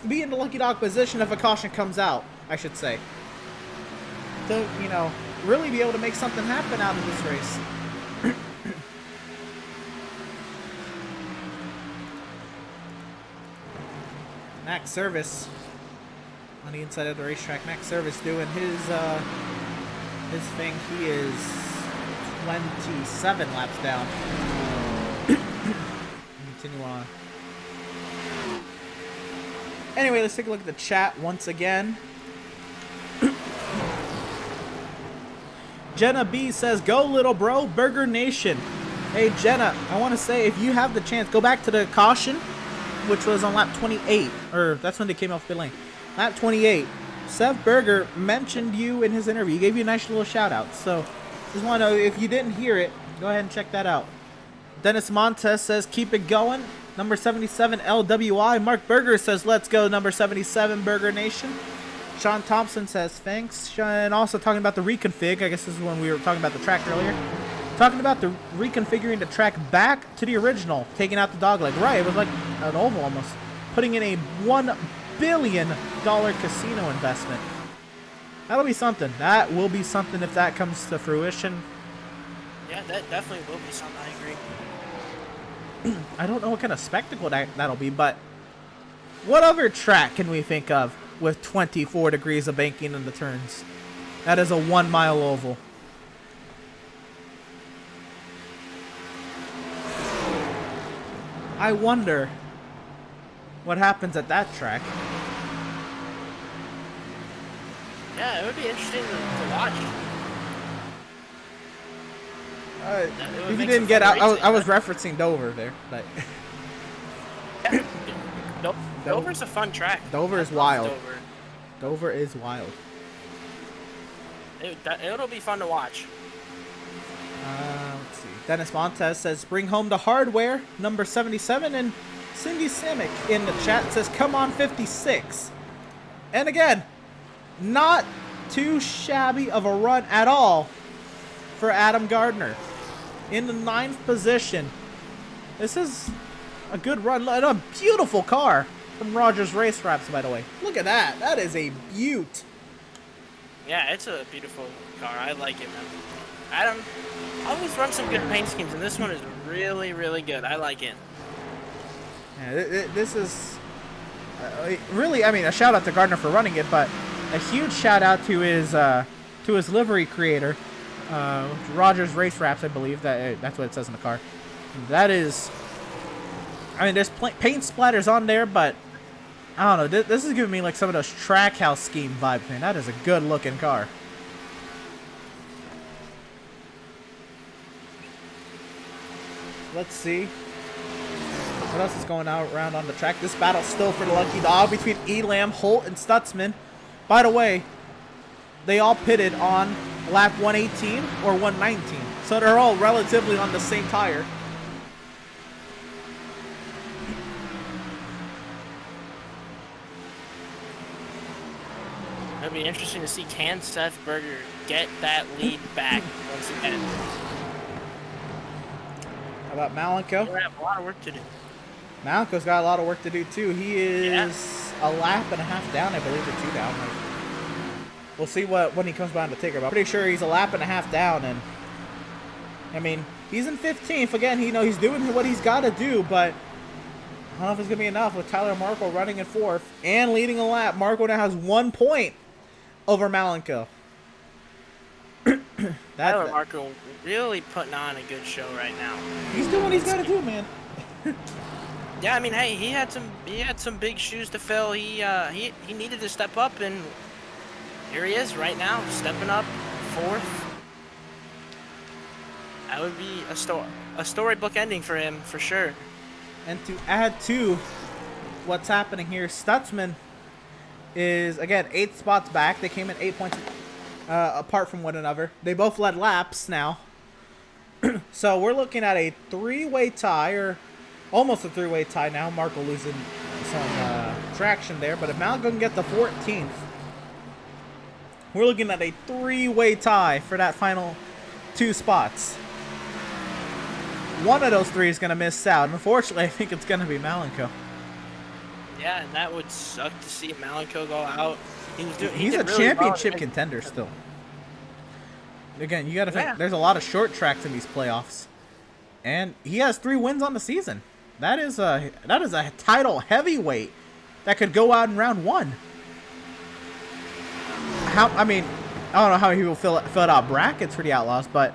be in the lucky dog position if a caution comes out, I should say. To, really be able to make something happen out of this race. Max Service on the inside of the racetrack. Max Service doing his thing. He is 27 laps down. Continue on. Anyway, let's take a look at the chat once again. Jenna B says, "Go little bro, Burger Nation." Hey Jenna, I want to say, if you have the chance, go back to the caution, which was on lap 28, or that's when they came off pit lane. Lap 28. Seth Berger mentioned you in his interview. He gave you a nice little shout out. So just want to know, if you didn't hear it, go ahead and check that out. Dennis Montes says, "Keep it going." Number 77 LWI. Mark Berger says, "Let's go." Number 77 Burger Nation. Sean Thompson says, "Thanks." And also talking about the reconfig. I guess this is when we were talking about the track earlier. Talking about the reconfiguring the track back to the original, taking out the dogleg. Right, it was like an oval almost. Putting in a $1 billion casino investment. That'll be something. That will be something if that comes to fruition. Yeah, that definitely will be something. I agree. I don't know what kind of spectacle that'll be, but what other track can we think of with 24 degrees of banking in the turns? That is a 1 mile oval. I wonder what happens at that track. Yeah, it would be interesting to watch. If you didn't get out, I was referencing Dover there, but Dover's a fun track. Dover is wild. Dover is wild. It'll be fun to watch. Let's see. Dennis Montez says, "Bring home the hardware." Number 77, and Cindy Simic in the chat says, "Come on 56." And again, not too shabby of a run at all for Adam Gardner. In the 9th position, This is a good run. And a beautiful car from Rogers Race Wraps, by the way. Look at that. That is a beaut. Yeah, it's a beautiful car. I like it, man. Adam always runs some good paint schemes, and this one is really, really good. I like it. Yeah, this is really, I mean, a shout out to Gardner for running it, but a huge shout out to his livery creator, Rogers Race Wraps, I believe. That's what it says in the car. That is, I mean, there's paint splatters on there, but I don't know. This is giving me like some of those Trackhouse scheme vibes, man. That is a good looking car. Let's see what else is going around on the track. This battle's still for the lucky dog between Elam, Holt, and Stutzman. By the way, they all pitted on lap 118 or 119, so they're all relatively on the same tire. It'll be interesting to see, can Seth Berger get that lead back once again. How about Malenko? He'll have a lot of work to do. Malenko's got a lot of work to do too. He is a lap and a half down, I believe, or 2 down. We'll see when he comes behind the Tigger, but I'm pretty sure he's a lap and a half down. And I mean, he's in 15th again. He's doing what he's got to do, but I don't know if it's gonna be enough with Tyler Markle running in 4th and leading a lap. Markle now has 1 point over Malenko. Tyler Markle really putting on a good show right now. He's doing what he's got to do, man. Yeah, I mean, hey, he had some big shoes to fill. He needed to step up, and here he is right now, stepping up, 4th. That would be a storybook ending for him, for sure. And to add to what's happening here, Stutzman is, again, 8 spots back. They came in 8 points apart from one another. They both led laps now. So we're looking at a 3-way tie, or almost a 3-way tie now. Markle losing some traction there. But if Malenko can get the 14th, we're looking at a 3-way tie for that final 2 spots. One of those 3 is going to miss out. Unfortunately, I think it's going to be Malenko. Yeah, and that would suck to see Malenko go out. He's a championship contender still. Again, you got to think, there's a lot of short tracks in these playoffs. And he has 3 wins on the season. That is a title heavyweight that could go out in round 1. I mean, I don't know how he will fill out brackets for the Outlaws, but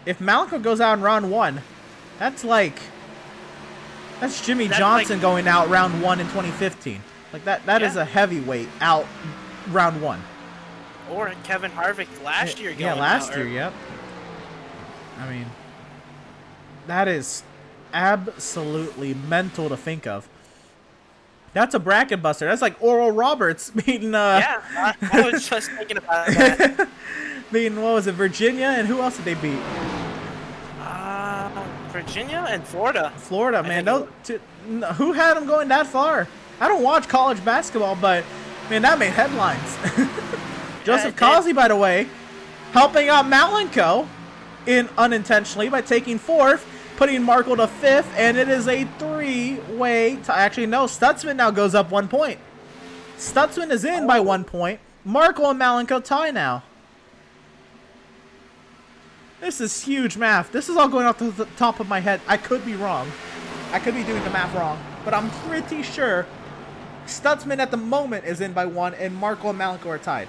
if Malenko goes out in round 1, that's Jimmy Johnson going out round 1 in 2015. Like that is a heavyweight out round 1. Or Kevin Harvick last year going last year, yep. I mean, that is absolutely mental to think of. That's a bracket buster. That's like Oral Roberts beating yeah, I was just thinking about that. Beating, what was it, Virginia, and who else did they beat? Virginia and Florida. Florida, man. Who had them going that far? I don't watch college basketball, but man, that made headlines. Joseph Causey, by the way, helping out Malenko unintentionally by taking 4th, putting Markle to 5th, and it is a 3-way tie. Actually, no, Stutzman now goes up 1 point. Stutzman is in by 1 point. Markle and Malenko tie now. This is huge math. This is all going off the top of my head. I could be wrong. I could be doing the math wrong, but I'm pretty sure Stutzman at the moment is in by 1, and Markle and Malenko are tied.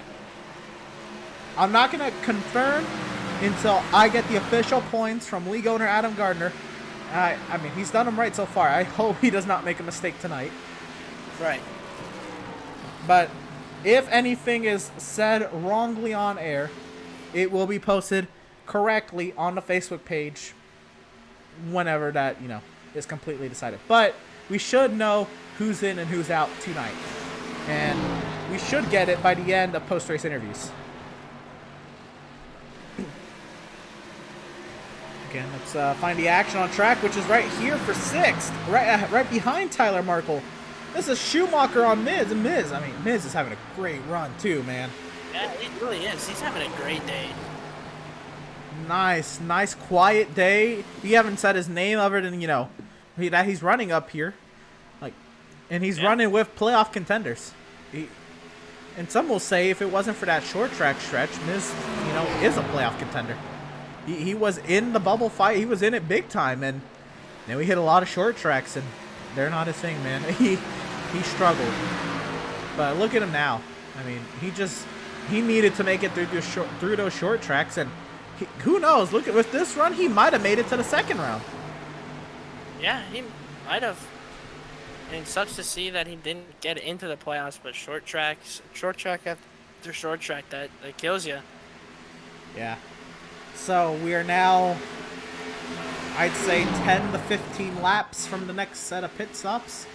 I'm not going to confirm until I get the official points from league owner Adam Gardner. I mean, he's done them right so far. I hope he does not make a mistake tonight. Right. But if anything is said wrongly on air, it will be posted correctly on the Facebook page whenever that, is completely decided. But we should know who's in and who's out tonight. And we should get it by the end of post-race interviews. Again, let's find the action on track, which is right here for 6th, right behind Tyler Markle. This is Schumacher on Miz, and Miz is having a great run too, man. Yeah, he really is. He's having a great day. Nice, quiet day. We haven't said his name other than, that he's running up here, like, and he's running with playoff contenders. And some will say if it wasn't for that short track stretch, Miz, you know, is a playoff contender. He was in the bubble fight. He was in it big time, and then we hit a lot of short tracks, and they're not his thing, man. He struggled, but look at him now. I mean, he needed to make it through those short tracks, and who knows? Look at with this run, he might have made it to the second round. Yeah, he might have. And it sucks to see that he didn't get into the playoffs, but short track after short track, that kills you. Yeah. So we are now, I'd say, 10 to 15 laps from the next set of pit stops.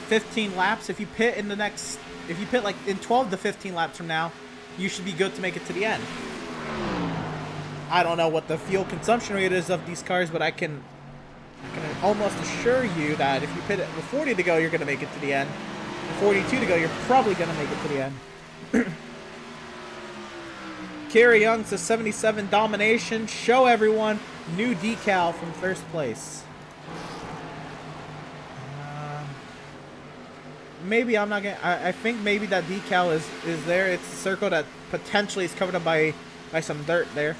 15 laps. If you pit like in 12 to 15 laps from now, you should be good to make it to the end. I don't know what the fuel consumption rate is of these cars, but I can almost assure you that if you pit it with 40 to go, you're going to make it to the end. With 42 to go, you're probably going to make it to the end. Kerry Young's a 77 domination. Show everyone new decal from first place. Maybe I'm not gonna. I think maybe that decal is there. It's a circle that potentially is covered up by some dirt there,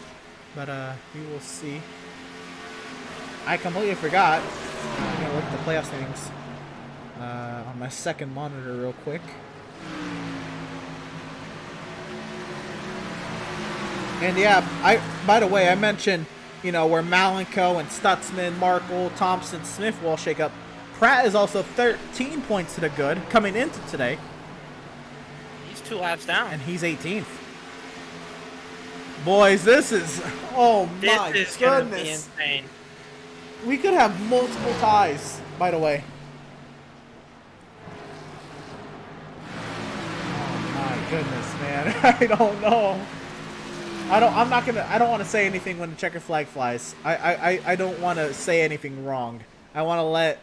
but we will see. I completely forgot. I'm gonna look at the playoff standings on my second monitor real quick. And yeah, by the way, I mentioned, you know, where Malenko and Stutzman, Markle, Thompson, Smith will shake up. Pratt is also 13 points to the good coming into today. He's 2 laps down. And he's 18th. Boys, this is, oh my This is goodness. gonna be insane. We could have multiple ties, by the way. Oh my goodness, man. I don't know. I don't want to say anything when the checker flag flies. I don't want to say anything wrong. I want to let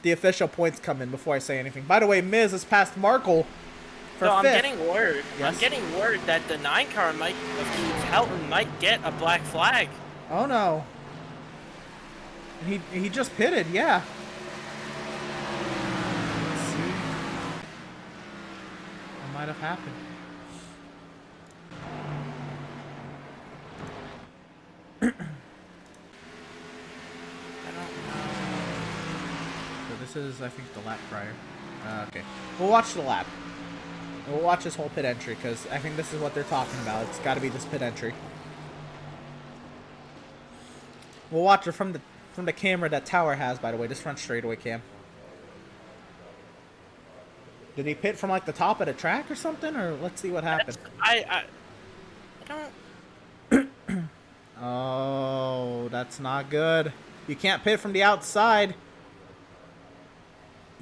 the official points come in before I say anything. By the way, Miz has passed Markle for I'm fifth. getting word. Yes? I'm getting word that the 9 car of Keith Helton might get a black flag. Oh no. He just pitted, yeah. Let's see. What might have happened. This is, I think, the lap prior. Okay. We'll watch the lap. We'll watch this whole pit entry, because I think this is what they're talking about. It's got to be this pit entry. We'll watch it from the camera that Tower has, by the way. This front straightaway cam. Did he pit from, like, the top of the track or something? Or let's see what happened. I don't... Oh, that's not good. You can't pit from the outside.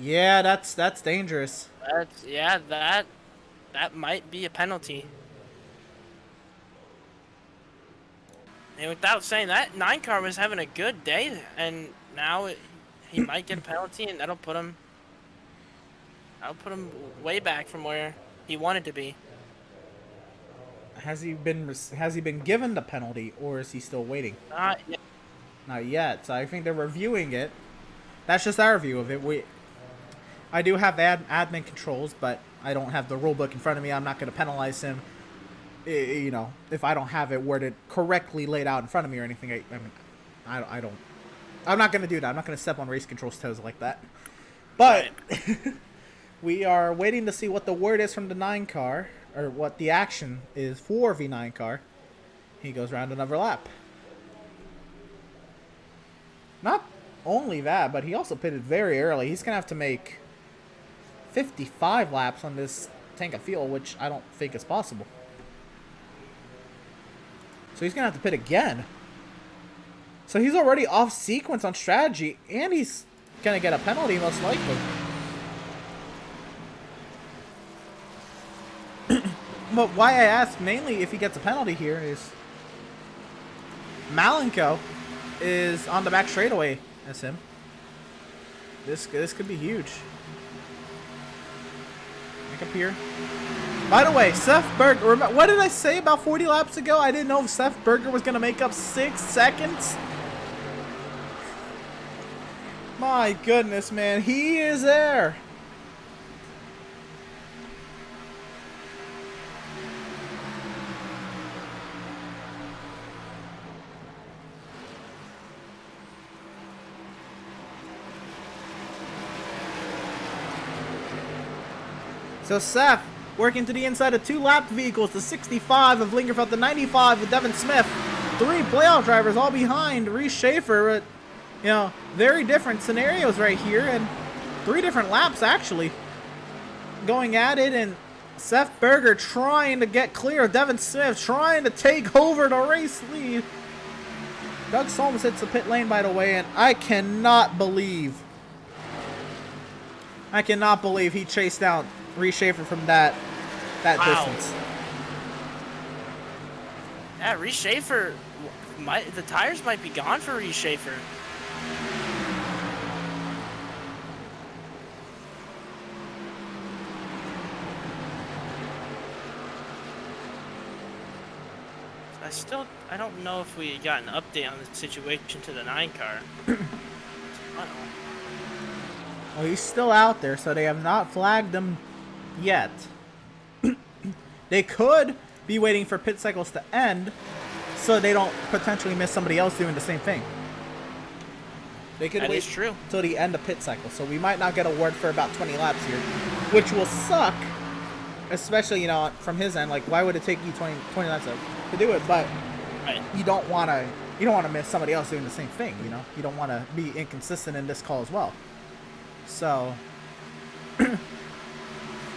Yeah, that's dangerous. That might be a penalty. And without saying that, 9 car was having a good day, and now he might get a penalty, and that'll put him way back from where he wanted to be. Has he been given the penalty, or is he still waiting? Not yet. Not yet. So I think they're reviewing it. That's just our view of it. I do have admin controls, but I don't have the rule book in front of me. I'm not going to penalize him, you know, if I don't have it worded correctly laid out in front of me or anything. I don't. I'm not going to do that. I'm not going to step on race control's toes like that. But right. We are waiting to see what the word is from the 9 car, or what the action is for V9 car. He goes around another lap. Not only that, but he also pitted very early. He's going to have to make 55 laps on this tank of fuel, which I don't think is possible. So he's going to have to pit again. So he's already off sequence on strategy, and he's going to get a penalty most likely. But why I asked mainly if he gets a penalty here is Malenko is on the back straightaway as him. This could be huge. Back up here. By the way, Seth Berger, what did I say about 40 laps ago? I didn't know if Seth Berger was going to make up 6 seconds. My goodness, man. He is there. So Seth, working to the inside of 2 lap vehicles, the 65 of Lingerfeld, the 95 with Devin Smith. 3 playoff drivers all behind Reese Schaefer. You know, very different scenarios right here, and 3 different laps actually going at it, and Seth Berger trying to get clear of Devin Smith, trying to take over the race lead. Doug Solms hits the pit lane, by the way, and I cannot believe he chased down Reese Schaefer from that distance. Yeah, Reese Schaefer, the tires might be gone for Reese Schaefer. I don't know if we got an update on the situation to the 9 car. Well, he's still out there, so they have not flagged him yet. They could be waiting for pit cycles to end so they don't potentially miss somebody else doing the same thing. They could wait till the end of pit cycle, so we might not get a word for about 20 laps here, which will suck, especially, you know, from his end. Like, why would it take you 20 laps to do it? But you don't want to miss somebody else doing the same thing, you know? You don't want to be inconsistent in this call as well. So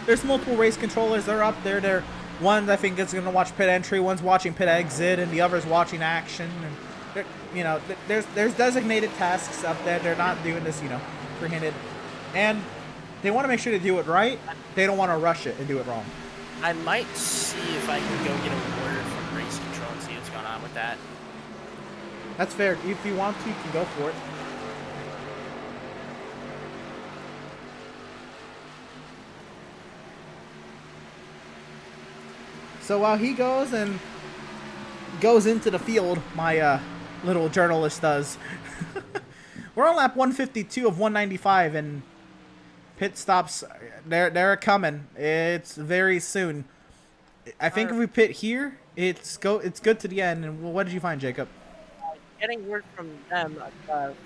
there's multiple race controllers. They're up there. One, I think, is going to watch pit entry. One's watching pit exit, and the other's watching action. And you know, there's designated tasks up there. They're not doing this, you know, free-handed. And they want to make sure they do it right. They don't want to rush it and do it wrong. I might see if I can go get a word from race control and see what's going on with that. That's fair. If you want to, you can go for it. So while he goes into the field, my little journalist does. We're on lap 152 of 195, and pit stops, they're coming. It's very soon. I think if we pit here, it's good to the end. And what did you find, Jacob? Getting word from them,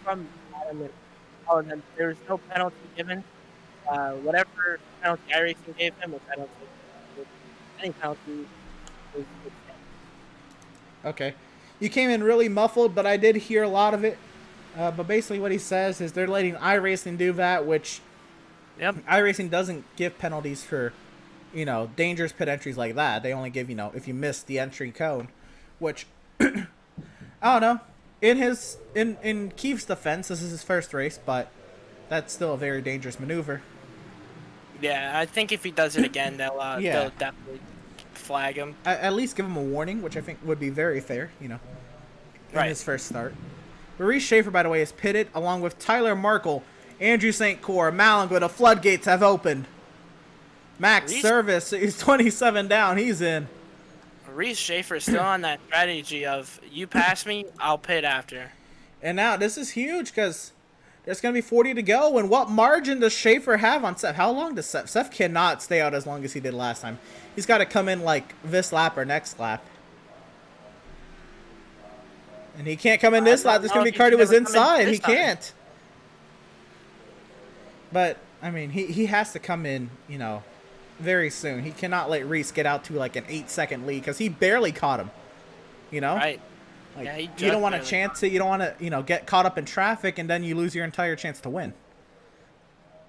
from Adam, and them, there was no penalty given. Whatever penalty iRacing gave them was penalty. Any penalty was okay. You came in really muffled, but I did hear a lot of it. But basically what he says is they're letting iRacing do that, which iRacing doesn't give penalties for, you know, dangerous pit entries like that. They only give, you know, if you miss the entry cone, which I don't know. In Keith's defense, this is his first race, but that's still a very dangerous maneuver. Yeah, I think if he does it again, they'll definitely flag him. At least give him a warning, which I think would be very fair, you know, in his first start. Reese Schaefer, by the way, is pitted, along with Tyler Markle, Andrew St. Cyr, Malingwood. The floodgates have opened. Max Service is 27 down. He's in. Reese Schaefer is still on that strategy of, you pass me, I'll pit after. And now this is huge because there's going to be 40 to go. And what margin does Schaefer have on Seth? How long does Seth? Seth cannot stay out as long as he did last time. He's got to come in like this lap or next lap. And he can't come in this lap. There's going to be Cardi was inside. He can't. But, I mean, he has to come in, you know, very soon. He cannot let Reese get out to like an 8-second lead because he barely caught him. You know? Right. Like, yeah, you don't want a chance to, you don't want to, you know, get caught up in traffic and then you lose your entire chance to win.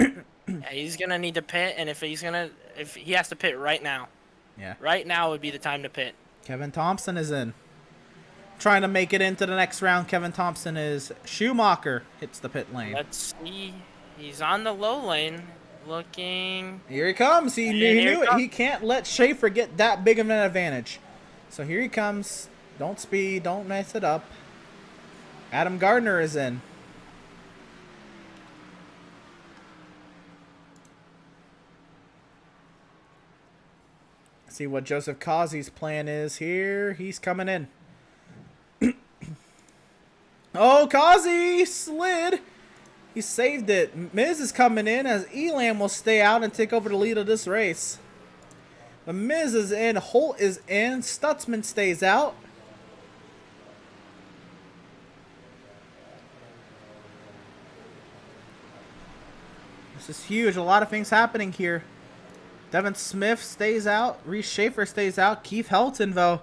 Yeah, he's gonna need to pit, and if he has to pit right now. Yeah. Right now would be the time to pit. Kevin Thompson is in. Trying to make it into the next round. Kevin Thompson is. Schumacher hits the pit lane. Let's see. He's on the low lane. Looking. Here he comes. He knew it. He can't let Schaefer get that big of an advantage. So here he comes. Don't speed. Don't mess it up. Adam Gardner is in. See what Joseph Causey's plan is here. He's coming in. Oh, Causey slid. He saved it. Miz is coming in as Elam will stay out and take over the lead of this race. The Miz is in. Holt is in. Stutzman stays out. This is huge. A lot of things happening here. Devin Smith stays out. Reese Schaefer stays out. Keith Helton, though,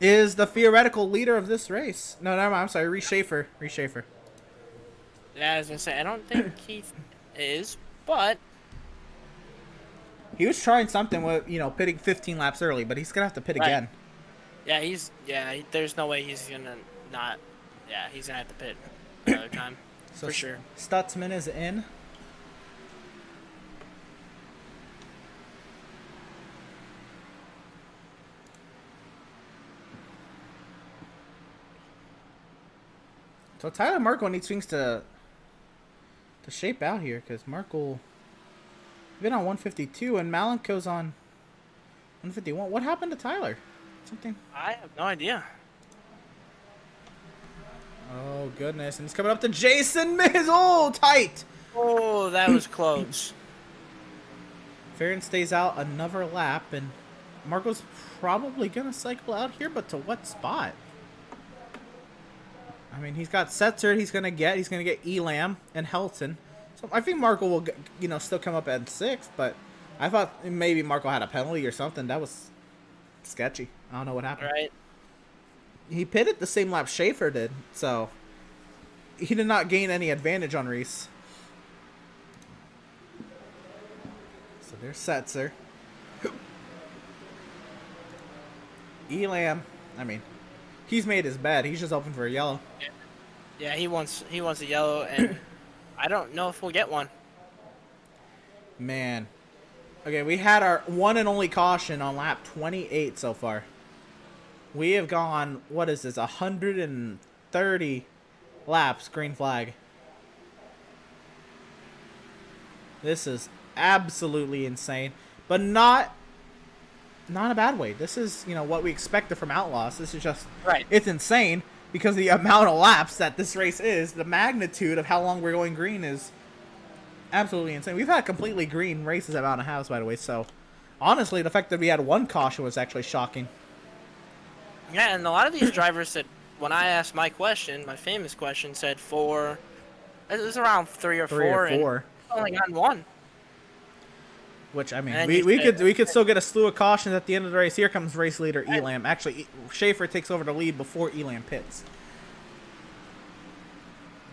is the theoretical leader of this race. No, never mind. I'm sorry. Reese Schaefer. Reese Schaefer. Yeah, I was gonna say I don't think Keith is, but He was trying something with, you know, pitting 15 laps early, but he's gonna have to pit Right. again. yeah, there's no way he's gonna not. Yeah, he's gonna have to pit another time So for sure. Stutzman is in. So Tyler Markle needs things to shape out here, because Markle been on 152 and Malenko's on 151. What happened to Tyler? Something. I have no idea. Oh goodness! And he's coming up to Jason Miz. Oh, tight. Oh, that was close. Farron stays out another lap, and Marco's probably gonna cycle out here, but to what spot? I mean, he's got Setzer. He's gonna get Elam and Helton. So I think Marco will, you know, still come up at 6th, but I thought maybe Marco had a penalty or something. That was sketchy. I don't know what happened. Right. He pitted the same lap Schaefer did, so he did not gain any advantage on Reese. So there's Setzer. Elam, I mean, he's made his bed. He's just hoping for a yellow. Yeah, he wants a yellow, and I don't know if we'll get one. Man. Okay, we had our one and only caution on lap 28 so far. We have gone, what is this, 130 laps, green flag. This is absolutely insane, but not a bad way. This is, you know, what we expected from Outlaws. This is just, Right. It's insane because the amount of laps that this race is, the magnitude of how long we're going green is absolutely insane. We've had completely green races at Mountain House, by the way, so honestly, the fact that we had one caution was actually shocking. Yeah, and a lot of these drivers said, when I asked my question, my famous question, said 4. It was around 3 or 4. 3 or 4. And only gotten one. Which, I mean, And we could still get a slew of cautions at the end of the race. Here comes race leader Elam. Actually, Schaefer takes over the lead before Elam pits.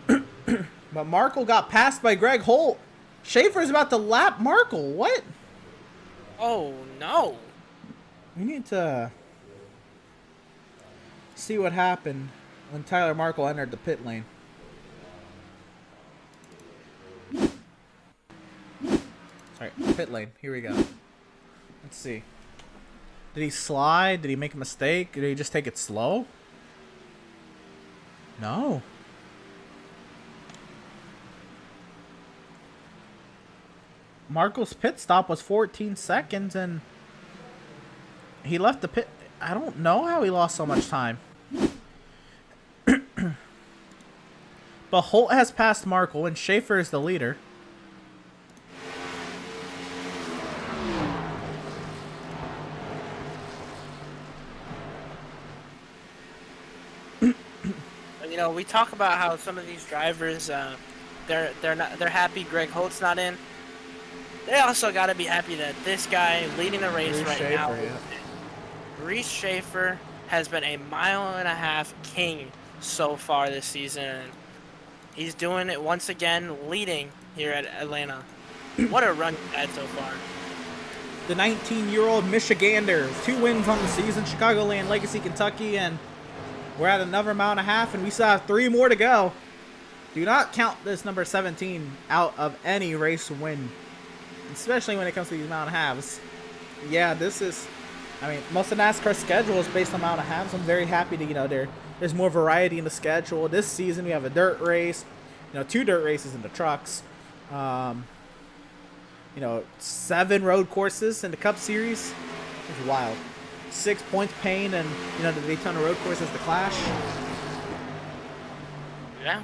But Markle got passed by Greg Holt. Schaefer's about to lap Markle. What? Oh, no. We need to see what happened when Tyler Markle entered the pit lane. Alright, pit lane. Here we go. Let's see. Did he slide? Did he make a mistake? Did he just take it slow? No. Marco's pit stop was 14 seconds, and he left the pit. I don't know how he lost so much time. But Holt has passed Markle, and Schaefer is the leader. You know, we talk about how some of these drivers, they're happy Greg Holt's not in. They also got to be happy that this guy leading the race Reese right Schaefer, now, yeah. Reese Schaefer, has been a 1.5 mile king so far this season. He's doing it once again, leading here at Atlanta. What a run he's had so far. The 19-year-old Michigander, 2 wins on the season, Chicagoland, Legacy, Kentucky, and we're at another 1.5 miles, and we still have 3 more to go. Do not count this number 17 out of any race win, especially when it comes to these 1.5 miles. Yeah, this is, I mean, most of NASCAR's schedule is based on 1.5 miles. I'm very happy to, you know, there's more variety in the schedule. This season we have a dirt race, you know, 2 dirt races in the trucks, you know, 7 road courses in the Cup Series. It's wild. 6 points pain, and, you know, the Daytona road course is the Clash. Yeah.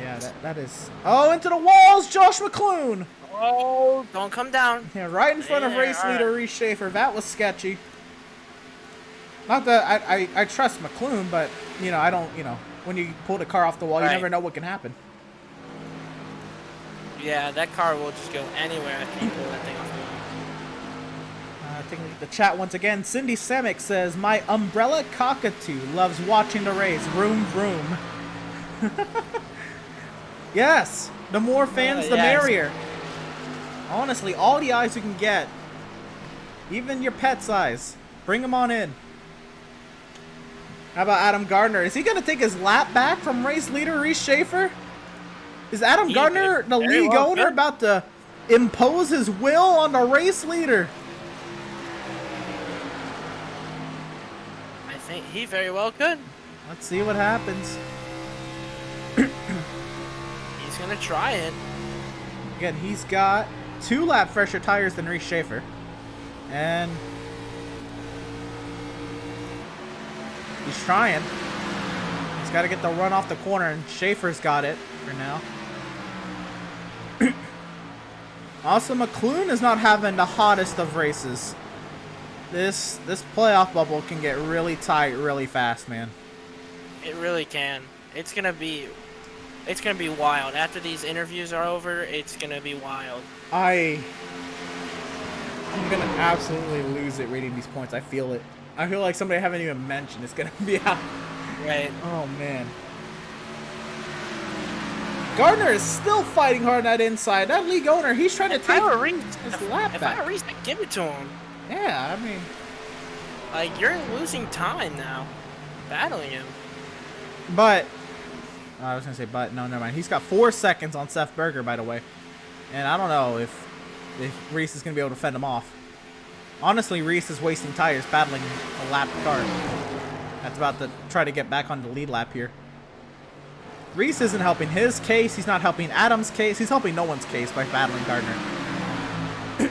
Yeah, that is. Oh, into the walls, Josh McClune. Oh, don't come down. Yeah, right in front of There, race leader Reese Schaefer. That was sketchy. Not that I trust McClune, but you know I don't. You know when you pull the car off the wall, you Right. never know what can happen. Yeah, that car will just go anywhere after you pull that thing off the wall. Taking a look at the chat once again. Cindy Semick says, "My umbrella cockatoo loves watching the race. Vroom vroom." Yes, the more fans, the yes. merrier. Honestly, all the eyes you can get, even your pet's eyes, bring them on in. How about Adam Gardner? Is he gonna take his lap back from race leader Reese Schaefer? Is Adam Gardner, the very league well owner, could. about to impose his will on the race leader? I think he very well could. Let's see what happens. He's gonna try it. Again, he's got 2 lap fresher tires than Reese Schaefer. And he's trying. He's got to get the run off the corner, and Schaefer's got it for now. Also, McClune is not having the hottest of races. This playoff bubble can get really tight really fast, man. It really can. It's gonna be wild. After these interviews are over, it's gonna be wild. I'm gonna absolutely lose it reading these points. I feel it. I feel like somebody I haven't even mentioned is gonna be out. Right. Oh man. Gardner is still fighting hard on that inside. That league owner, he's trying to If I take were Reese, his lap if I back. were Reese, I'd give it to him. Yeah, I mean, Like, you're losing time now, battling him. but I was gonna say, but no, never mind. He's got 4 seconds on Seth Berger, by the way, and I don't know if Reese is gonna be able to fend him off. Honestly, Reese is wasting tires battling a lapped car. That's about to try to get back on the lead lap here. Reese isn't helping his case. He's not helping Adam's case. He's helping no one's case by battling Gardner. I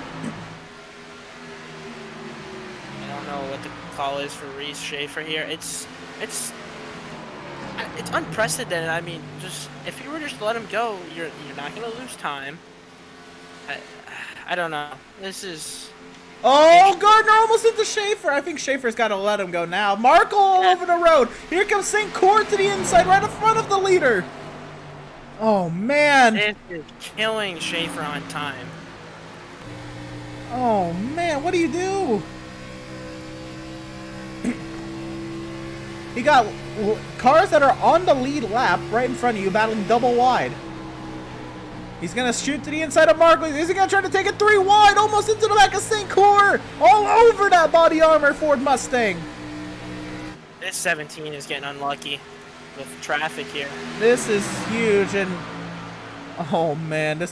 don't know what the call is for Reese Schaefer here. It's unprecedented. I mean, just if you were just to let him go, you're not gonna lose time. I don't know. This is. Oh, Gardner almost into Schaefer. I think Schaefer's got to let him go now. Markle all over the road. Here comes St. Court to the inside, right in front of the leader. Oh, man. This is killing Schaefer on time. Oh, man. What do you do? He got cars that are on the lead lap right in front of you battling double wide. He's going to shoot to the inside of Markle. Is he going to try to take it 3 wide? Almost into the back of St. Court. All over that body armor Ford Mustang. This 17 is getting unlucky with traffic here. This is huge, and oh man, I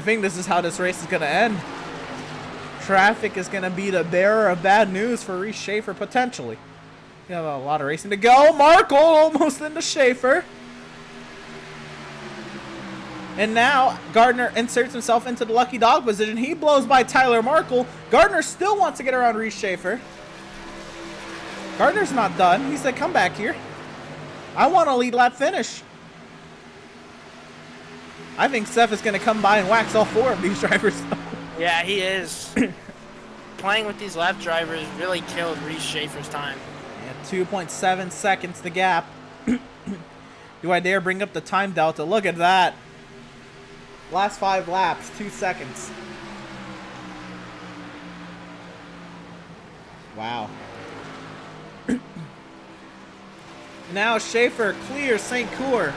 think this is how this race is gonna end. Traffic is gonna be the bearer of bad news for Reese Schaefer, potentially. You have a lot of racing to go. Markle almost into Schaefer. And now Gardner inserts himself into the lucky dog position. He blows by Tyler Markle. Gardner still wants to get around Reese Schaefer. Gardner's not done. He said, come back here. I want a lead lap finish. I think Seth is going to come by and wax all 4 of these drivers. Yeah, he is. Playing with these lap drivers really killed Reese Schaefer's time. Yeah, 2.7 seconds the gap. Do I dare bring up the time delta? Look at that. Last 5 laps, 2 seconds. Wow. Now Schaefer clears St. Cour.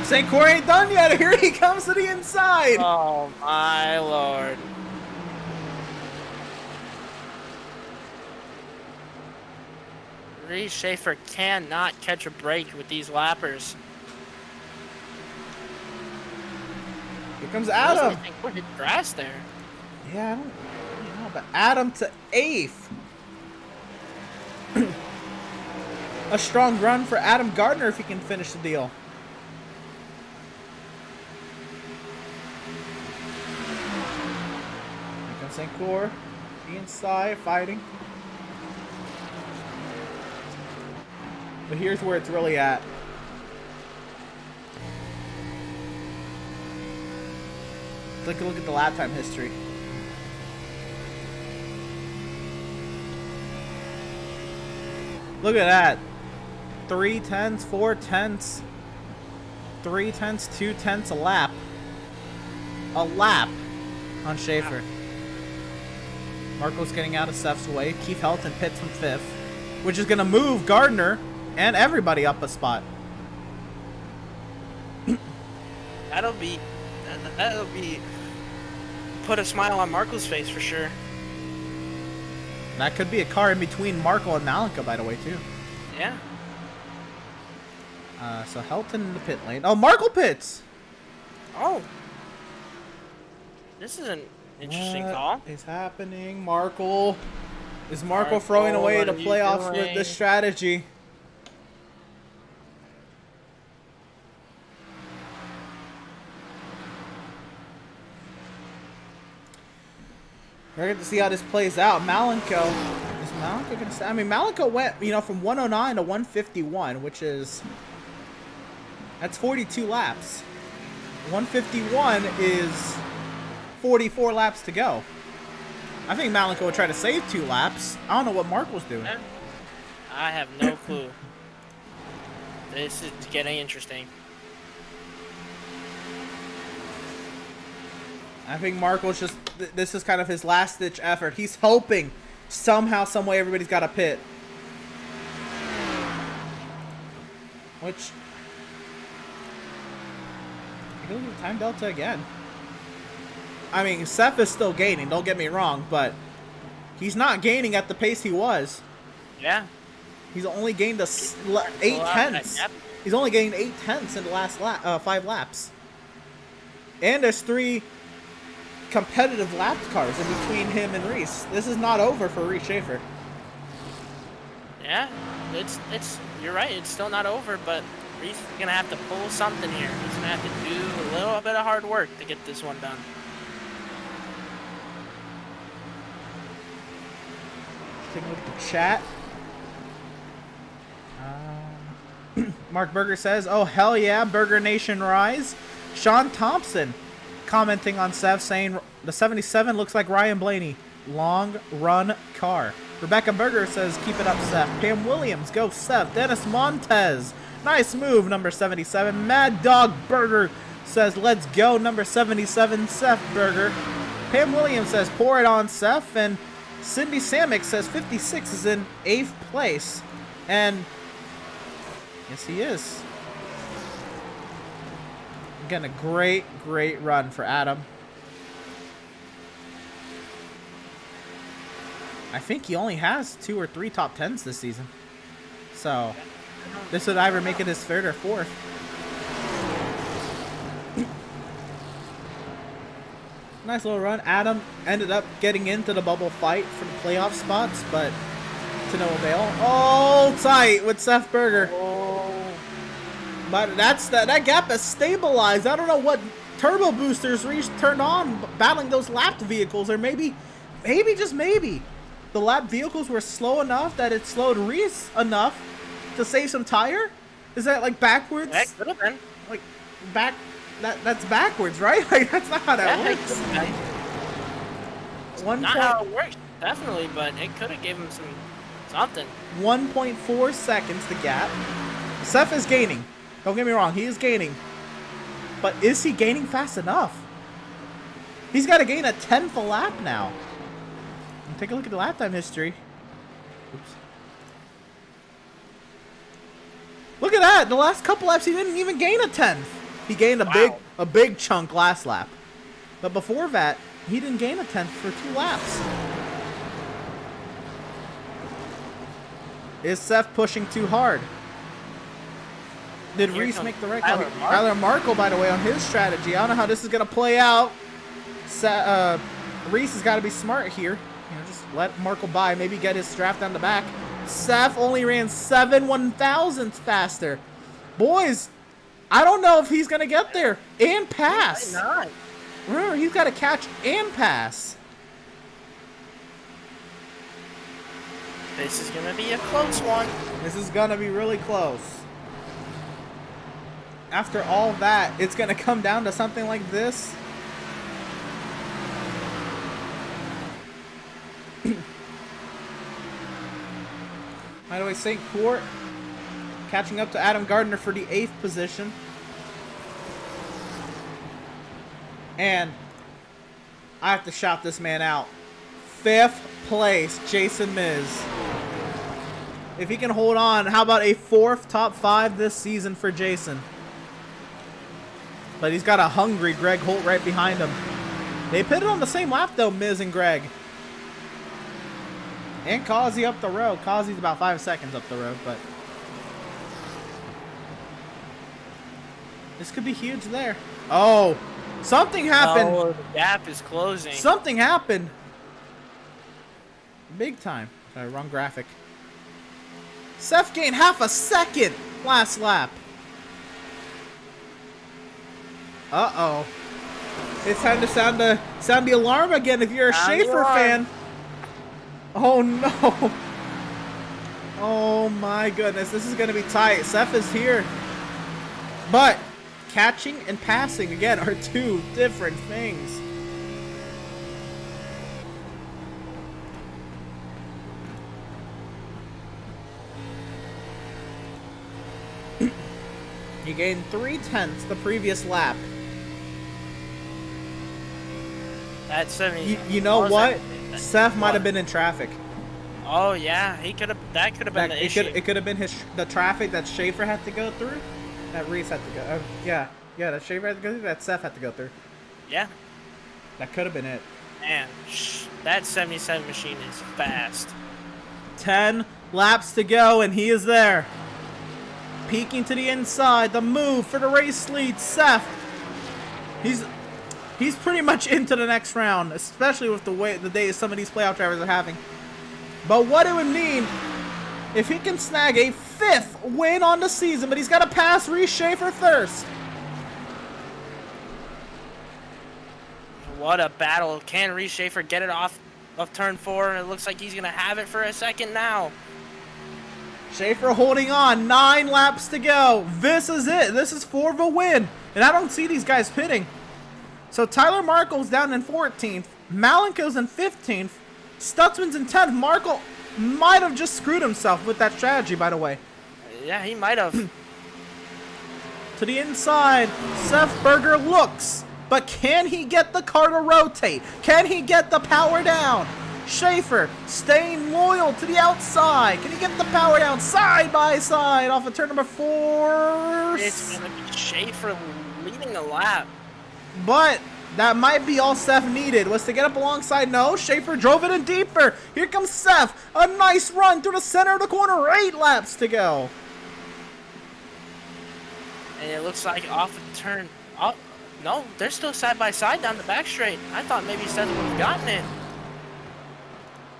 St. Cour ain't done yet. Here he comes to the inside. Oh my lord. Reese Schaefer cannot catch a break with these lappers. Here comes I Adam. think we hit grass there. Yeah, I don't know, but Adam to 8th. A strong run for Adam Gardner if he can finish the deal. Here comes St. Cour. He and Sai fighting. But here's where it's really at. Take a look at the lap time history. Look at that. 3 tenths, 4 tenths, 3 tenths, 2 tenths a lap. A lap on Schaefer. Marco's getting out of Seth's way. Keith Helton pits from 5th, which is going to move Gardner and everybody up a spot. That'll be put a smile on Marco's face for sure. That could be a car in between Marco and Malenko, by the way, too. Yeah. So Helton in the pit lane. Oh, Marco pits! Oh. This is an interesting call. What is happening? Marco. Is Marco Marco, throwing away what the are you playoffs with doing? this strategy? We're going to see how this plays out. Malenko. Is Malenko going to stay? I mean, Malenko went, from 109 to 151, which is... That's 42 laps. 151 is 44 laps to go. I think Malenko would try to save 2 laps. I don't know what Mark was doing. I have no clue. This is getting interesting. I think Marco's just, this is kind of his last-ditch effort. He's hoping somehow, some way, everybody's got a pit. Which, look at the time delta again. I mean, Seth is still gaining, don't get me wrong, but he's not gaining at the pace he was. Yeah. He's only gained 8 tenths. He's only gained 8 tenths in the last 5 laps. And there's 3 competitive lap cars in between him and Reese. This is not over for Reese Schaefer. Yeah. It's you're right, it's still not over, but Reese is gonna have to pull something here. He's gonna have to do a little bit of hard work to get this one done. Take a look at the chat. Mark Berger says, "Oh hell yeah, Burger Nation rise." Sean Thompson commenting on Seth saying the 77 looks like Ryan Blaney. Long run car. Rebecca Berger says, "Keep it up, Seth." Pam Williams, go Seth. Dennis Montez, nice move, number 77. Mad Dog Burger says, "Let's go, number 77, Seth Berger." Pam Williams says, "Pour it on, Seth." And Cindy Samick says, 56 is in 8th place. And yes, he is. Again, a great run for Adam. I think he only has 2 or 3 top 10s this season. So, this would either make it his 3rd or 4th. Nice little run. Adam ended up getting into the bubble fight for the playoff spots, but to no avail. Oh, tight with Seth Berger. But that gap has stabilized. I don't know what turbo boosters Reese turned on battling those lapped vehicles, or maybe just maybe the lap vehicles were slow enough that it slowed Reese enough to save some tire. Is that like backwards? That could have been. Like back. That's backwards, right? Like that's not how that works. Not how it works, definitely, but it could have given him something. 1.4 seconds the gap. Seth is gaining. Don't get me wrong, he is gaining. But is he gaining fast enough? He's got to gain a 10th a lap now. And take a look at the lap time history. Oops. Look at that. The last couple laps, he didn't even gain a 10th. He gained a big chunk last lap. But before that, he didn't gain a 10th for 2 laps. Is Seth pushing too hard? Did Reese make the right call? Tyler Markle, by the way, on his strategy. I don't know how this is going to play out. Reese has got to be smart here. Just let Markle by. Maybe get his draft down the back. Seth only ran 7 1,000ths faster. Boys, I don't know if he's going to get there and pass. Why not? Remember, he's got to catch and pass. This is gonna be a close one. This is gonna be really close. After all that, it's gonna come down to something like this. By the way, St. Court catching up to Adam Gardner for the 8th position. And I have to shout this man out. 5th place, Jason Miz. If he can hold on, how about a 4th top 5 this season for Jason? But he's got a hungry Greg Holt right behind him. They pitted on the same lap though, Miz and Greg. And Causey up the road. Causey's about 5 seconds up the road, but this could be huge there. Oh, something happened. Oh, the gap is closing. Something happened. Big time. Sorry, wrong graphic. Seth gained half a second last lap. Uh-oh. It's time to sound the alarm again if you're a Schaefer fan. Oh no. Oh my goodness. This is going to be tight. Seth is here. But catching and passing, again, are two different things. You gained 3/10 the previous lap. That's 70. You know what? Seth might have been in traffic. Oh yeah, he could have. That could have been the issue. It could have been the traffic that Schaefer had to go through. That Reese had to go. Yeah, that Schaefer had to go through. That Seth had to go through. Yeah. That could have been it. Man, that 77 machine is fast. 10 laps to go, and he is there. Peeking to the inside, the move for the race lead, Seth. He's pretty much into the next round, especially with the days some of these playoff drivers are having. But what it would mean if he can snag a 5th win on the season, but he's got to pass Reese Schaefer first. What a battle. Can Reese Schaefer get it off of turn 4? It looks like he's going to have it for a second now. Schaefer holding on. 9 laps to go. This is it. This is for the win. And I don't see these guys pitting. So Tyler Markle's down in 14th. Malenko's in 15th. Stutzman's in 10th. Markle might have just screwed himself with that strategy, by the way. Yeah, he might have. To the inside. Seth Berger looks. But can he get the car to rotate? Can he get the power down? Schaefer staying loyal to the outside. Can he get the power down side by side off of turn number 4? It's going to be Schaefer leading the lap. But that might be all Seth needed, was to get up alongside. No, Schaefer drove it in deeper. Here comes Seth. A nice run through the center of the corner. 8 laps to go. And it looks like off the turn. Oh, no, they're still side by side down the back straight. I thought maybe Seth would have gotten it.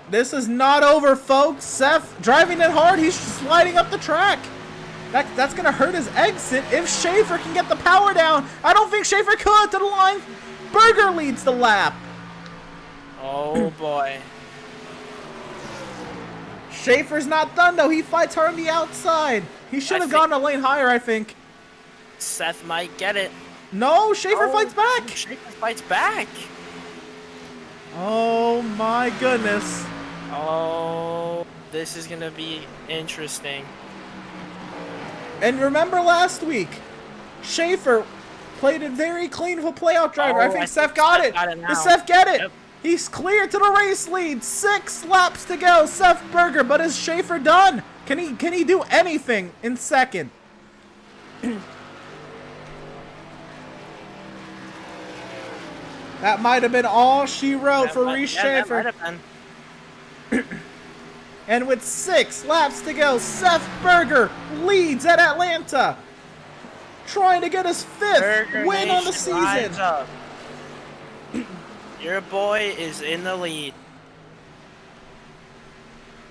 This is not over, folks. Seth driving it hard. He's sliding up the track. That's going to hurt his exit if Schaefer can get the power down. I don't think Schaefer could to the line. Berger leads the lap. Oh, boy. Schaefer's not done, though. He fights hard on the outside. He should have gone a lane higher, I think. Seth might get it. No, Schaefer fights back. Schaefer fights back. Oh, my goodness. Oh, this is going to be interesting. And remember last week, Schaefer played it very clean with a playout driver. I think Seth got it. Does Seth get it? Yep. He's clear to the race lead. 6 laps to go. Seth Berger, but is Schaefer done? Can he do anything in second? That might have been all she wrote for Reese Schaefer. And with 6 laps to go, Seth Berger leads at Atlanta. Trying to get his 5th win on the season. Your boy is in the lead.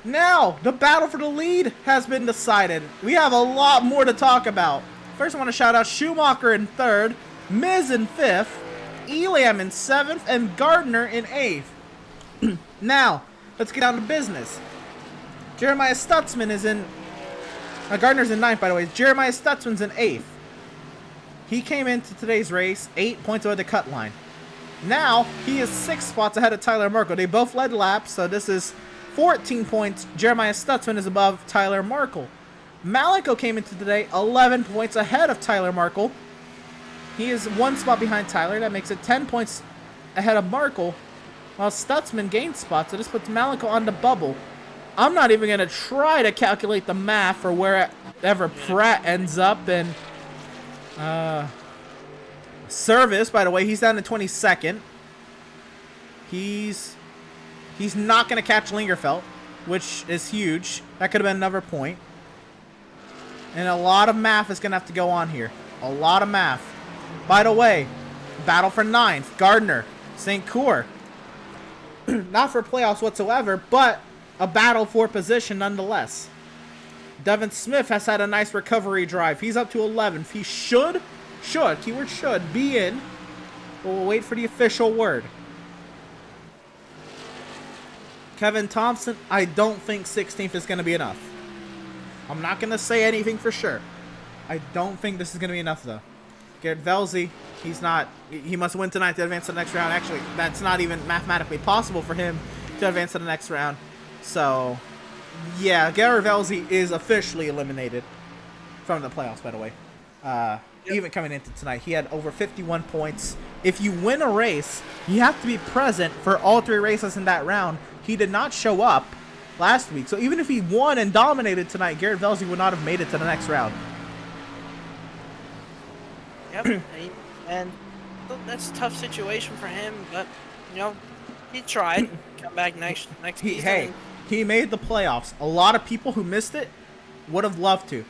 Now, the battle for the lead has been decided. We have a lot more to talk about. First, I want to shout out Schumacher in 3rd, Miz in 5th, Elam in 7th, and Gardner in 8th. Now, let's get down to business. Jeremiah Stutzman is in... Gardner's in 9th, by the way. Jeremiah Stutzman's in 8th. He came into today's race 8 points over the cut line. Now, he is 6 spots ahead of Tyler Merkel. They both led laps, so this is 14 points. Jeremiah Stutzman is above Tyler Merkel. Malico came into today 11 points ahead of Tyler Merkel. He is 1 spot behind Tyler. That makes it 10 points ahead of Merkel. While Stutzman gained spots, so this puts Malico on the bubble. I'm not even going to try to calculate the math for wherever Pratt ends up. And Service, by the way, he's down to 22nd. He's not going to catch Lingerfeld, which is huge. That could have been another point. And a lot of math is going to have to go on here. A lot of math. By the way, battle for 9th. Gardner, St. Cour. Not for playoffs whatsoever, but a battle for position nonetheless. Devin Smith has had a nice recovery drive. He's up to 11th. He should, keyword should, be in. But we'll wait for the official word. Kevin Thompson, I don't think 16th is going to be enough. I'm not going to say anything for sure. I don't think this is going to be enough, though. Garrett Velzy, he's not... He must win tonight to advance to the next round. Actually, that's not even mathematically possible for him to advance to the next round. So, yeah, Garrett Velzy is officially eliminated from the playoffs, by the way. Even coming into tonight, he had over 51 points. If you win a race, you have to be present for all 3 races in that round. He did not show up last week. So even if he won and dominated tonight, Garrett Velzy would not have made it to the next round. Yep, and that's a tough situation for him, but, you know, he tried. Come back next season. Hey, he made the playoffs. A lot of people who missed it would have loved to.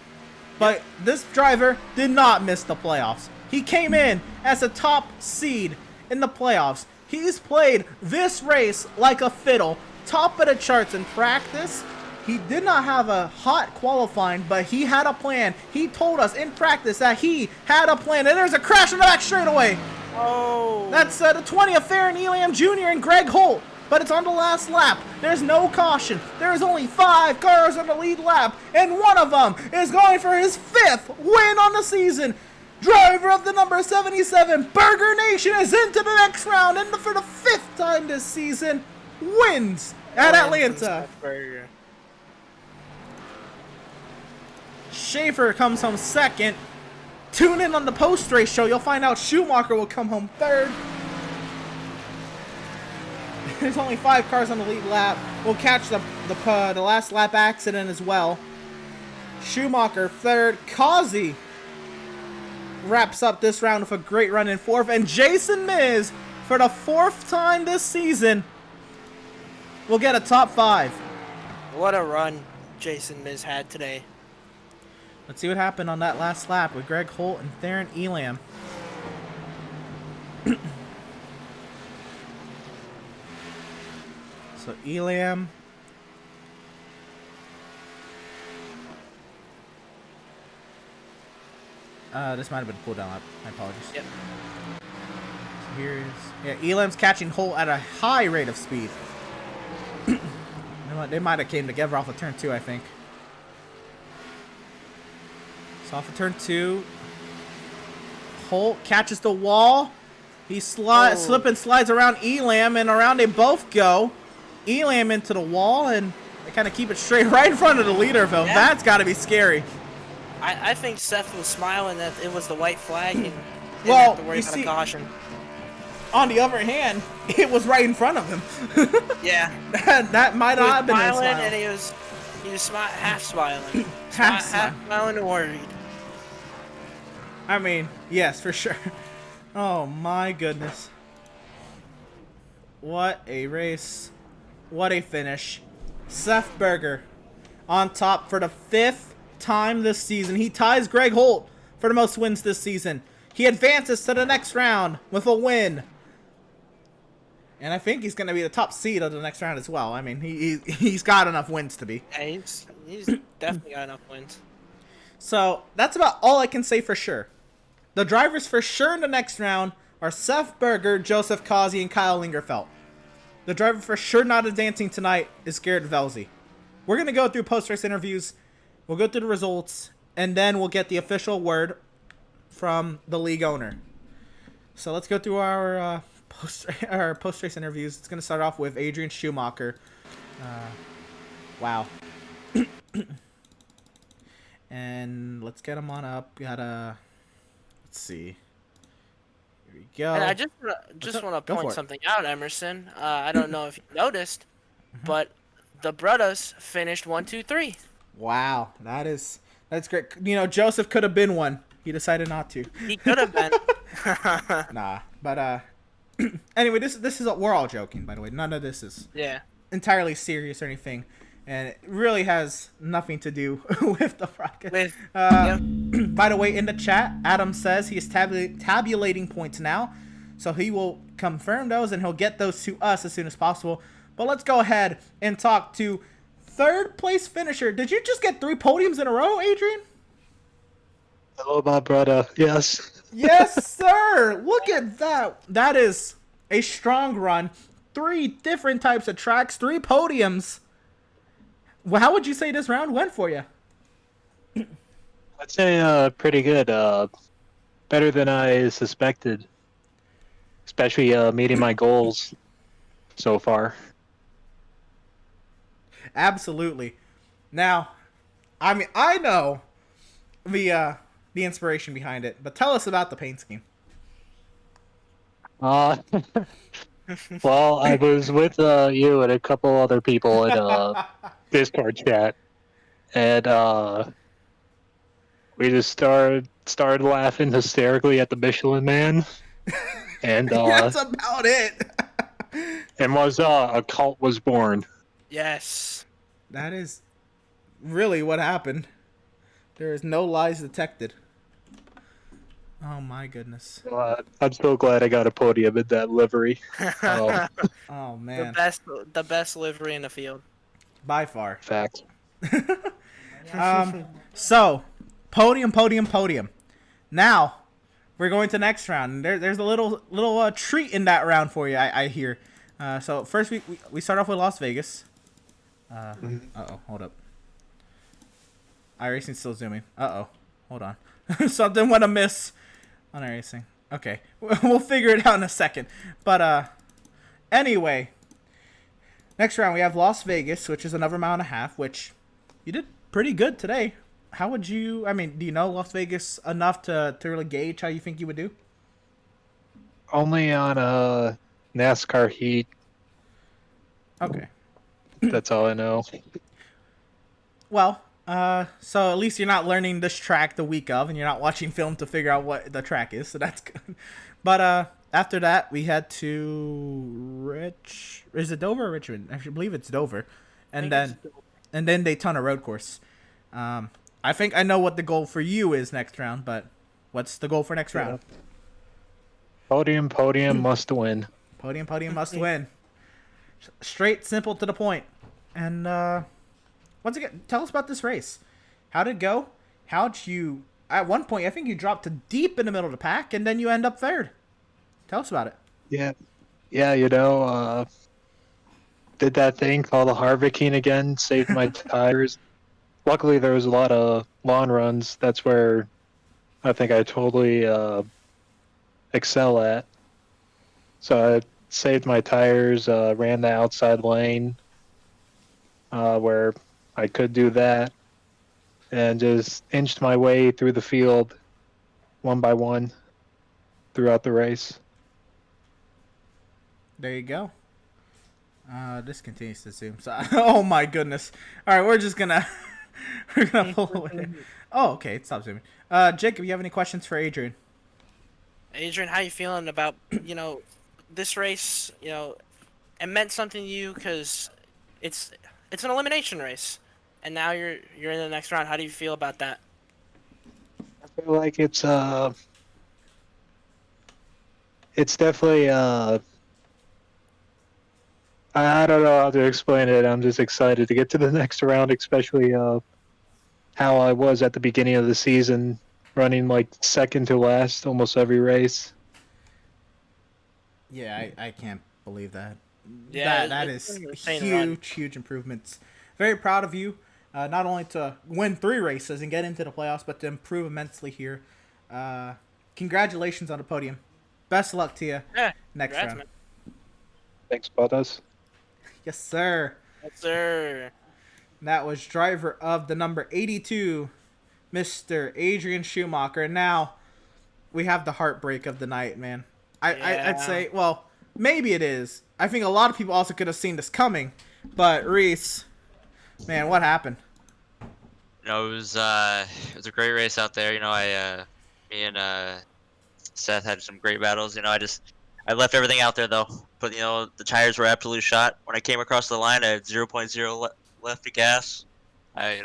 But this driver did not miss the playoffs. He came in as a top seed in the playoffs. He's played this race like a fiddle. Top of the charts in practice. He did not have a hot qualifying, but he had a plan. He told us in practice that he had a plan. And there's a crash in the back straightaway. Oh. That's the 20th Theron Elam Jr. and Greg Holt. But it's on the last lap. There's no caution. There's only 5 cars on the lead lap. And one of them is going for his 5th win on the season. Driver of the number 77, Burger Nation, is into the next round. And for the 5th time this season, wins at Atlanta. Schaefer comes home 2nd. Tune in on the post-race show. You'll find out Schumacher will come home 3rd. There's only 5 cars on the lead lap. We'll catch the last lap accident as well. Schumacher 3rd. Kazi wraps up this round with a great run in 4th. And Jason Miz, for the 4th time this season, will get a top 5. What a run Jason Miz had today. Let's see what happened on that last lap with Greg Holt and Theron Elam. So Elam. This might have been a cooldown lap. My apologies. Yep. So here's... Yeah, Elam's catching Holt at a high rate of speed. You know what? They might have came together off of turn 2, I think. So off of turn 2. Holt catches the wall. He slip and slides around Elam, and around they both go. Elam into the wall, and they kind of keep it straight right in front of the leader, Phil. Yeah. That's got to be scary. I think Seth was smiling that it was the white flag and didn't Well, have to worry you about see- a caution. On the other hand, it was right in front of him. Yeah. that might He was not have been a smiling, smile. and he was half smiling. Half half smiling and worried. I mean, yes, for sure. Oh my goodness. What a race. What a finish. Seth Berger on top for the 5th time this season. He ties Greg Holt for the most wins this season. He advances to the next round with a win. And I think he's going to be the top seed of the next round as well. I mean, he's got enough wins to be. Yeah, he's definitely got enough wins. So that's about all I can say for sure. The drivers for sure in the next round are Seth Berger, Joseph Kazi, and Kyle Lingerfeld. The driver for sure not advancing tonight is Garrett Velzy. we're going to go through post-race interviews. We'll go through the results, and then we'll get the official word from the league owner. So let's go through our post-race interviews. It's going to start off with Adrian Schumacher. Wow. And let's get him on up. Let's see. Here we go. And I just want to point something out, Emerson. I don't know if you noticed, but the Brothers finished 1, 2, 3. Wow, that's great. You know, Joseph could have been one. He decided not to. He could have been. Nah, but anyway, this is we're all joking, by the way. None of this is entirely serious or anything, and it really has nothing to do with the rocket. By the way, in the chat, Adam says he is tabulating points now, so he will confirm those and he'll get those to us as soon as possible. But let's go ahead and talk to third place finisher. Did you just get 3 podiums in a row, Adrian? Hello, my brother. Yes. Yes, sir. Look at that. That is a strong run. 3 different types of tracks, 3 podiums. Well, how would you say this round went for you? I'd say pretty good. Better than I suspected. Especially meeting my goals so far. Absolutely. Now, I mean, I know the inspiration behind it, but tell us about the paint scheme. Well, I was with you and a couple other people in Discord chat, and we just started laughing hysterically at the Michelin Man, and that's about it. and was a cult was born. Yes. That is really what happened. There is no lies detected. Oh my goodness. I'm so glad I got a podium in that livery. Oh man. The best livery in the field. By far. Fact. So, podium. Now, we're going to the next round. There's a little treat in that round for you, I hear. So first we start off with Las Vegas. Uh-oh, hold up. iRacing's still zooming. Uh-oh, hold on. Something went amiss on iRacing. Okay, we'll figure it out in a second. But anyway, next round we have Las Vegas, which is another mile and a half, which you did pretty good today. How would you, I mean, do you know Las Vegas enough to really gauge how you think you would do? Only on NASCAR heat. Okay. That's all I know. Well, so at least you're not learning this track the week of, and you're not watching film to figure out what the track is, so that's good. But after that, we had to is it Dover or Richmond? I believe it's Dover, and then Daytona Road Course. I think I know what the goal for you is next round, but what's the goal for next round? Podium must win. Podium must win. Straight, simple, to the point. And once again, tell us about this race. How did it go? How'd you... At one point, I think you dropped to deep in the middle of the pack, and then you end up third. Tell us about it. Yeah, you know, did that thing called the Harvicking again, saved my tires. Luckily, there was a lot of lawn runs. That's where I think I totally excel at. So I saved my tires, ran the outside lane where I could do that, and just inched my way through the field one by one throughout the race. There you go. This continues to zoom. So, oh my goodness. All right, we're gonna pull away. Oh, okay, it stopped zooming. Jacob, you have any questions for Adrian? Adrian, how you feeling about, this race? It meant something to you because it's an elimination race, and now you're in the next round. How do you feel about that? I feel like it's definitely I don't know how to explain it. I'm just excited to get to the next round, especially how I was at the beginning of the season, running like second to last almost every race. Yeah, I can't believe that. Yeah, that is huge improvements. very proud of you. Not only to win 3 races and get into the playoffs, but to improve immensely here. Congratulations on the podium. Best of luck to you Yeah. next Congrats, round. man. Thanks, brothers. Yes, sir. Yes, sir. That was driver of the number 82, Mr. Adrian Schumacher. And now we have the heartbreak of the night, man. I'd say, well, maybe it is. I think a lot of people also could have seen this coming. But Reese, man, what happened? You know, it was a great race out there. You know, me and Seth had some great battles. You know, I left everything out there though. But you know, the tires were absolute shot. When I came across the line, I had 0.0 left to gas. I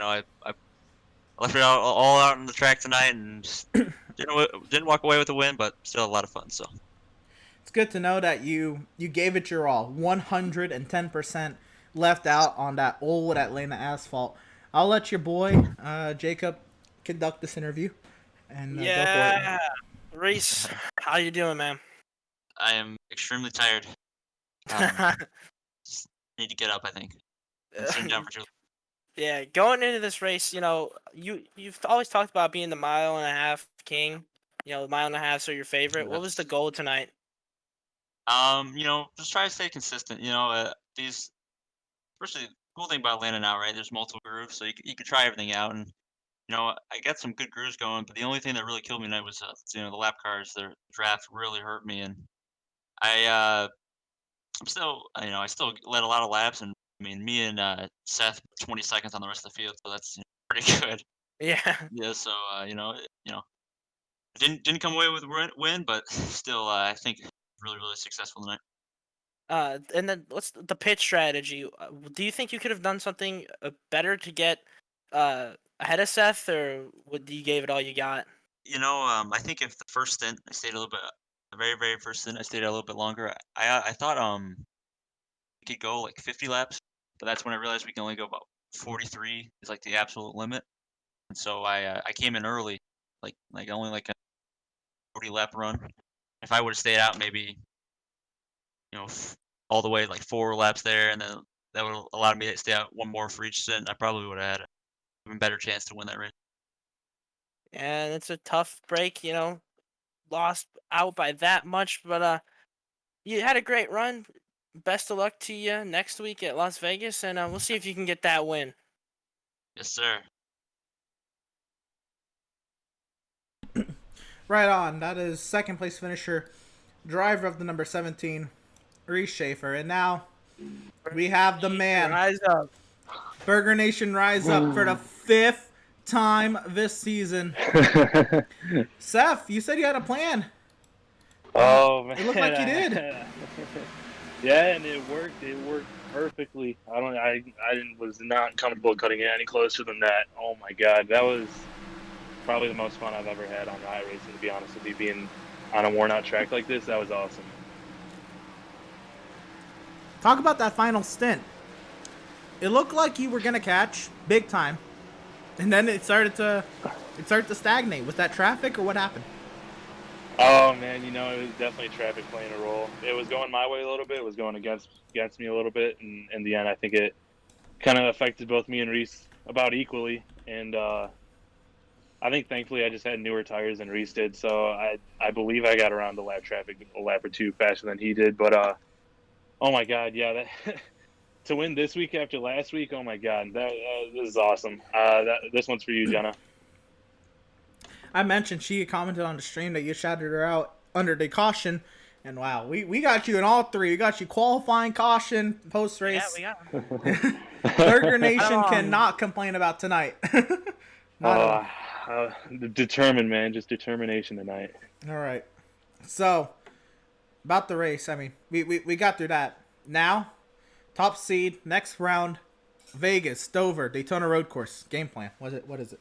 left it all out on the track tonight, and just didn't walk away with a win, but still a lot of fun. So It's good to know that you gave it your all, 110% left out on that old Atlanta asphalt. I'll let your boy Jacob conduct this interview, and go for it. Reese, how you doing, man? I am extremely tired. Just need to get up, I think. Been sitting down for too long. Yeah, going into this race, you know, you've always talked about being the 1.5 mile king. You know, the 1.5 miles are your favorite. What was the goal tonight? You know, just try to stay consistent. You know, especially the cool thing about Atlanta now, right? There's multiple grooves, so you can try everything out. And you know, I got some good grooves going, but the only thing that really killed me tonight was you know, the lap cars. Their draft really hurt me, and I'm still, you know, I still led a lot of laps, and I mean, me and Seth 20 seconds on the rest of the field, so that's, you know, pretty good. Yeah. Yeah, so you know, didn't come away with a win, but still, I think really successful tonight. And then what's the pit strategy? Do you think you could have done something better to get ahead of Seth, or you gave it all you got? You know, I think if the first stint I stayed a little bit, the very first stint I stayed a little bit longer. I thought we could go like 50 laps, but that's when I realized we can only go about 43 is like the absolute limit. And so I came in early, like only like a 40 lap run. If I would have stayed out, maybe, you know, all the way like 4 laps there, and then that would have allowed me to stay out one more for each stint. I probably would have had an even better chance to win that race. And it's a tough break, you know, lost out by that much, but you had a great run. Best of luck to you next week at Las Vegas, and we'll see if you can get that win. Yes, sir. Right on. That is second place finisher, driver of the number 17, Reese Schaefer. And now we have the man. Rise up. Burger Nation rise up for the 5th time this season. Seth, you said you had a plan. Oh man, It looked like you did. Yeah, and it worked. It worked perfectly. Was not comfortable cutting it any closer than that. Oh my god, that was probably the most fun I've ever had on iRacing. To be honest with you, being on a worn out track like this, that was awesome. Talk about that final stint. It looked like you were gonna catch big time, and then it started to stagnate. Was that traffic or what happened? Oh man, you know, it was definitely traffic playing a role. It was going my way a little bit. It was going against me a little bit, and in the end, I think it kind of affected both me and Reese about equally. And I think thankfully I just had newer tires than Reese did, so I believe I got around the lap traffic a lap or two faster than he did. But oh my god, yeah, that to win this week after last week, oh my god, this is awesome. This one's for you, Jenna. I mentioned she commented on the stream that you shouted her out under the caution, and wow, we got you in all 3. We got you qualifying, caution, post race. Yeah, we got. Burger Nation cannot complain about tonight. Determined, man, just determination tonight. All right, so about the race. I mean, we got through that. Now, top seed, next round, Vegas, Dover, Daytona Road Course. Game plan. What is it?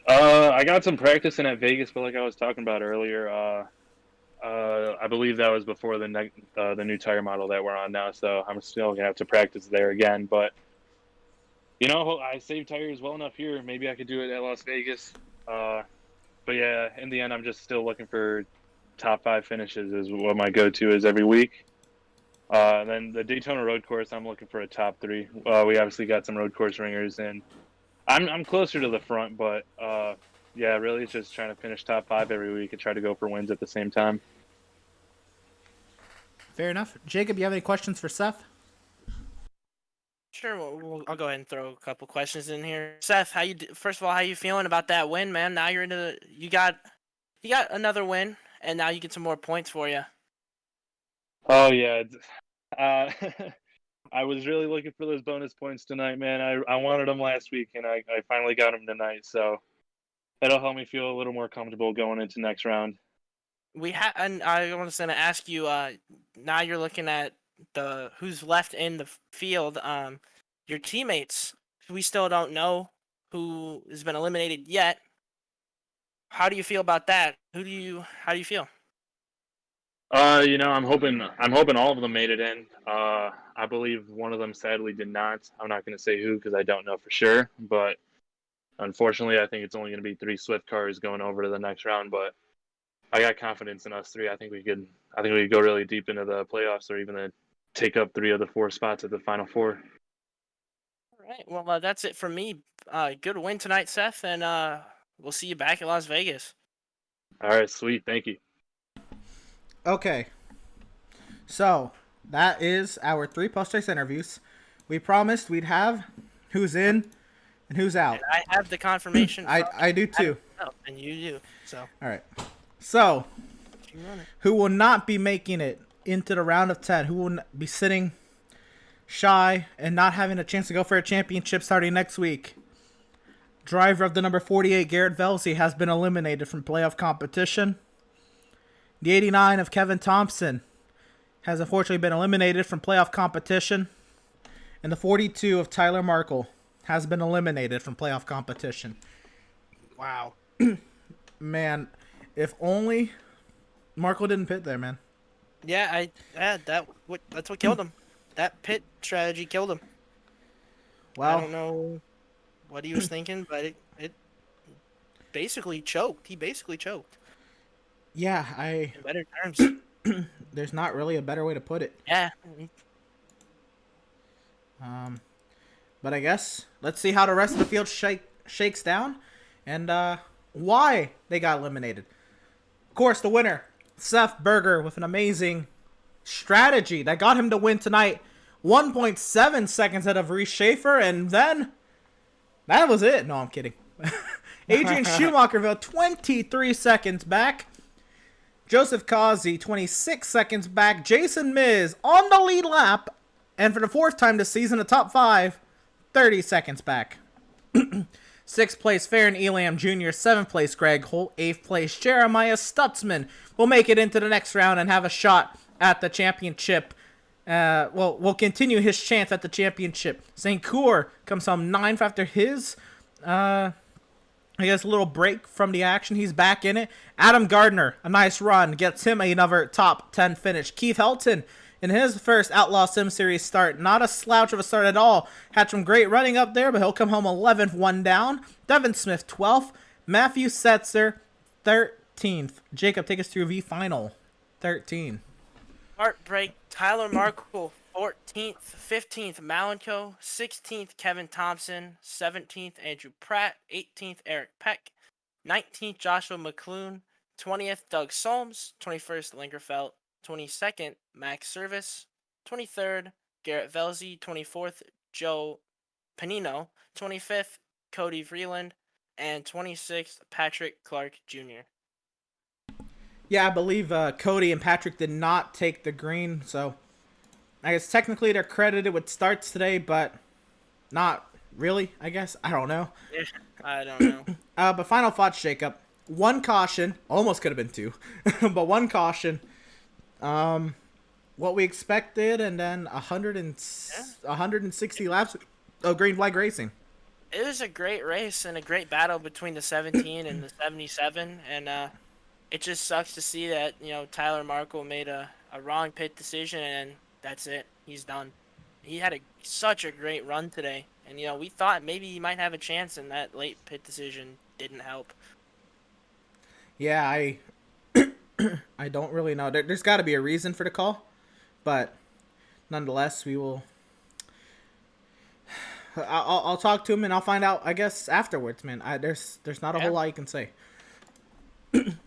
I got some practice in at Vegas, but like I was talking about earlier, I believe that was before the new tire model that we're on now, so I'm still gonna have to practice there again. But you know, I saved tires well enough here. Maybe I could do it at Las Vegas. But yeah, in the end, I'm just still looking for top 5 finishes is what my go-to is every week. And then the Daytona road course, I'm looking for a top 3. We obviously got some road course ringers, and I'm closer to the front, but yeah, really, it's just trying to finish top 5 every week and try to go for wins at the same time. Fair enough. Jacob, you have any questions for Seth? Sure, I'll go ahead and throw a couple questions in here. Seth, first of all, how you feeling about that win, man? Now you're you got another win, and now you get some more points for you. Oh yeah, uh, I was really looking for those bonus points tonight, man. I wanted them last week, and I finally got them tonight. So that'll help me feel a little more comfortable going into next round. And I was going to ask you. Now you're looking at who's left in the field. Your teammates. We still don't know who has been eliminated yet. How do you feel about that? How do you feel? I'm hoping all of them made it in. I believe one of them sadly did not. I'm not going to say who because I don't know for sure, but unfortunately, I think it's only going to be 3 Swift cars going over to the next round. But I got confidence in us 3. I think we could go really deep into the playoffs, or even take up 3 of the 4 spots at the final 4. All right. Well, that's it from me. Good win tonight, Seth, and we'll see you back at Las Vegas. All right, sweet. Thank you. Okay. So, that is our 3 post-race interviews. We promised we'd have who's in and who's out. And I have the confirmation. I do too. And you do. So. All right. So, who will not be making it into the round of 10? Who will be sitting shy and not having a chance to go for a championship starting next week? Driver of the number 48, Garrett Velsey, has been eliminated from playoff competition. The 89 of Kevin Thompson has unfortunately been eliminated from playoff competition. And the 42 of Tyler Markle has been eliminated from playoff competition. Wow. Man, if only Markle didn't pit there, man. Yeah, that's what killed him. That pit strategy killed him. Well, I don't know what he was thinking, but it basically choked. He basically choked. Yeah, In better terms. There's not really a better way to put it. Yeah. But I guess let's see how the rest of the field shakes down, and why they got eliminated. Of course, the winner, Seth Berger, with an amazing strategy that got him to win tonight. 1.7 seconds ahead of Reese Schaefer, and then that was it. No, I'm kidding. Adrian Schumacher, 23 seconds back. Joseph Kazi, 26 seconds back. Jason Miz on the lead lap, and for the 4th time this season, the top 5, 30 seconds back. 6th place, Farron Elam Jr. 7th place, Greg Holt. 8th place, Jeremiah Stutzman will make it into the next round and have a shot at the championship. Will continue his chance at the championship. St. Cour comes home 9th after his, I guess, a little break from the action. He's back in it. Adam Gardner, a nice run, gets him another top 10 finish. Keith Helton, in his first Outlaw Sim Series start, not a slouch of a start at all. Had some great running up there, but he'll come home 11th, 1 down. Devin Smith, 12th. Matthew Setzer, 13th. Jacob, take us through V Final 13. Heartbreak, Tyler Markle, 14th. 15th, Malenko. 16th, Kevin Thompson. 17th, Andrew Pratt. 18th, Eric Peck. 19th, Joshua McClune. 20th, Doug Solms. 21st, Lingerfeld. 22nd, Max Service. 23rd, Garrett Velsey. 24th, Joe Panino. 25th, Cody Vreeland. And 26th, Patrick Clark Jr. Yeah, I believe Cody and Patrick did not take the green, so I guess technically they're credited with starts today, but not really, I guess. I don't know. Yeah, I don't know. But final thoughts, Jacob. 1 caution. Almost could have been 2. But 1 caution. What we expected, and then 160 laps of green flag racing. It was a great race and a great battle between the 17 and the 77, and it just sucks to see that, Tyler Markle made a wrong pit decision, and that's it. He's done. He had such a great run today, and, we thought maybe he might have a chance, and that late pit decision didn't help. Yeah, I don't really know. There's got to be a reason for the call, but nonetheless, we will. I'll talk to him and I'll find out, I guess, afterwards, man. There's not a whole lot you can say.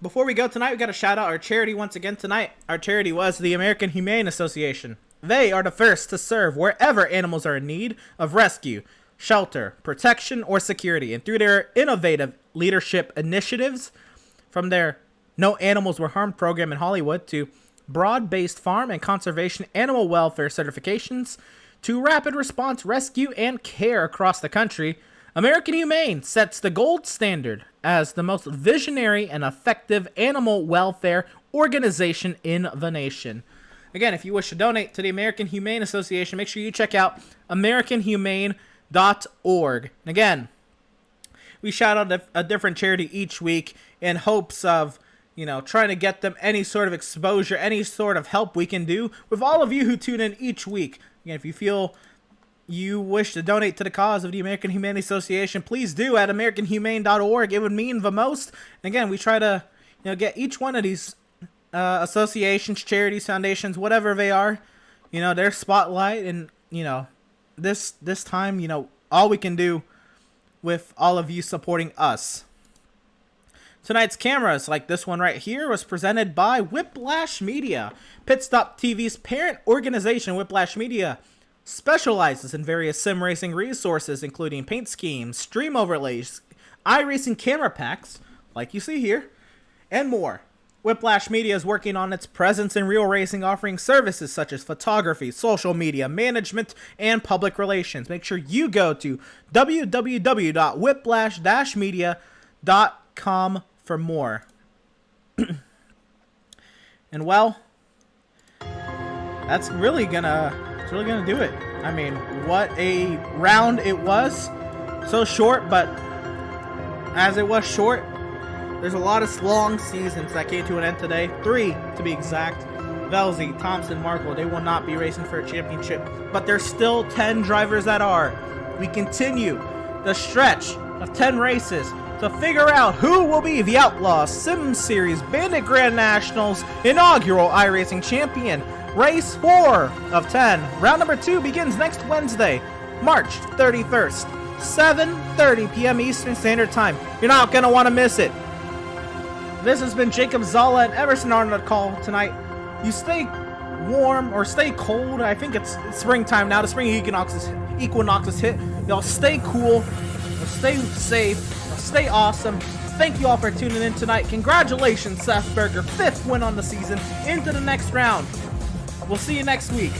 Before we go tonight, we got to shout out our charity once again tonight. Our charity was the American Humane Association. They are the first to serve wherever animals are in need of rescue, shelter, protection, or security. And through their innovative leadership initiatives, from their No Animals Were Harmed program in Hollywood to broad-based farm and conservation animal welfare certifications, to rapid response rescue and care across the country, American Humane sets the gold standard as the most visionary and effective animal welfare organization in the nation. Again, if you wish to donate to the American Humane Association, make sure you check out AmericanHumane.org. And again, we shout out a different charity each week in hopes of, trying to get them any sort of exposure, any sort of help we can do with all of you who tune in each week. Again, if you feel you wish to donate to the cause of the American Humane Association, please do at AmericanHumane.org. It would mean the most. And again, we try to, get each one of these associations, charities, foundations, whatever they are, their spotlight. And, this time, all we can do with all of you supporting us. Tonight's cameras, like this one right here, was presented by Whiplash Media. Pit Stop TV's parent organization, Whiplash Media, specializes in various sim racing resources, including paint schemes, stream overlays, iRacing camera packs, like you see here, and more. Whiplash Media is working on its presence in real racing, offering services such as photography, social media, management, and public relations. Make sure you go to www.whiplash-media.com for more. And well, that's really gonna do it. I mean, what a round it was. So short, but as it was short, there's a lot of long seasons that came to an end today. 3 to be exact. Velzy, Thompson, Markle, they will not be racing for a championship, but there's still 10 drivers that are. We continue the stretch of 10 races to figure out who will be the Outlaws Sim Series Bandit Grand Nationals inaugural iRacing champion. Race 4 of 10. Round number 2 begins next Wednesday, March 31st, 7:30 p.m. Eastern Standard Time. You're not going to want to miss it. This has been Jacob Zala and Emerson Arnold call tonight. You stay warm or stay cold. I think it's springtime now. The spring equinox is hit. Y'all stay cool. Y'all stay safe. Y'all stay awesome. Thank you all for tuning in tonight. Congratulations, Seth Berger. 5th win on the season. Into the next round. We'll see you next week.